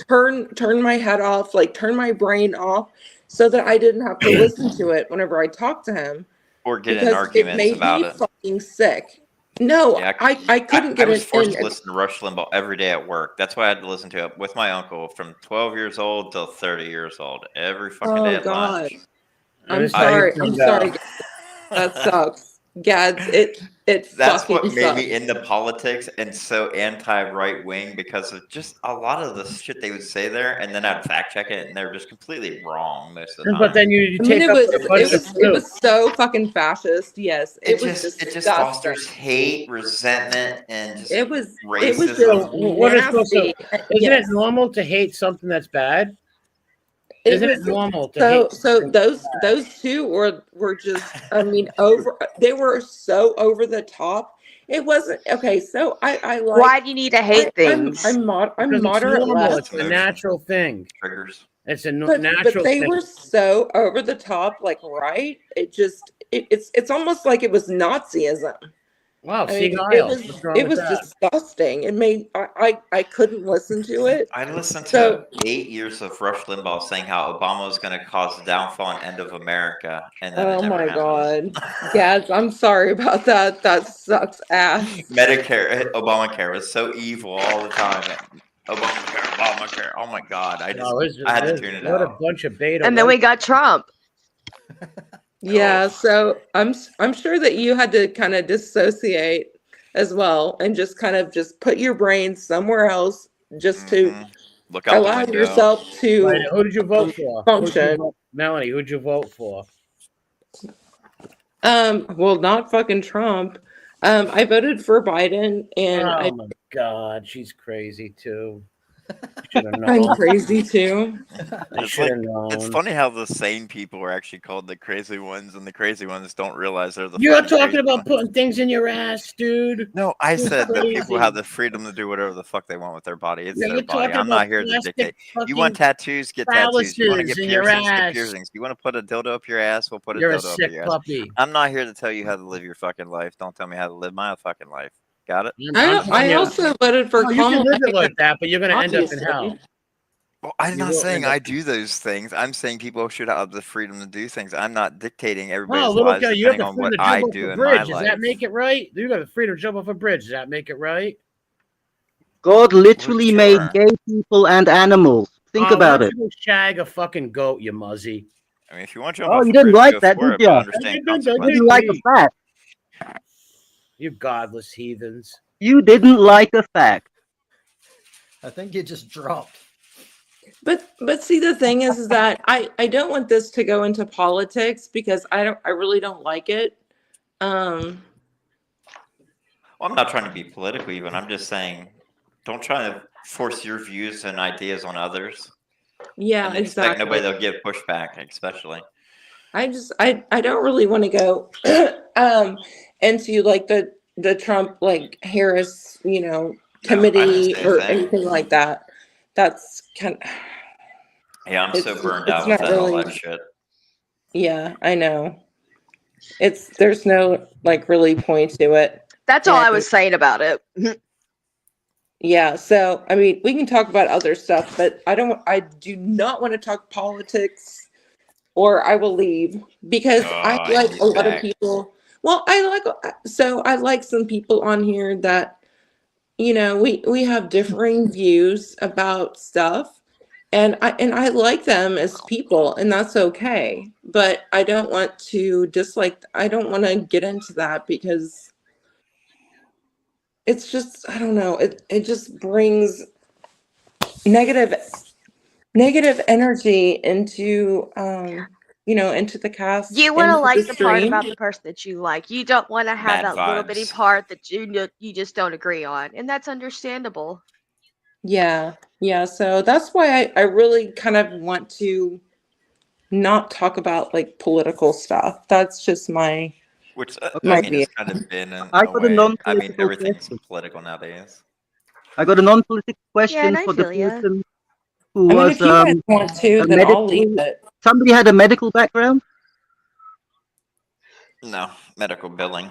turn my head off, like turn my brain off, so that I didn't have to listen to it whenever I talked to him. Or get in Because it arguments made about me it. fucking sick. No, Yeah, I couldn't I get was it forced in. to listen to Rush Limbaugh every day at work. That's why I had to listen to it with my uncle from 12 years old till 30 years old every fucking day Oh at God, lunch. I'm sorry. I'm sorry. That sucks. Gads, it That's fucking what made sucks. me into politics and so anti-right wing because of just a lot of the shit they would say there, and then I'd fact check it, and they're just completely wrong most of the time. But then you I mean, take it up was a bunch of it was so fucking fascist. Yes, it was just fosters hate, resentment, and just It was racism. just what is supposed to? nasty. Isn't Yes. it normal to hate something that's bad? Isn't it normal to hate? So those two were just, I mean, they were so over the top. It wasn't okay. So I like. Why do you need to hate things? I'm Because it's moderate normal. left. It's a natural thing. Triggers. It's a But natural they thing. were so over the top, like right. It's almost like it was Nazism. Wow, I see, mean, Niles, what's wrong it with was that? disgusting. It made I couldn't listen to it. I listened So to 8 years of Rush Limbaugh saying how Obama was going to cause the downfall and end of America, and then it oh never my happened. God, Gads, I'm sorry about that. That sucks ass. Medicare, Obamacare was so evil all the time. Obamacare. Oh my God, I had to tune it What a out. bunch of beta. And then we got Trump. Yeah, so I'm sure that you had to kind of dissociate as well, and just kind of just put your brain somewhere else, just to look out the allow window. yourself to Right, who did you vote for? function. Melanie, who'd you vote for? Well, not fucking Trump. I voted for Biden, and Oh my God, she's crazy too. I'm crazy too. It's funny how the sane people are actually called the crazy ones, and the crazy ones don't realize they're the. You're fucking talking crazy about ones. putting things in your ass, dude. No, I You're said that people crazy. have the freedom to do whatever the fuck they want with their body. It's Yeah, their you're body. talking I'm not about here to plastic dictate. You fucking want tattoos? Get tattoos. You want to get phalluses in your piercings? Get ass. piercings. You want to put a dildo up your ass? We'll put a You're a dildo up sick your ass. puppy. I'm not here to tell you how to live your fucking life. Don't tell me how to live my fucking life. Got it? I also voted for No, you can Kamala live it like Harris, that, but you're going to end up in obviously. hell. Well, I'm You not will saying end up- I do those things. I'm saying people should have the freedom to do things. I'm not dictating everybody's Oh, little lives guy, you have depending the on freedom what to I jump off do a in my bridge. Does life. that make it right? You got the freedom to jump off a bridge. Does that make it right? God literally made gay people and animals. Think about why it. don't you go shag a fucking goat, you muzzy? I mean, if you want to jump Oh, off you a didn't bridge, like go that, for did it, you? but understand You consequences. didn't like the fact. You godless heathens. You didn't like the fact. I think you just dropped. But see, the thing is that I don't want this to go into politics because I really don't like it. Well, I'm not trying to be political even. I'm just saying, don't try to force your views and ideas on others. Yeah, and expect exactly. nobody will give pushback, especially. I don't really want to go into like the Trump like Harris, committee same or thing. anything like that. That's kind of Yeah, I'm so burned it's out with not that all really- that shit. Yeah, I know. there's no like really point to it. That's all I was saying about it. Yeah, so I mean, we can talk about other stuff, but I do not want to talk politics, or I will leave because I like a lot of people. Well, I like some people on here that, you know, we have differing views about stuff, and I like them as people, and that's okay. But I don't want to dislike. I don't want to get into that because it's just, I don't know. It just brings negative energy into into the cast. You want to into like the part stream. about the person that you like. You don't want to have Mad that little bitty vibes. part that you just don't agree on, and that's understandable. Yeah. So that's why I really kind of want to not talk about like political stuff. That's just my Which my I mean, view. it's kind of been in I a got a way. I mean, non-political everything's question. political nowadays. I got a non-political Yeah, question and I for the feel ya. person who I mean, was if you guys want to, a then I'll leave medical. it. Somebody had a medical background. No, medical billing.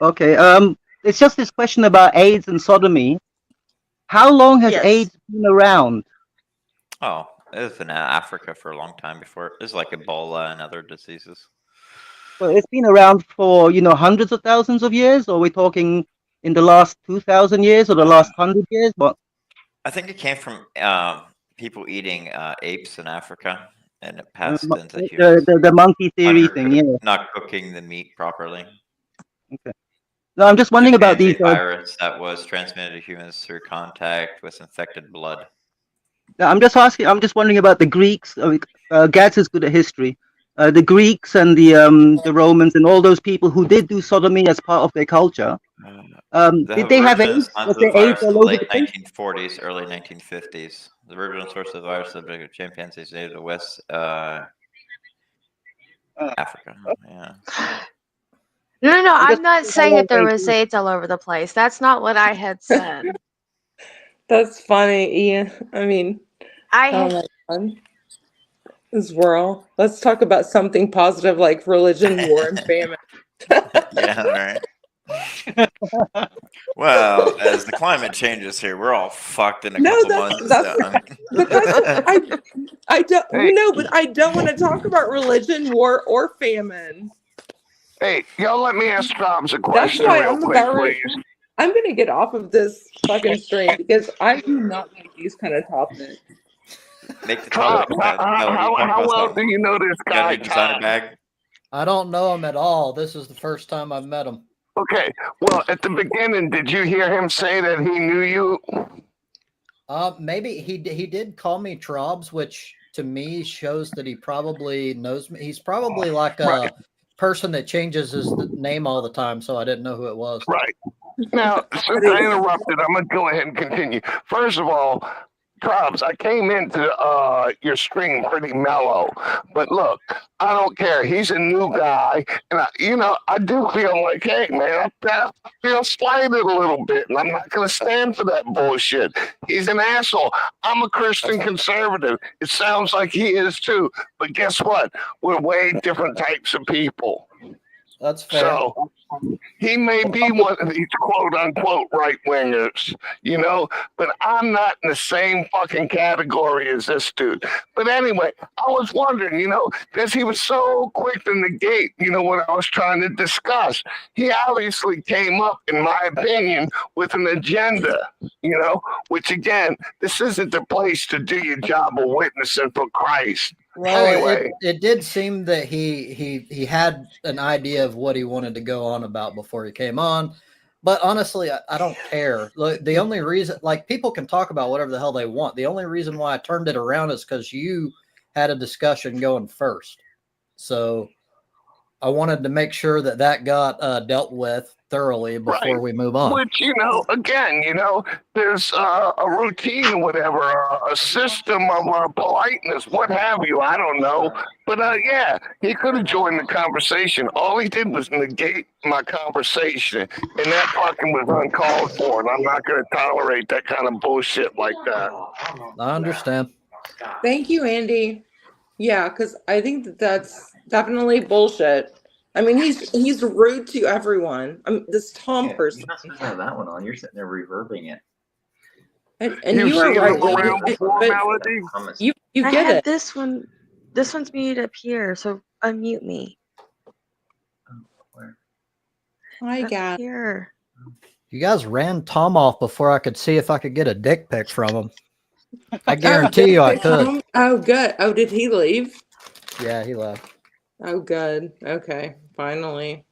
Okay. It's just this question about AIDS and sodomy. How long has Yes. AIDS been around? Oh, it was in Africa for a long time before. It was like Ebola and other diseases. Well, it's been around for hundreds of thousands of years, or we're talking in the last 2,000 years or the last 100 years. What? I think it came from people eating apes in Africa, and it passed into humans. The monkey theory thing, yeah. Not cooking the meat properly. Okay. No, I'm just wondering about these. Virus that was transmitted to humans through contact with infected blood. I'm just asking. I'm just wondering about the Greeks. Gads is good at history. The Greeks and the Romans and all those people who did do sodomy as part of their culture. Did they have AIDS? Was there AIDS all over the place? Late 1940s, early 1950s. The original source of the virus of chimpanzees native to West Africa. Yeah. No, I'm not saying that there was AIDS all over the place. That's not what I had said. That's funny, Ian. I mean, fun. This world. Let's talk about something positive like religion, war, and famine. Yeah, right. Well, as the climate changes here, we're all fucked in a couple months. I don't know, but I don't want to talk about religion, war, or famine. Hey, y'all, let me ask Dobbs a question real quick, please. I'm gonna get off of this fucking stream because I do not like these kind of topics. Make the topic. How well do you know this guy? Bag? I don't know him at all. This is the first time I've met him. Okay. Well, at the beginning, did you hear him say that he knew you? Maybe he did call me Trobs, which to me shows that he probably knows me. He's probably like a person that changes his name all the time, so I didn't know who it was. Right. Now, since I interrupted, I'm going to go ahead and continue. First of all, Trobs, I came into your stream pretty mellow, but look, I don't care. He's a new guy, and I do feel like, hey, man, I feel slighted a little bit, and I'm not going to stand for that bullshit. He's an asshole. I'm a Christian conservative. It sounds like he is too, but guess what? We're way different types of people. That's fair. So he may be one of these quote unquote right wingers, but I'm not in the same fucking category as this dude. But anyway, I was wondering, because he was so quick to negate, what I was trying to discuss. He obviously came up, in my opinion, with an agenda, which again, this isn't the place to do your job of witnessing for Christ. Well, anyway, it did seem that he had an idea of what he wanted to go on about before he came on, but honestly, I don't care. Look, the only reason, like, people can talk about whatever the hell they want. The only reason why I turned it around is because you had a discussion going first, so I wanted to make sure that got dealt with thoroughly before we move on. Which, again, there's a routine or whatever, a system of politeness, what have you. I don't know. But yeah, he could have joined the conversation. All he did was negate my conversation. And that fucking was uncalled for. And I'm not going to tolerate that kind of bullshit like that. I understand. Thank you, Andy. Yeah, because I think that's definitely bullshit. I mean, he's rude to everyone. This Tom Yeah, person. you're not supposed to have that one on. You're sitting there reverbing it. And you are seen right. him around before, But Melody? you I get have it. this one. This one's muted up here, so unmute me. Hi, Up guys. here. You guys ran Tom off before I could see if I could get a dick pic from him. I guarantee you I could. Oh, good. Oh, did he leave? Yeah, he left. Oh, good. Okay, finally.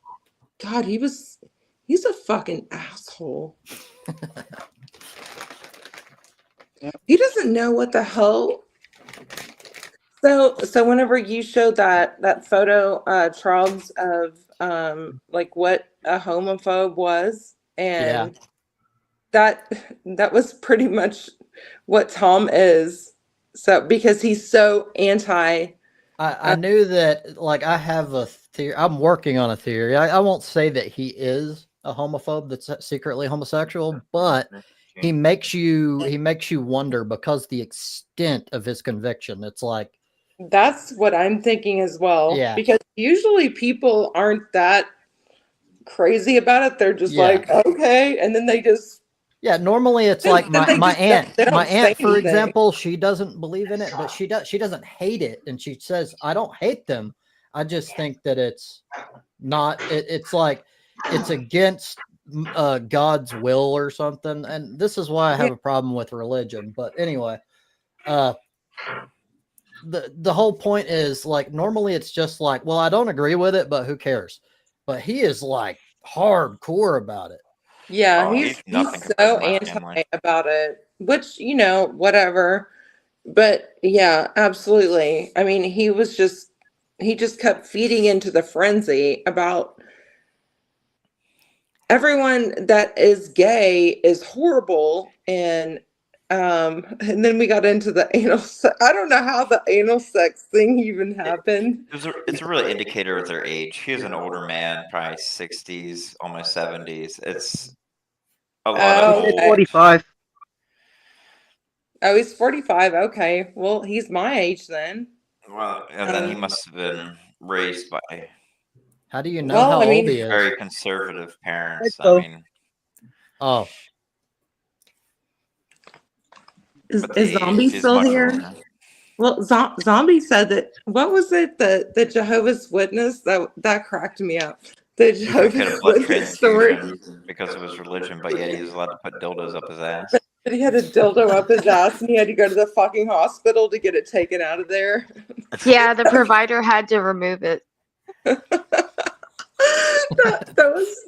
God, he's a fucking asshole. He doesn't know what the hell. So whenever you showed that photo, Charles, of like what a homophobe was, and that was pretty much what Tom is. So because he's so anti. I knew that, like, I have a theory. I'm working on a theory. I won't say that he is a homophobe that's secretly homosexual, but he makes you wonder because the extent of his conviction. It's like, That's what I'm thinking as well. Yeah. Because usually people aren't that crazy about it. They're just like, okay, and then they just. Yeah, normally it's like my aunt. They don't My say aunt, for anything. example, she doesn't believe in it, but she doesn't hate it, and she says, "I don't hate them. I just think that it's not. It's like it's against God's will or something." And this is why I have a problem with religion. But anyway, the whole point is, like, normally it's just like, well, I don't agree with it, but who cares? But he is like hardcore about it. Yeah, he's nothing he's compared so to my anti family. about it, which, whatever. But yeah, absolutely. I mean, he just kept feeding into the frenzy about everyone that is gay is horrible. And then we got into the anal I don't know how the anal sex thing even happened. It's a really indicator of their age. He is an older man, probably 60s, almost 70s. It's a lot of old. 45. Oh, he's 45. Okay. Well, he's my age then. Well, and then he must have been raised by How do you know how old he is? very conservative parents. So- I mean, Oh, Is but the age Zombie is still much here? older. Well, Zombie said that. What was it? The Jehovah's Witness that cracked me up. The He could get a Jehovah's blood Witness story. transfusion because of his religion, but yet he was allowed to put dildos up his ass. But he had a dildo up his ass, and he had to go to the fucking hospital to get it taken out of there. Yeah, the provider had to remove it. that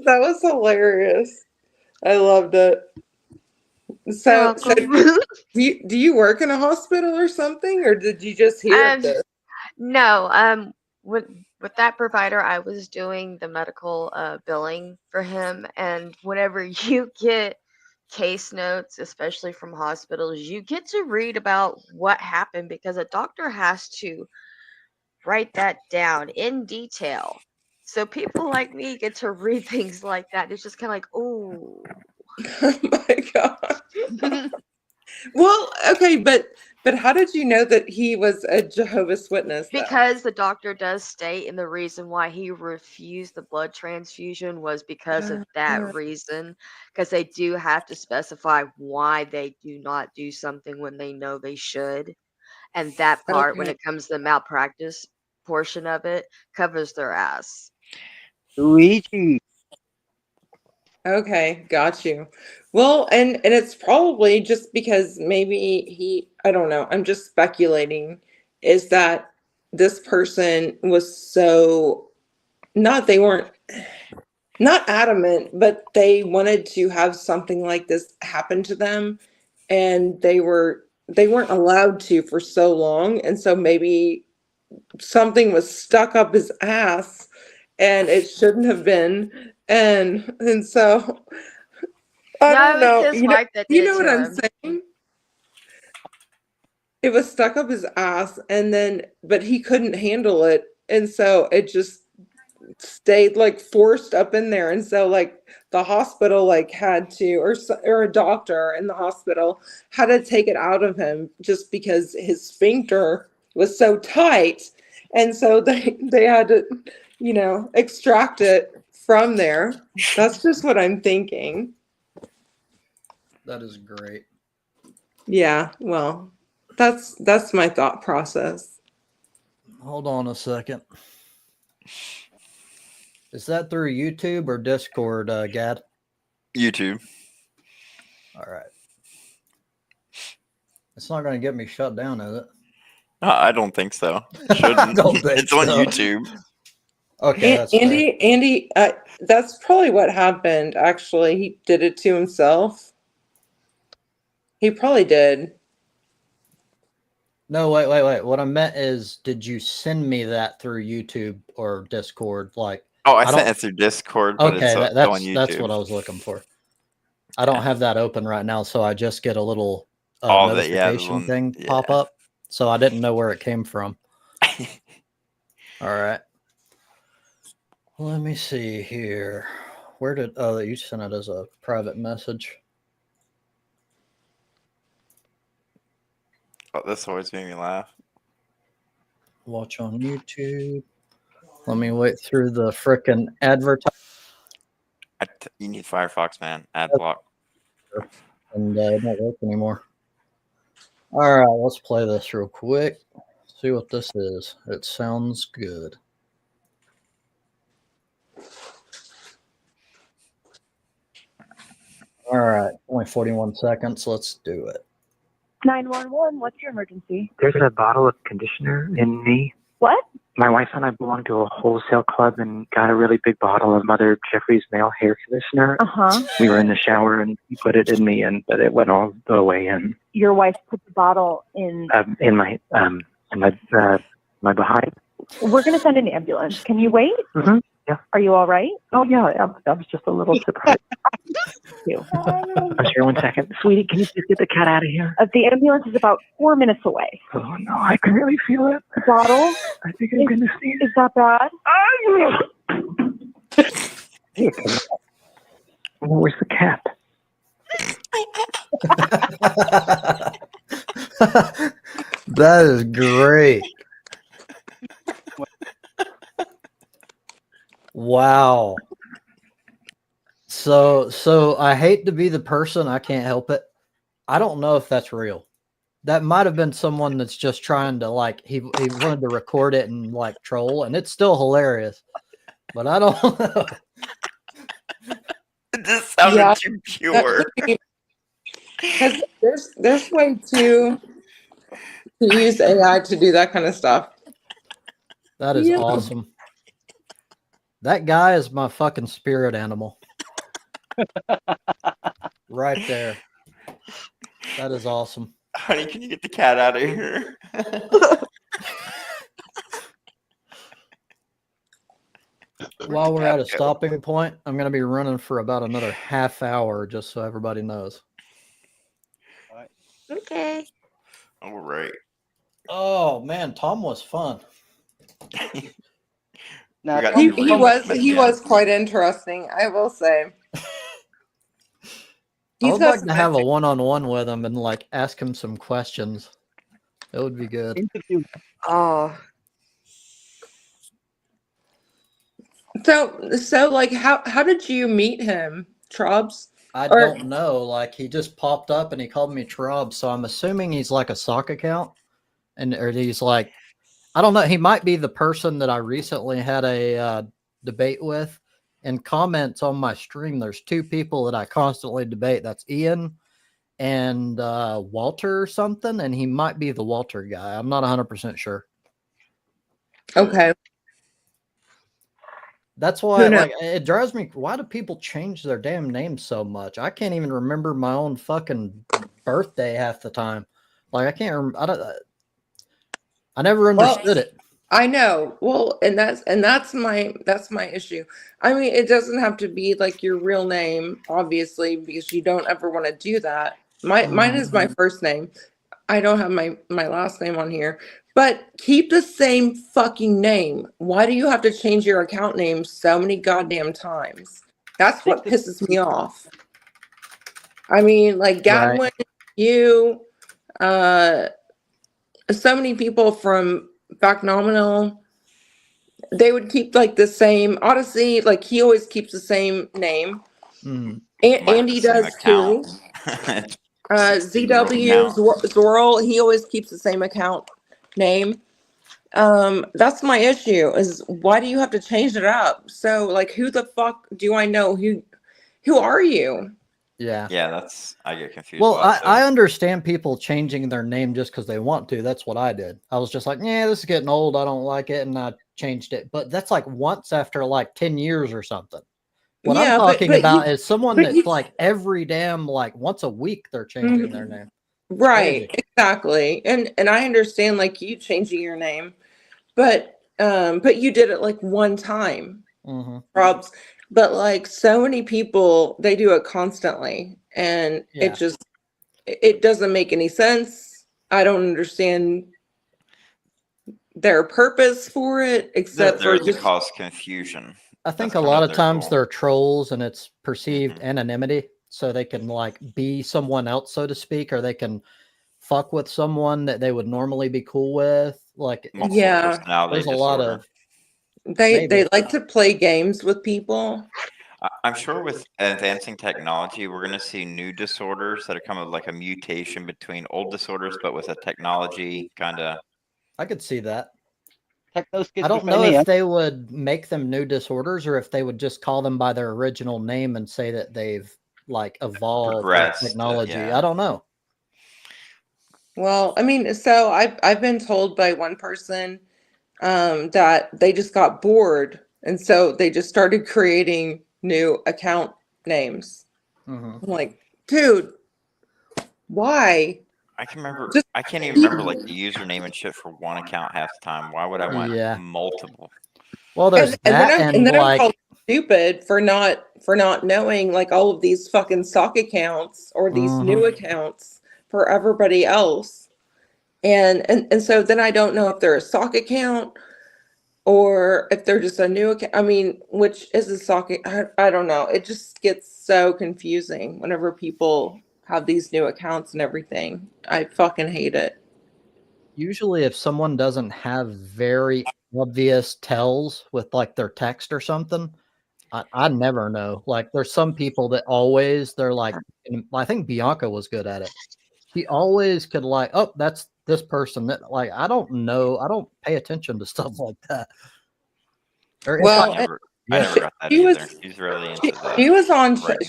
was hilarious. I loved it. So do you work in a hospital or something, or did you just hear of this? No, with that provider, I was doing the medical billing for him, and whenever you get case notes, especially from hospitals, you get to read about what happened because a doctor has to write that down in detail. So people like me get to read things like that. It's just kind of like, oh. Oh my god. Well, okay, but how did you know that he was a Jehovah's Witness? Because the doctor does state, and the reason why he refused the blood transfusion was because of that reason. Because they do have to specify why they do not do something when they know they should. And that part, when Okay. it comes to the malpractice portion of it, covers their ass. Luigi. Okay, got you. Well, and it's probably just because maybe I don't know, I'm just speculating, is that this person was so they weren't not adamant, but they wanted to have something like this happen to them, and they weren't allowed to for so long, and so maybe something was stuck up his ass and it shouldn't have been, and so I don't know. It was his wife that did You know it what to I'm him. saying? It was stuck up his ass, but he couldn't handle it, and so it just stayed like forced up in there, and so like the hospital like had to, or a doctor in the hospital had to take it out of him just because his sphincter was so tight, and so they had to, extract it from there. That's just what I'm thinking. That is great. Yeah, well, that's my thought process. Hold on a second. Is that through YouTube or Discord, Gad? YouTube. All right. It's not going to get me shut down, is it? I don't think so. It shouldn't. Don't think It's on so. YouTube. Okay, that's fair. Andy, that's probably what happened. Actually, he did it to himself. He probably did. No, wait. What I meant is, did you send me that through YouTube or Discord? Like, Oh, I sent it through Discord, but okay, it's that's on YouTube. that's what I was looking for. I don't have that open right now, so I just get a little Oh, notification thing pop up. So I didn't know where it came from. All right. Let me see here. Where did you sent it as a private message? Oh, this always made me laugh. Watch on YouTube. Let me wait through the frickin' advertisement. You need Firefox, man. Ad block. And it won't work anymore. All right, let's play this real quick. See what this is. It sounds good. All right, only 41 seconds. Let's do it. 911, what's your emergency? There's a bottle of conditioner in me. What? My wife and I belong to a wholesale club and got a really big bottle of Mother Jeffrey's male hair conditioner. Uh-huh. We were in the shower and he put it in me, but it went all the way in. Your wife put the bottle in my behind. We're going to send an ambulance. Can you wait? Mm-hmm. Yeah. Are you all right? Oh, yeah. I was just a little surprised. Thank you. I'm sure, 1 second. Sweetie, can you just get the cat out of here? The ambulance is about 4 minutes away. Oh, no, I can really feel it. Bottle? I think I'm going to see it. Is that bad? Hey, where's the cat? That is great. Wow. So I hate to be the person, I can't help it. I don't know if that's real. That might have been someone that's just trying to he wanted to record it and troll, and it's still hilarious. But I don't know. It just sounded too pure. Because there's way to use AI to do that kind of stuff. That is awesome. That guy is my fucking spirit animal. Right there. That is awesome. Honey, can you get the cat out of here? While we're at a stopping point, I'm going to be running for about another half hour, just so everybody knows. Okay. All right. Oh, man, Tom was fun. Now, he was quite interesting, I will say. I would like to have a one-on-one with him and ask him some questions. That would be good. Oh. So how did you meet him, Trubs? I don't know. He just popped up and he called me Trub, so I'm assuming he's a sock account, or he's I don't know. He might be the person that I recently had a debate with. And comments on my stream, there's two people that I constantly debate. That's Ian and Walter or something, and he might be the Walter guy. I'm not 100% sure. Okay. That's why it drives me. Why do people change their damn names so much? I can't even remember my own fucking birthday half the time. I can't remember. I never understood it. I know. Well, and that's my issue. I mean, it doesn't have to be your real name, obviously, because you don't ever want to do that. Mine is my first name. I don't have my last name on here. But keep the same fucking name. Why do you have to change your account name so many goddamn times? That's what pisses me off. I mean, Gadwin, Right. you, so many people from Back Nominal, they would keep like the same. Odyssey, like he always keeps the same name. Mm. Andy does too. ZW Zoral, he always keeps the same account name. That's my issue, is why do you have to change it up? So like, who the fuck do I know? Who are you? Yeah. Yeah, I get confused. Well, a lot, I understand people changing their name just because they want to. That's what I did. I was just like, yeah, this is getting old. I don't like it. And I changed it. But that's like once after like 10 years or something. What I'm talking about is someone that's like every damn, like once a week, they're changing their name. Right, exactly. And I understand like you changing your name, but you did it like one time, Rob's. But like so many people, they do it constantly, and it doesn't make any sense. I don't understand their purpose for it, except there for to cause confusion. I think a lot of times they're trolls and it's perceived anonymity, so they can like be someone else, so to speak, or they can fuck with someone that they would normally be cool with. Like, there's a lot of they like to play games with people. I'm sure with advancing technology, we're going to see new disorders that are coming like a mutation between old disorders, but with a technology kind of. I could see that. I don't know if they would make them new disorders or if they would just call them by their original name and say that they've like evolved with technology. I don't know. Well, I mean, so I've been told by one person that they just got bored, and so they just started creating new account names. I'm like, dude, why? I can remember. I can't even remember like the username and shit for one account half the time. Why would I want multiple? Well, there's and then I'm called stupid for not knowing like all of these fucking stock accounts or these new accounts for everybody else. And so then I don't know if they're a stock account or if they're just a new account. I mean, which is a stock? I don't know. It just gets so confusing whenever people have these new accounts and everything. I fucking hate it. Usually if someone doesn't have very obvious tells with like their text or something, I never know. Like there's some people that always, they're like, I think Bianca was good at it. She always could like, oh, that's this person. That like, I don't know. I don't pay attention to stuff like that. Well, I never got that either. She's really into that.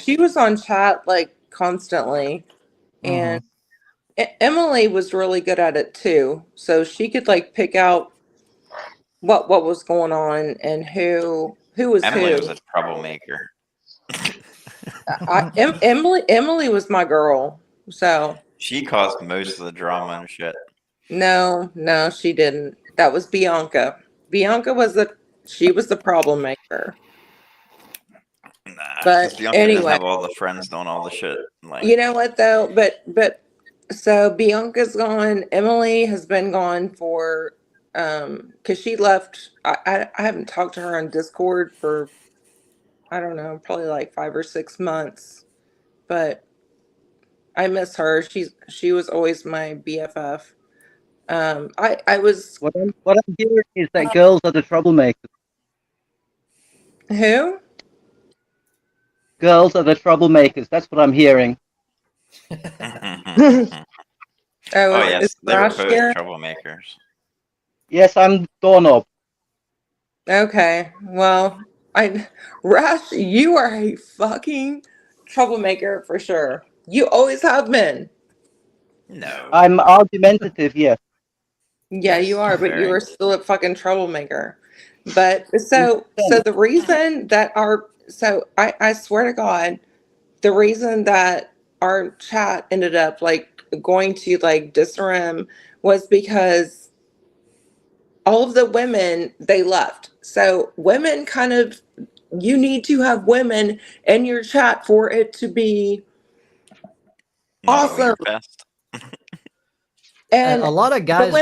She was on chat like constantly, and Emily was really good at it too. So she could like pick out what was going on and who was Emily who. was a troublemaker. Emily was my girl. So she caused most of the drama and shit. No, she didn't. That was Bianca. Bianca was the problem maker. Nah, but Bianca anyway, doesn't have all the friends doing all the shit. Like, you know what though? But so Bianca's gone. Emily has been gone for because she left. I haven't talked to her on Discord for I don't know, probably like 5 or 6 months. But I miss her. She was always my BFF. I was. What I'm hearing is that girls are the troublemakers. Who? Girls are the troublemakers. That's what I'm hearing. oh yes, they were both troublemakers. Yes, I'm doorknob. Okay, well, Rash, you are a fucking troublemaker for sure. You always have been. No, I'm argumentative. Yes. Yeah, you are, but you are still a fucking troublemaker. But so the reason that I swear to God, the reason that our chat ended up like going to like Disram was because all of the women, they left. So women kind of, you need to have women in your chat for it to be awesome. And a lot of guys,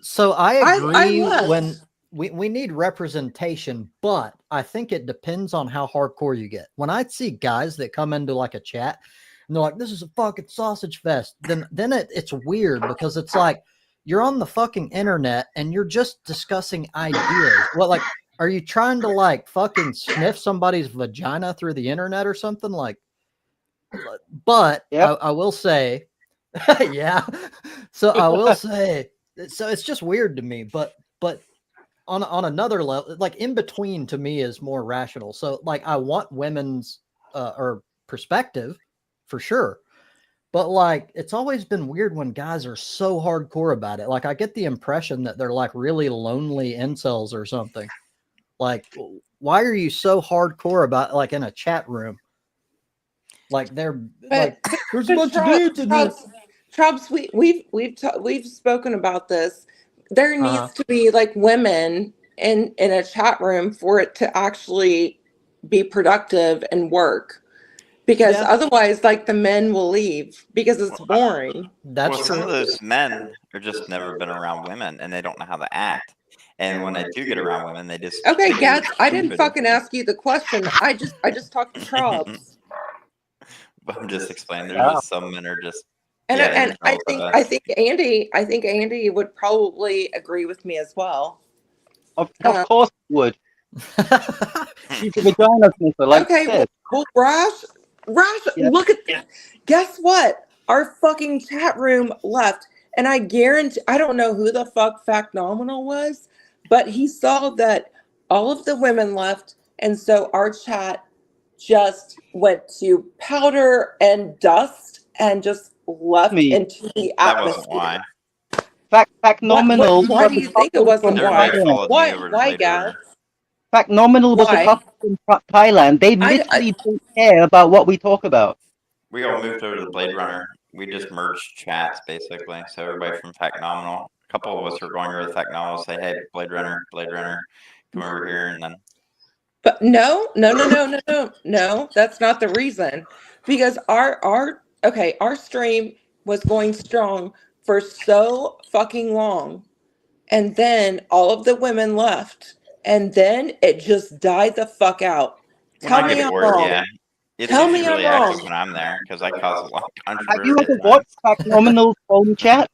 so I agree when we need representation, but I think it depends on how hardcore you get. When I see guys that come into like a chat and they're like, this is a fucking sausage fest, then it's weird because it's like, you're on the fucking internet and you're just discussing ideas. What, like, are you trying to like fucking sniff somebody's vagina through the internet or something? Like, but I will say, yeah. So I will say, so it's just weird to me, but on another level, like in between to me is more rational. So like I want women's or perspective for sure. But like it's always been weird when guys are so hardcore about it. Like I get the impression that they're like really lonely incels or something. Like why are you so hardcore about like in a chat room? Like they're like there's a bunch of dudes in there. Trubs, we've spoken about this. There needs to be like women in a chat room for it to actually be productive and work. Because otherwise, like the men will leave because it's boring. That's some of those men are just never been around women and they don't know how to act. And when they do get around women, they just okay, Gats. I didn't fucking ask you the question. I just talked to Trubs. I'm just explaining. There's just some men are just. And I think Andy would probably agree with me as well. Of course he would. He's a vagina sniffer, like you said. Well, Rash, look at that. Guess what? Our fucking chat room left. And I guarantee, I don't know who the fuck Fact Nominal was, but he saw that all of the women left. And so our chat just went to powder and dust and just left into the atmosphere. That wasn't why. Fact Nominal. Why do you think it wasn't why? Why, guys? Fact Nominal was a couple from Thailand. They literally don't care about what we talk about. We all moved over to the Blade Runner. We just merged chats basically. So everybody from Fact Nominal, a couple of us are going over to Fact Nominal, say, hey, Blade Runner, come over here, and then. But no, that's not the reason. Because our stream was going strong for so fucking long, and then all of the women left, and then it just died the fuck out. Tell me I'm wrong. Yeah. It's Tell me really I'm active wrong. when I'm there because I cause a lot of controversy. Have you ever watched Fact Nominal's home chat?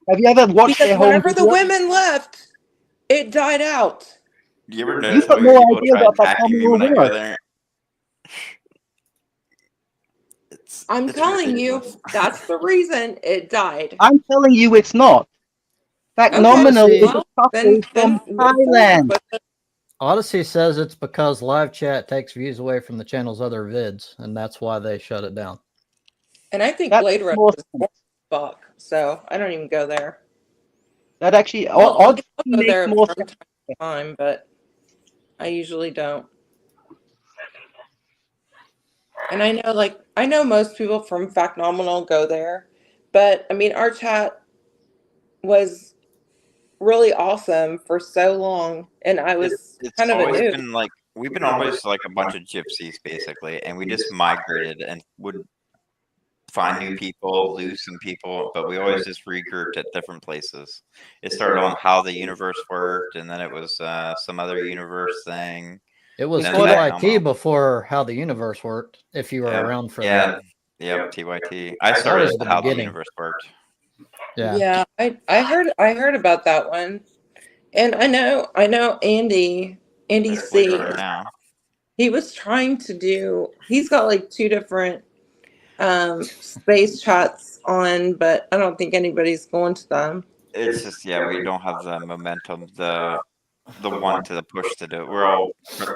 Have you ever watched their home? Whenever the women left, it died out. You ever You notice got how no people idea try what Fact attacking me Nominal when I go was. there? I'm telling you, that's the reason it died. I'm telling you, it's not. Fact Nominal is a couple from Thailand. Odyssey says it's because live chat takes views away from the channel's other vids, and that's why they shut it down. And I think Blade Runner is fuck, so I don't even go there. That actually, I'll go there from time to time, but I usually don't. And I know most people from Fact Nominal go there, but I mean, our chat was really awesome for so long, and I was kind of a noob. We've been always like a bunch of gypsies basically, and we just migrated and would find new people, lose some people, but we always just regrouped at different places. It started on how the universe worked, and then it was some other universe thing. It was TYT before how the universe worked, if you were around for that. Yeah, TYT. I started with how the universe worked. Yeah, I heard about that one. And I know Andy C. He was trying to do, he's got like 2 different space chats on, but I don't think anybody's going to them. It's just we don't have the momentum, the want to push to do it. We're all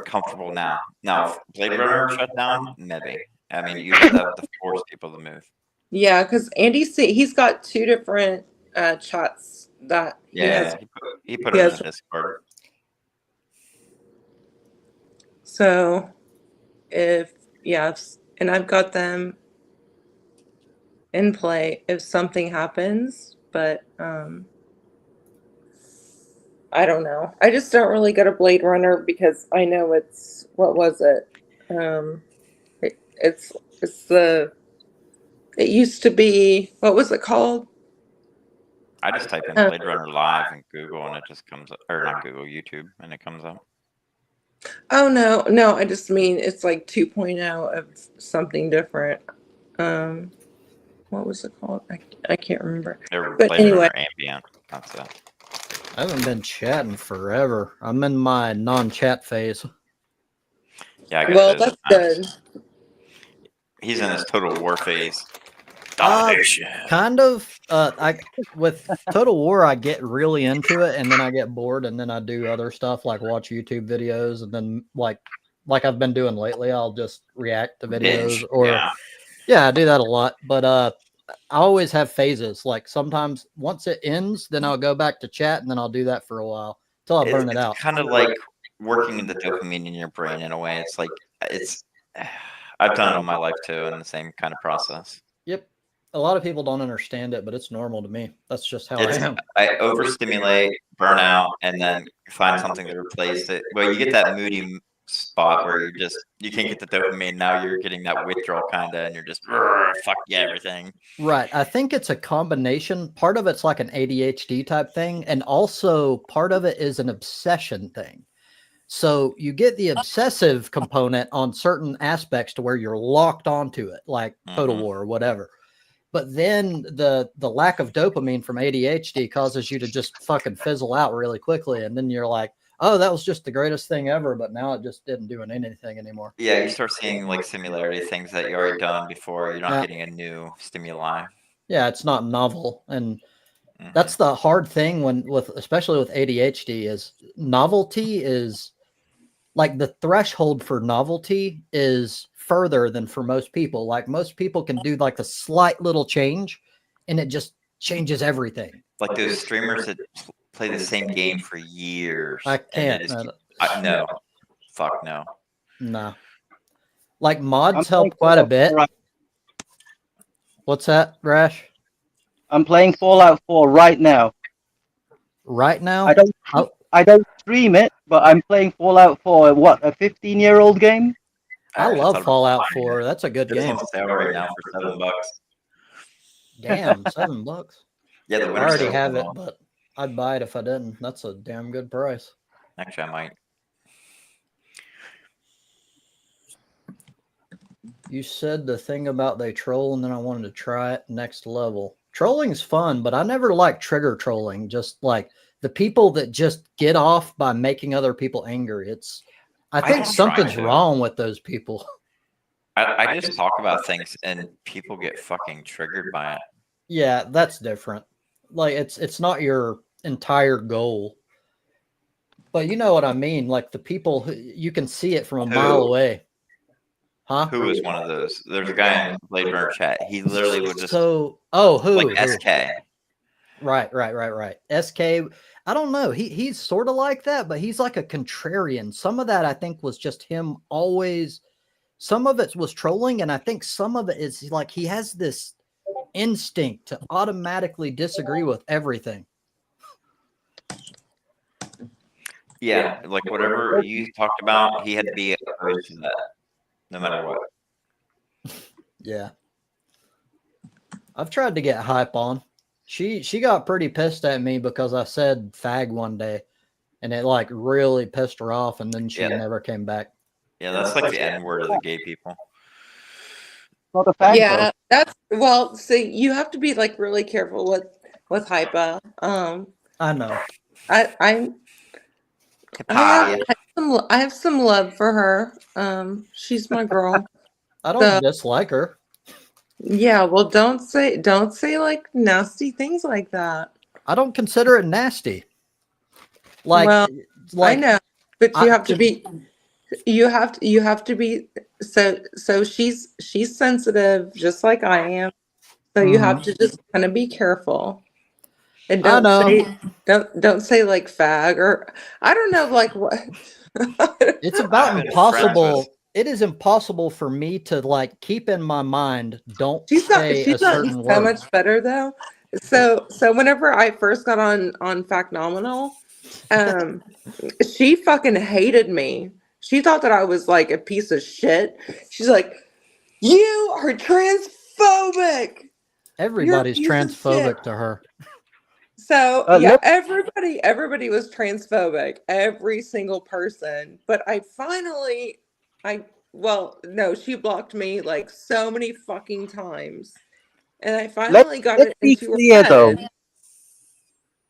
comfortable now. Now, if Blade Runner shut down, maybe. I mean, you have to force people to move. Yeah, because Andy C, he's got 2 different chats that he has. He put it in the Discord. So, and I've got them in play if something happens, but I don't know. I just don't really go to Blade Runner because I know it's, what was it? It used to be, what was it called? I just type in Blade Runner Live in Google and it just comes up, or not Google, YouTube, and it comes up. Oh, no, I just mean it's like 2.0 of something different. What was it called? I can't remember. They're but Blade anyway, Runner Ambient. That's it. I haven't been chatting forever. I'm in my non-chat phase. Yeah, I got Well, those that's times. good. He's in his total war phase. Domination. Kind of. I with Total War, I get really into it, and then I get bored, and then I do other stuff like watch YouTube videos, and then like I've been doing lately, I'll just react to videos, Binge, or yeah. I do that a lot. But I always have phases. Like sometimes once it ends, then I'll go back to chat, and then I'll do that for a while until I burn it out. It's kind of like working the dopamine in your brain in a way. It's like I've done it all my life too, in the same kind of process. Yep. A lot of people don't understand it, but it's normal to me. That's just how I am. I overstimulate, burn out, and then find something to replace it. Well, you get that moody spot where you can't get the dopamine. Now you're getting that withdrawal kind of, and you're just fuck yeah everything. Right. I think it's a combination. Part of it's like an ADHD type thing, and also part of it is an obsession thing. So you get the obsessive component on certain aspects to where you're locked onto it, like Total War or whatever. But then the lack of dopamine from ADHD causes you to just fucking fizzle out really quickly, and then you're like, oh, that was just the greatest thing ever, but now it just didn't do anything anymore. Yeah, you start seeing like similarity things that you already done before. You're not getting a new stimuli. Yeah, it's not novel, and that's the hard thing especially with ADHD is novelty is like the threshold for novelty is further than for most people. Like most people can do like the slight little change, and it just changes everything. Like those streamers that play the same game for years. I can't. No, fuck no. Nah. Like mods help quite a bit. What's that, Rash? I'm playing Fallout 4 right now. Right now? I don't stream it, but I'm playing Fallout 4. What, a 15-year-old game? I love Fallout 4. That's a good game. It's on sale right now for $7. Damn, $7. Yeah, I already have it, but I'd buy it if I didn't. That's a damn good price. Actually, I might. You said the thing about they troll, and then I wanted to try it next level. Trolling's fun, but I never like trigger trolling. Just like the people that just get off by making other people angry. I think something's wrong with those people. I just talk about things and people get fucking triggered by it. Yeah, that's different. Like it's not your entire goal. But you know what I mean? Like the people who you can see it from a mile away. Huh? Who is one of those? There's a guy in Blade Runner chat. He literally would just who? Like SK. Right. SK. I don't know. He's sort of like that, but he's like a contrarian. Some of that I think was just him always. Some of it was trolling, and I think some of it is like he has this instinct to automatically disagree with everything. Yeah, like whatever you talked about, he had to be opposed to that, no matter what. Yeah. I've tried to get hype on. She got pretty pissed at me because I said fag one day, and it like really pissed her off, and then she never came back. Yeah, that's like the N word of the gay people. Not a fag. Yeah, that's well. See, you have to be like really careful with hypa. I know. I have some love for her. She's my girl. I don't dislike her. Yeah, well, don't say like nasty things like that. I don't consider it nasty. Like, well, I know, but you have to be. You have to be so she's sensitive just like I am. So you have to just kind of be careful. And don't say like fag or I don't know like what. It's about impossible. It is impossible for me to like keep in my mind. She's so much better though. So whenever I first got on Fact Nominal, she fucking hated me. She thought that I was like a piece of shit. She's like, "You are transphobic." Everybody's transphobic to her. So everybody was transphobic. Every single person. But she blocked me like so many fucking times. And I finally got it into her head.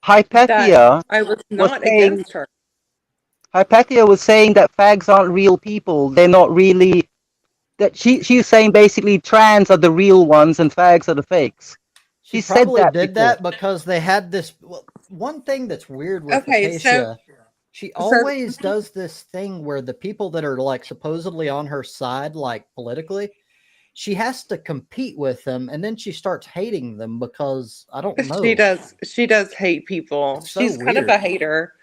Hypatia I was was not saying against her. Hypatia was saying that fags aren't real people. They're not really. That she's saying basically trans are the real ones and fags are the fakes. She She said probably that did before. that because they had this. Well, one thing that's weird with Okay, Hypatia, she so always does this thing where the people that are like supposedly on her side, like politically, she has to compete with them, and then she starts hating them because I don't know. She does hate people. It's so She's kind of weird. a hater.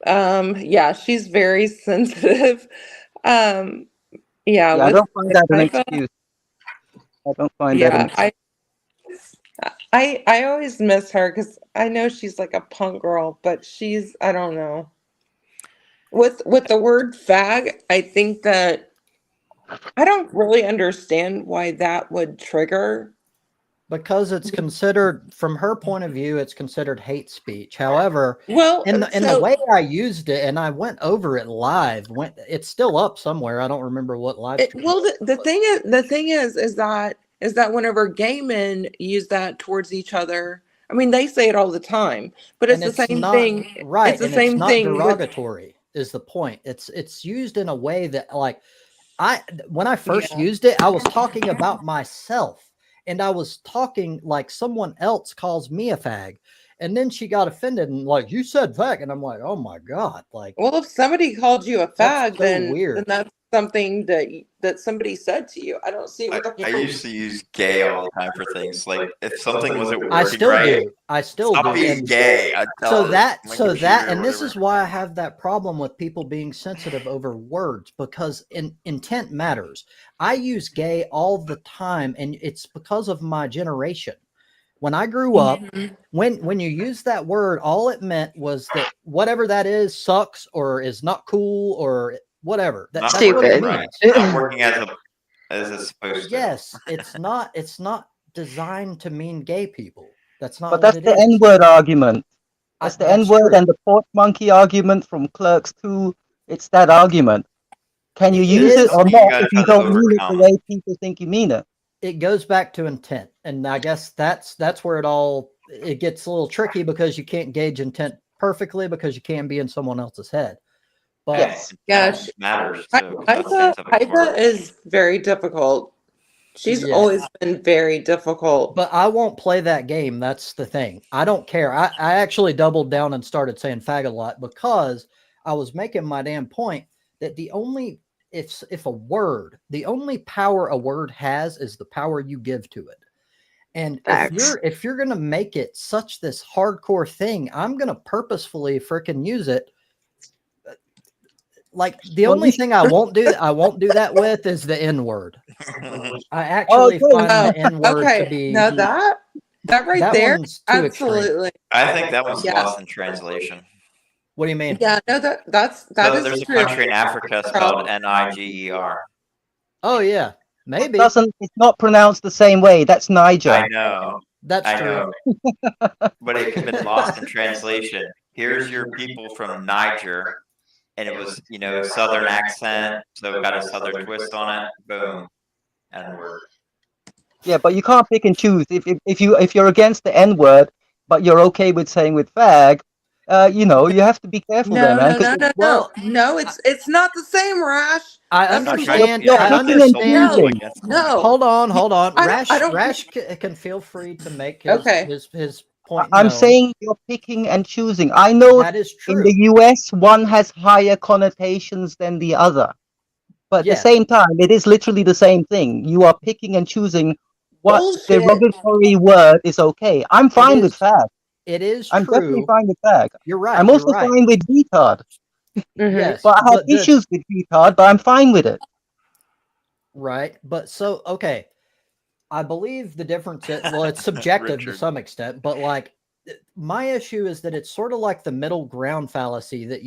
Yeah, she's very sensitive. Um, yeah, Yeah, I with don't find that an Hypa, excuse. I don't find that an yeah, excuse. I always miss her because I know she's like a punk girl, but I don't know. With the word fag, I think that I don't really understand why that would trigger. Because it's considered, from her point of view, it's considered hate speech. However, Well, in the so way I used it, and I went over it live, it's still up somewhere. I don't remember what live stream. well, the thing is that whenever gay men use that towards each other, I mean, they say it all the time, but it's And the it's same not thing. right, It's the and it's same not thing with derogatory is the point. It's used in a way that, like, when I first yeah. used it, I was talking about myself, and I was talking like someone else calls me a fag, and then she got offended and like, you said fag, and I'm like, oh my god, like, Well, if somebody called you a that's fag, so then weird. that's something that somebody said to you. I don't see what the I used to use gay all the time for things. Like if something wasn't I working still right, do. I still stop do. being And gay. I'd so tell that, my so computer that, or and this whatever. is why I have that problem with people being sensitive over words, because intent matters. I use gay all the time, and it's because of my generation. When I grew up, Mhm. when you use that word, all it meant was that whatever that is sucks or is not cool or whatever. Not That's what it working means. right. Not working as it's supposed to. Yes, it's not designed to mean gay people. That's not But what that's it the is. N-word argument. That's the That's N-word true. and the pork monkey argument from Clerks 2. It's that argument. Can you It use it is. or You not gotta if you try to don't mean it the overcome. way people think you mean it? It goes back to intent, and I guess that's where it gets a little tricky, because you can't gauge intent perfectly because you can be in someone else's head. But Yes. Yeah, Intent matters too. That's things that Hypa is very difficult. She's yes, always been very difficult. but I won't play that game. That's the thing. I don't care. I actually doubled down and started saying fag a lot because I was making my damn point that the only the only power a word has is the power you give to it. And Facts. if you're gonna make it such this hardcore thing, I'm gonna purposefully freaking use it. Like the Well, only thing I won't do that with is the N word. I oh, actually okay. find the N word to Okay. be Now that right that there, one's too extreme. absolutely. I think that was Yeah. lost in translation. What do you mean? Yeah, no, that So is there's a true. country in Africa spelled Niger. Oh yeah, maybe. It's not pronounced the same way. That's Niger. I know. That's I true. know. But it could have been lost in translation. Here's your people from Niger, and it was, Southern accent, so it got a Southern twist on it. Boom, N-word. Yeah, but you can't pick and choose. If you're against the N-word, but you're okay with saying with fag, you have to be careful there, man. No, it's not the same, Rash. I That's understand. You're I picking and understand. choosing. No. Hold on. I don't Rash can feel free to make his Okay. his point I'm known. saying you're picking and choosing. I know That is in true. the US, one has higher connotations than the other. But at the Yes. same time, it is literally the same thing. You are picking and choosing what Bullshit. derogatory word is okay. I'm fine with fag. It is I'm definitely true. fine with fag. You're right. I'm also fine with retard. Yes, But I have but issues with retard, but I'm fine with it. right. But so okay, I believe the difference is, well, it's subjective to Richard. some extent, but like my issue is that it's sort of like the middle ground fallacy that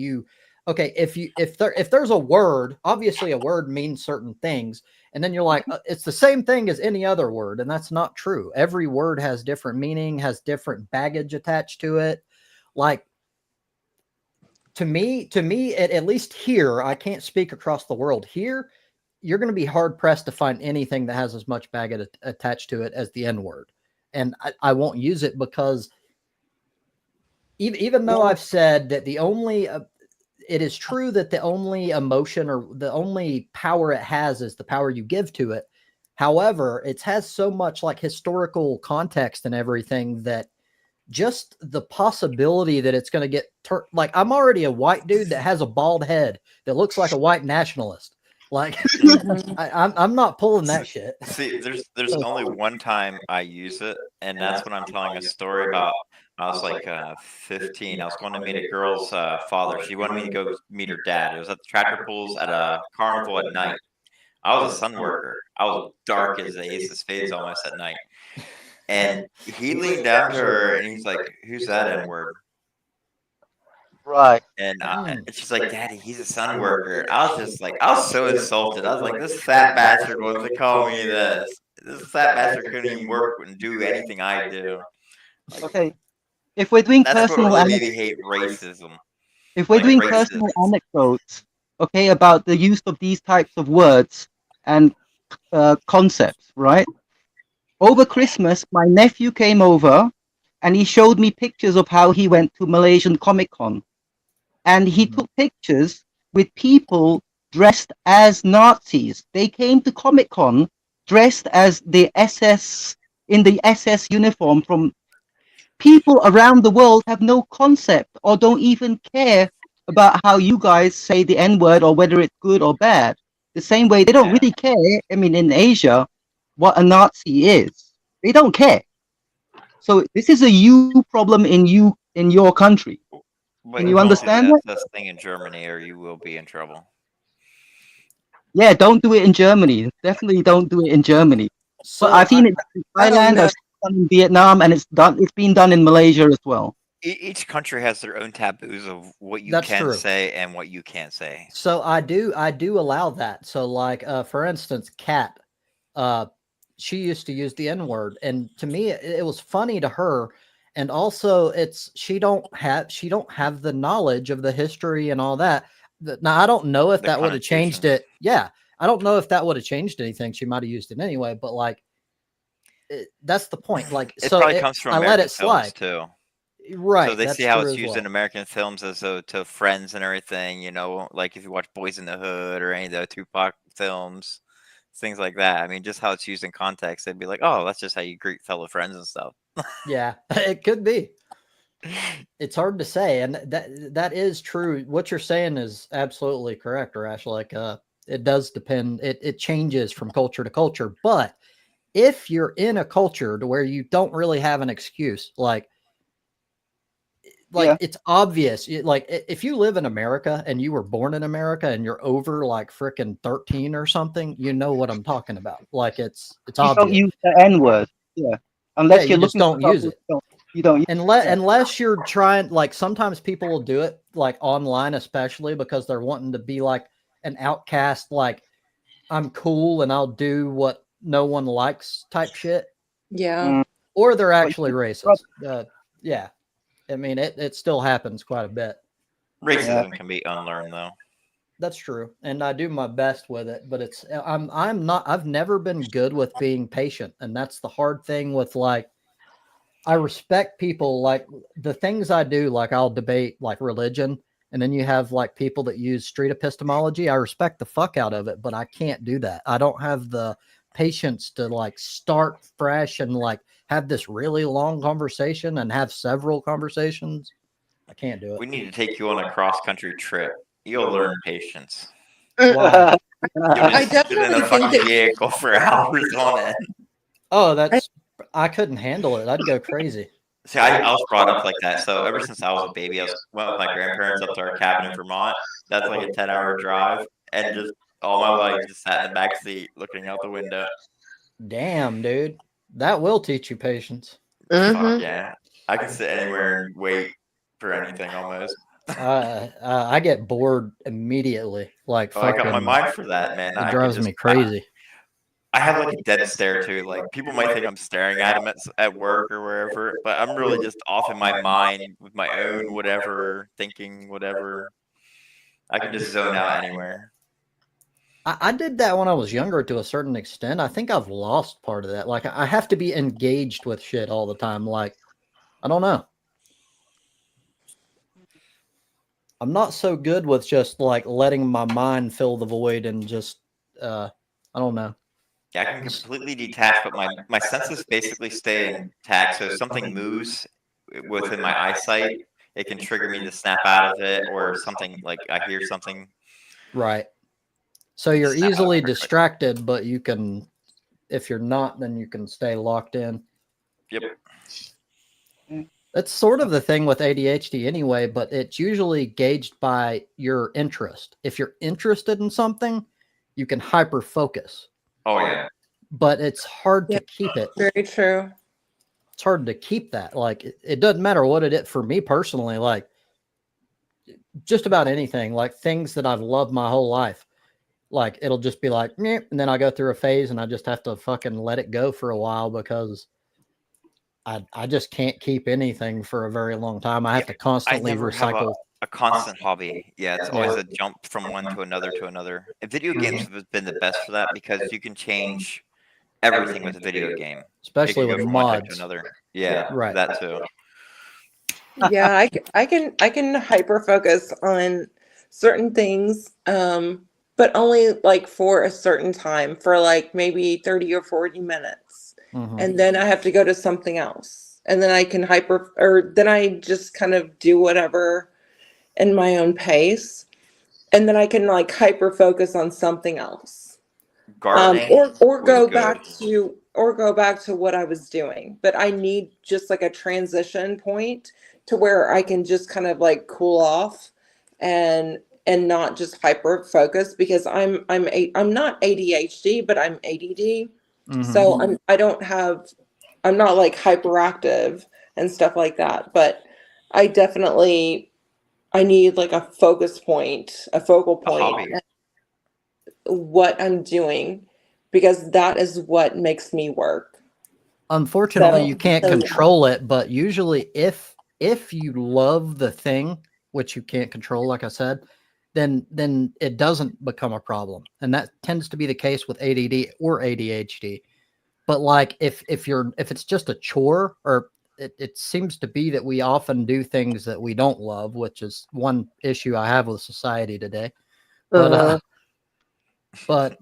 okay, if there's a word, obviously a word means certain things, and then you're like, it's the same thing as any other word, and that's not true. Every word has different meaning, has different baggage attached to it. Like to me, at least here, I can't speak across the world. Here, you're going to be hard pressed to find anything that has as much baggage attached to it as the N word, and I won't use it because even though I've said that the only it is true that the only emotion or the only power it has is the power you give to it. However, it has so much like historical context and everything that just the possibility that it's going to get like I'm already a white dude that has a bald head that looks like a white nationalist. Like I'm not pulling that shit. See, there's only one time I use it, and that's when I'm telling a story about I was like 15. I was going to meet a girl's father. She wanted me to go meet her dad. It was at the tractor pools at a carnival at night. I was a sun worker. I was dark as the ace of spades almost at night. And he leaned down to her and he's like, "Who's that N word?" Right. And she's like, "Daddy, he's a sun worker." I was just like, I was so insulted. I was like, "This fat bastard wants to call me this. This fat bastard couldn't even work and do anything I do." Like, okay. If we're doing that's what personal really made me hate racism. if we're Like doing racism. personal anecdotes, okay, about the use of these types of words and concepts, right? Over Christmas, my nephew came over and he showed me pictures of how he went to Malaysian Comic Con. And he took pictures with people dressed as Nazis. They came to Comic Con dressed as the SS, in the SS uniform. From people around the world have no concept or don't even care about how you guys say the N word or whether it's good or bad. The same way they don't really care. I mean, in Asia, what a Nazi is, they don't care. So this is a you problem in your country. But Can you you don't do understand the that? SS thing in Germany, or you will be in trouble. Yeah, don't do it in Germany. Definitely don't do it in Germany. So But I've seen it in I don't Thailand, know. I've seen it done in Vietnam, and it's been done in Malaysia as well. Each country has their own taboos of what you That's can true. say and what you can't say. So I do allow that. So like for instance, Kat, she used to use the N word, and to me it was funny to her, and also it's she don't have the knowledge of the history and all that. Now I don't know if The that would have changed connotations. it. Yeah, I don't know if that would have changed anything. She might have used it anyway, but like that's the point. Like It so probably comes from I let American it films slide. too. So Right, they see that's how true it's as used well. in American films as to Friends and everything, you know, like if you watch Boys in the Hood or any of the Tupac films, things like that. I mean, just how it's used in context, they'd be like, "Oh, that's just how you greet fellow friends and stuff." Yeah, it could be. It's hard to say, and that is true. What you're saying is absolutely correct, Rash. Like, it does depend. It changes from culture to culture. But if you're in a culture to where you don't really have an excuse, like Yeah. it's obvious. Like if you live in America and you were born in America and you're over like freaking 13 or something, you know what I'm talking about. Like it's You don't obvious. use the N word. Yeah. Yeah, Unless you you're just looking for don't use something, it. you don't use it. Unless you're trying, like sometimes people will do it like online, especially because they're wanting to be like an outcast, like I'm cool and I'll do what no one likes type shit. Yeah. Mm. Or they're But actually you- racist. Yeah. I mean it still happens quite a bit. Racism can be unlearned though. That's true. And I do my best with it, but I've never been good with being patient. And that's the hard thing with like I respect people like the things I do, like I'll debate like religion, and then you have like people that use street epistemology. I respect the fuck out of it, but I can't do that. I don't have the patience to like start fresh and like have this really long conversation and have several conversations. I can't do it. We need to take you on a cross country trip. You'll learn patience. Why? You'll I just sit in definitely a think fucking that vehicle for hours on end. Oh, I couldn't handle it. I'd go crazy. See, I was brought up like that. So ever since I was a baby, went with my grandparents up to our cabin in Vermont. That's like a 10-hour drive, and just all my life just sat in the back seat looking out the window. Damn, dude. That will teach you patience. Fuck yeah, I can sit anywhere and wait for anything almost. I get bored immediately. Like Oh, I got fucking, my mind for that, man. it I can drives just me crazy. I have like a dead stare too. Like people might think I'm staring at them at work or wherever, but I'm really just off in my mind with my own whatever thinking, whatever. I can just zone out anywhere. I did that when I was younger to a certain extent. I think I've lost part of that. Like I have to be engaged with shit all the time. Like I don't know. I'm not so good with just like letting my mind fill the void and just I don't know. Yeah, I can completely detach, but my senses basically stay intact. So if something moves within my eyesight, it can trigger me to snap out of it, or something like I hear something. Right. So you're easily distracted, but you can, if you're not, then you can stay locked in. Yep. That's sort of the thing with ADHD anyway, but it's usually gauged by your interest. If you're interested in something, you can hyper focus. Oh yeah. But it's hard to keep it. Very true. It's hard to keep that. Like it doesn't matter what it is for me personally, like just about anything, like things that I've loved my whole life. Like it'll just be like, meh, and then I go through a phase and I just have to fucking let it go for a while because I just can't keep anything for a very long time. I have to constantly I never recycle. have a constant hobby. Yeah, it's always a jump from one to another to another. And video games have been the best for that because you can change everything with a video game. Especially you can with go from one type mods. to another. Yeah, Right. that too. Yeah, I can hyper focus on certain things, but only like for a certain time, for like maybe 30 or 40 minutes. And then I have to go to something else. And then I can then I just kind of do whatever in my own pace. And then I can like hyper focus on something else. Gardening Or was go good. back to what I was doing. But I need just like a transition point to where I can just kind of like cool off and not just hyper focus, because I'm not ADHD, but I'm ADD. So I'm not like hyperactive and stuff like that, but I definitely I need like a focus point, a focal A point hobby. at what I'm doing, because that is what makes me work. Unfortunately, So, you can't yeah. control it, but usually if you love the thing, which you can't control, like I said, then it doesn't become a problem. And that tends to be the case with ADD or ADHD. But like if it's just a chore, or it seems to be that we often do things that we don't love, which is one issue I have with society today. But but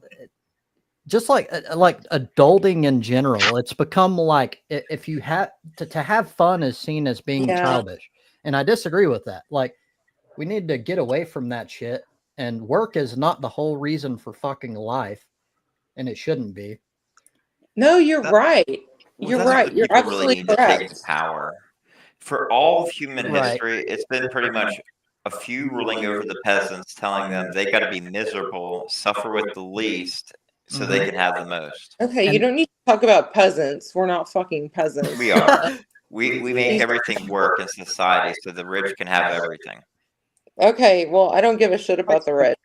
just like adulting in general, it's become like if you have to have fun is seen as being Yeah. childish, and I disagree with that. Like we need to get away from that shit, and work is not the whole reason for fucking life, and it shouldn't be. No, you're right. Well, You're that's where right. the You're people really absolutely need to take correct. power. For all of human Right. history, it's been pretty much a few ruling over the peasants, telling them they got to be miserable, suffer with the least, so they can have the most. Okay, you don't need to talk about peasants. We're not fucking peasants. We are. We make everything work in society so the rich can have everything. Okay, well, I don't give a shit about the rich.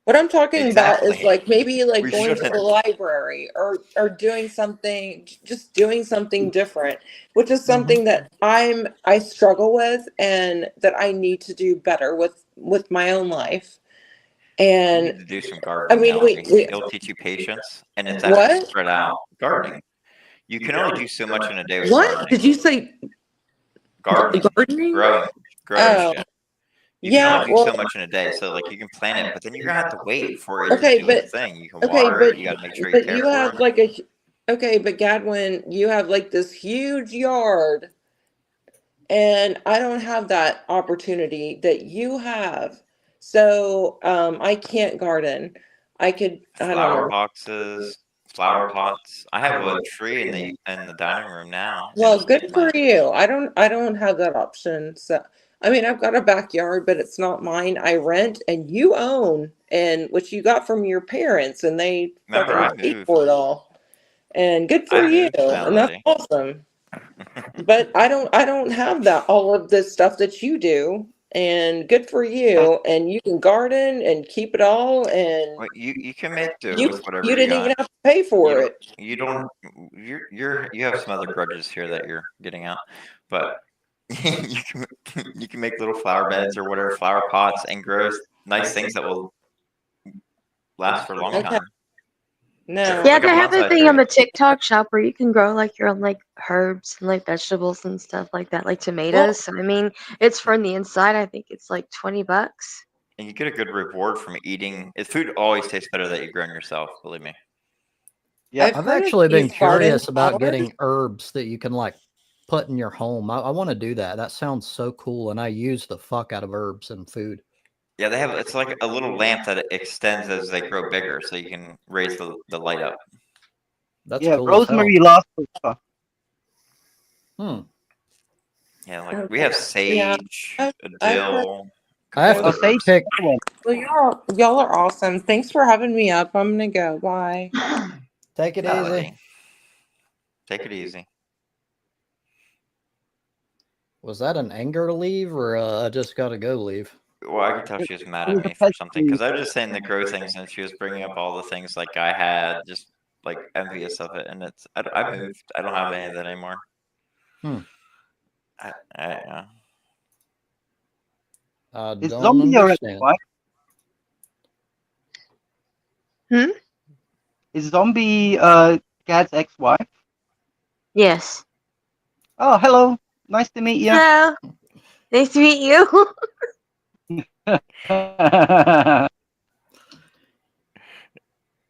What I'm talking about is Exactly. like maybe like We going to the shouldn't. library, or doing something, just doing something different, which is something that I struggle with and that I need to do better with my own life. You And need to do some I gardening, mean, Melanie. It'll teach you patience, and it's actually what? spread out. Gardening. You can only do so much in a day with What gardening. did you say? Gardening. Gardening? Growing Oh, shit. You can yeah. only do Well, so much in a day, so like you can plant it, but then you're gonna have to wait for it to okay, do its thing. You can okay, water it. You got to make sure you care you for have it. like okay, but Gadwin, you have like this huge yard, and I don't have that opportunity that you have. So I can't garden. I don't Flower know. boxes, flower pots. I have a tree in the dining room now, and Well, it's big good for plant. you. I don't have that option. So I mean, I've got a backyard, but it's not mine. I rent and you own, and which you got from your parents, and they Remember, I fucking paid moved. for it all. And good for I you. moved, And that's Melody. awesome. But I don't have that all of this stuff that you do. And good for you. And you can garden and keep it all, and Well, you can make do with whatever you you didn't even got. have to pay for it. You don't. You have some other grudges here that you're getting out, but you can make little flower beds or whatever, flower pots, and grow nice things that will last for a long Okay. time. No. Yeah, Like a they have a bonsai thing tree. on the TikTok shop where you can grow like your own like herbs and like vegetables and stuff like that, like tomatoes. So, I mean, it's from the inside. I think it's like $20. And you get a good reward from eating. Food always tastes better that you grown yourself. Believe me. Yeah. I've I've heard of actually been these garden curious about flowers. getting herbs that you can like put in your home. I want to do that. That sounds so cool, and I use the fuck out of herbs in food. Yeah, they have. It's like a little lamp that extends as they grow bigger, so you can raise the light up. That's Yeah, cool as hell. rosemary lasts forever. Hmm. Yeah, like we have Yeah. sage, I've dill. I have Oh, to sage. pick. Well, y'all are awesome. Thanks for having me up. I'm gonna go. Bye. Take it easy. Alrighty. Take it easy. Was that an anger leave or I just got to go leave? Well, I could tell she was mad at me for something because I was just saying the grow things, and she was bringing up all the things like I had, just like envious of it. And I moved. I don't have any of that anymore. Hmm. I I Is don't zombie your understand. ex-wife? Hmm? Is zombie Gad's ex-wife? Yes. Oh, hello. Nice to meet you. Hello. Nice to meet you.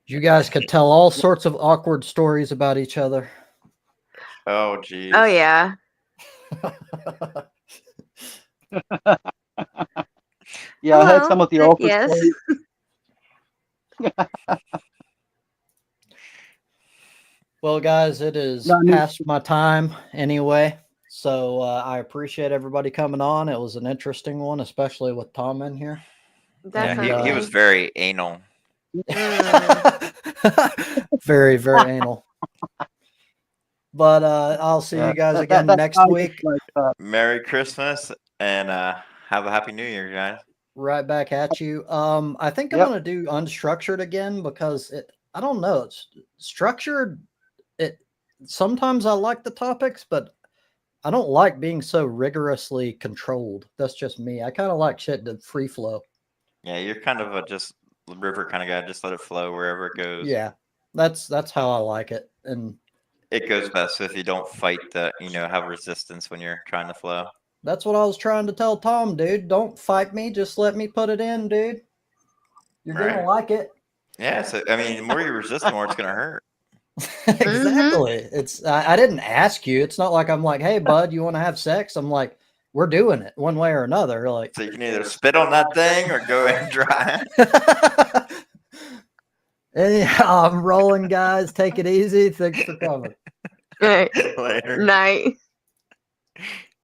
You guys could tell all sorts of awkward stories about each other. Oh, geez. Oh yeah. Yeah, I heard Hello. some of the awkward Yes. stories. Well, guys, it is No, I mean- past my time anyway. So I appreciate everybody coming on. It was an interesting one, especially with Tom in here. Yeah, he Definitely. was very anal. Very, very anal. But I'll see you guys again next sounds week. like, Merry Christmas and have a happy New Year, guys. Right back at you. I think I'm Yep. gonna do unstructured again because I don't know, it's structured. It sometimes I like the topics, but I don't like being so rigorously controlled. That's just me. I kind of like shit to free flow. Yeah, you're kind of a just river kind of guy. Just let it flow wherever it goes. Yeah, that's how I like it. And It goes best if you don't fight the, have resistance when you're trying to flow. that's what I was trying to tell Tom, dude. Don't fight me. Just let me put it in, dude. You're gonna Right. like it. Yeah, so I mean, the more you resist, the more it's gonna hurt. Exactly. It's I didn't ask you. It's not like I'm like, hey, bud, you want to have sex? I'm like, we're doing it one way or another. Like, So you can either spit on that thing or go and dry. anyhow, I'm rolling, guys. Take it easy. Thanks for coming. All right. Later. Night.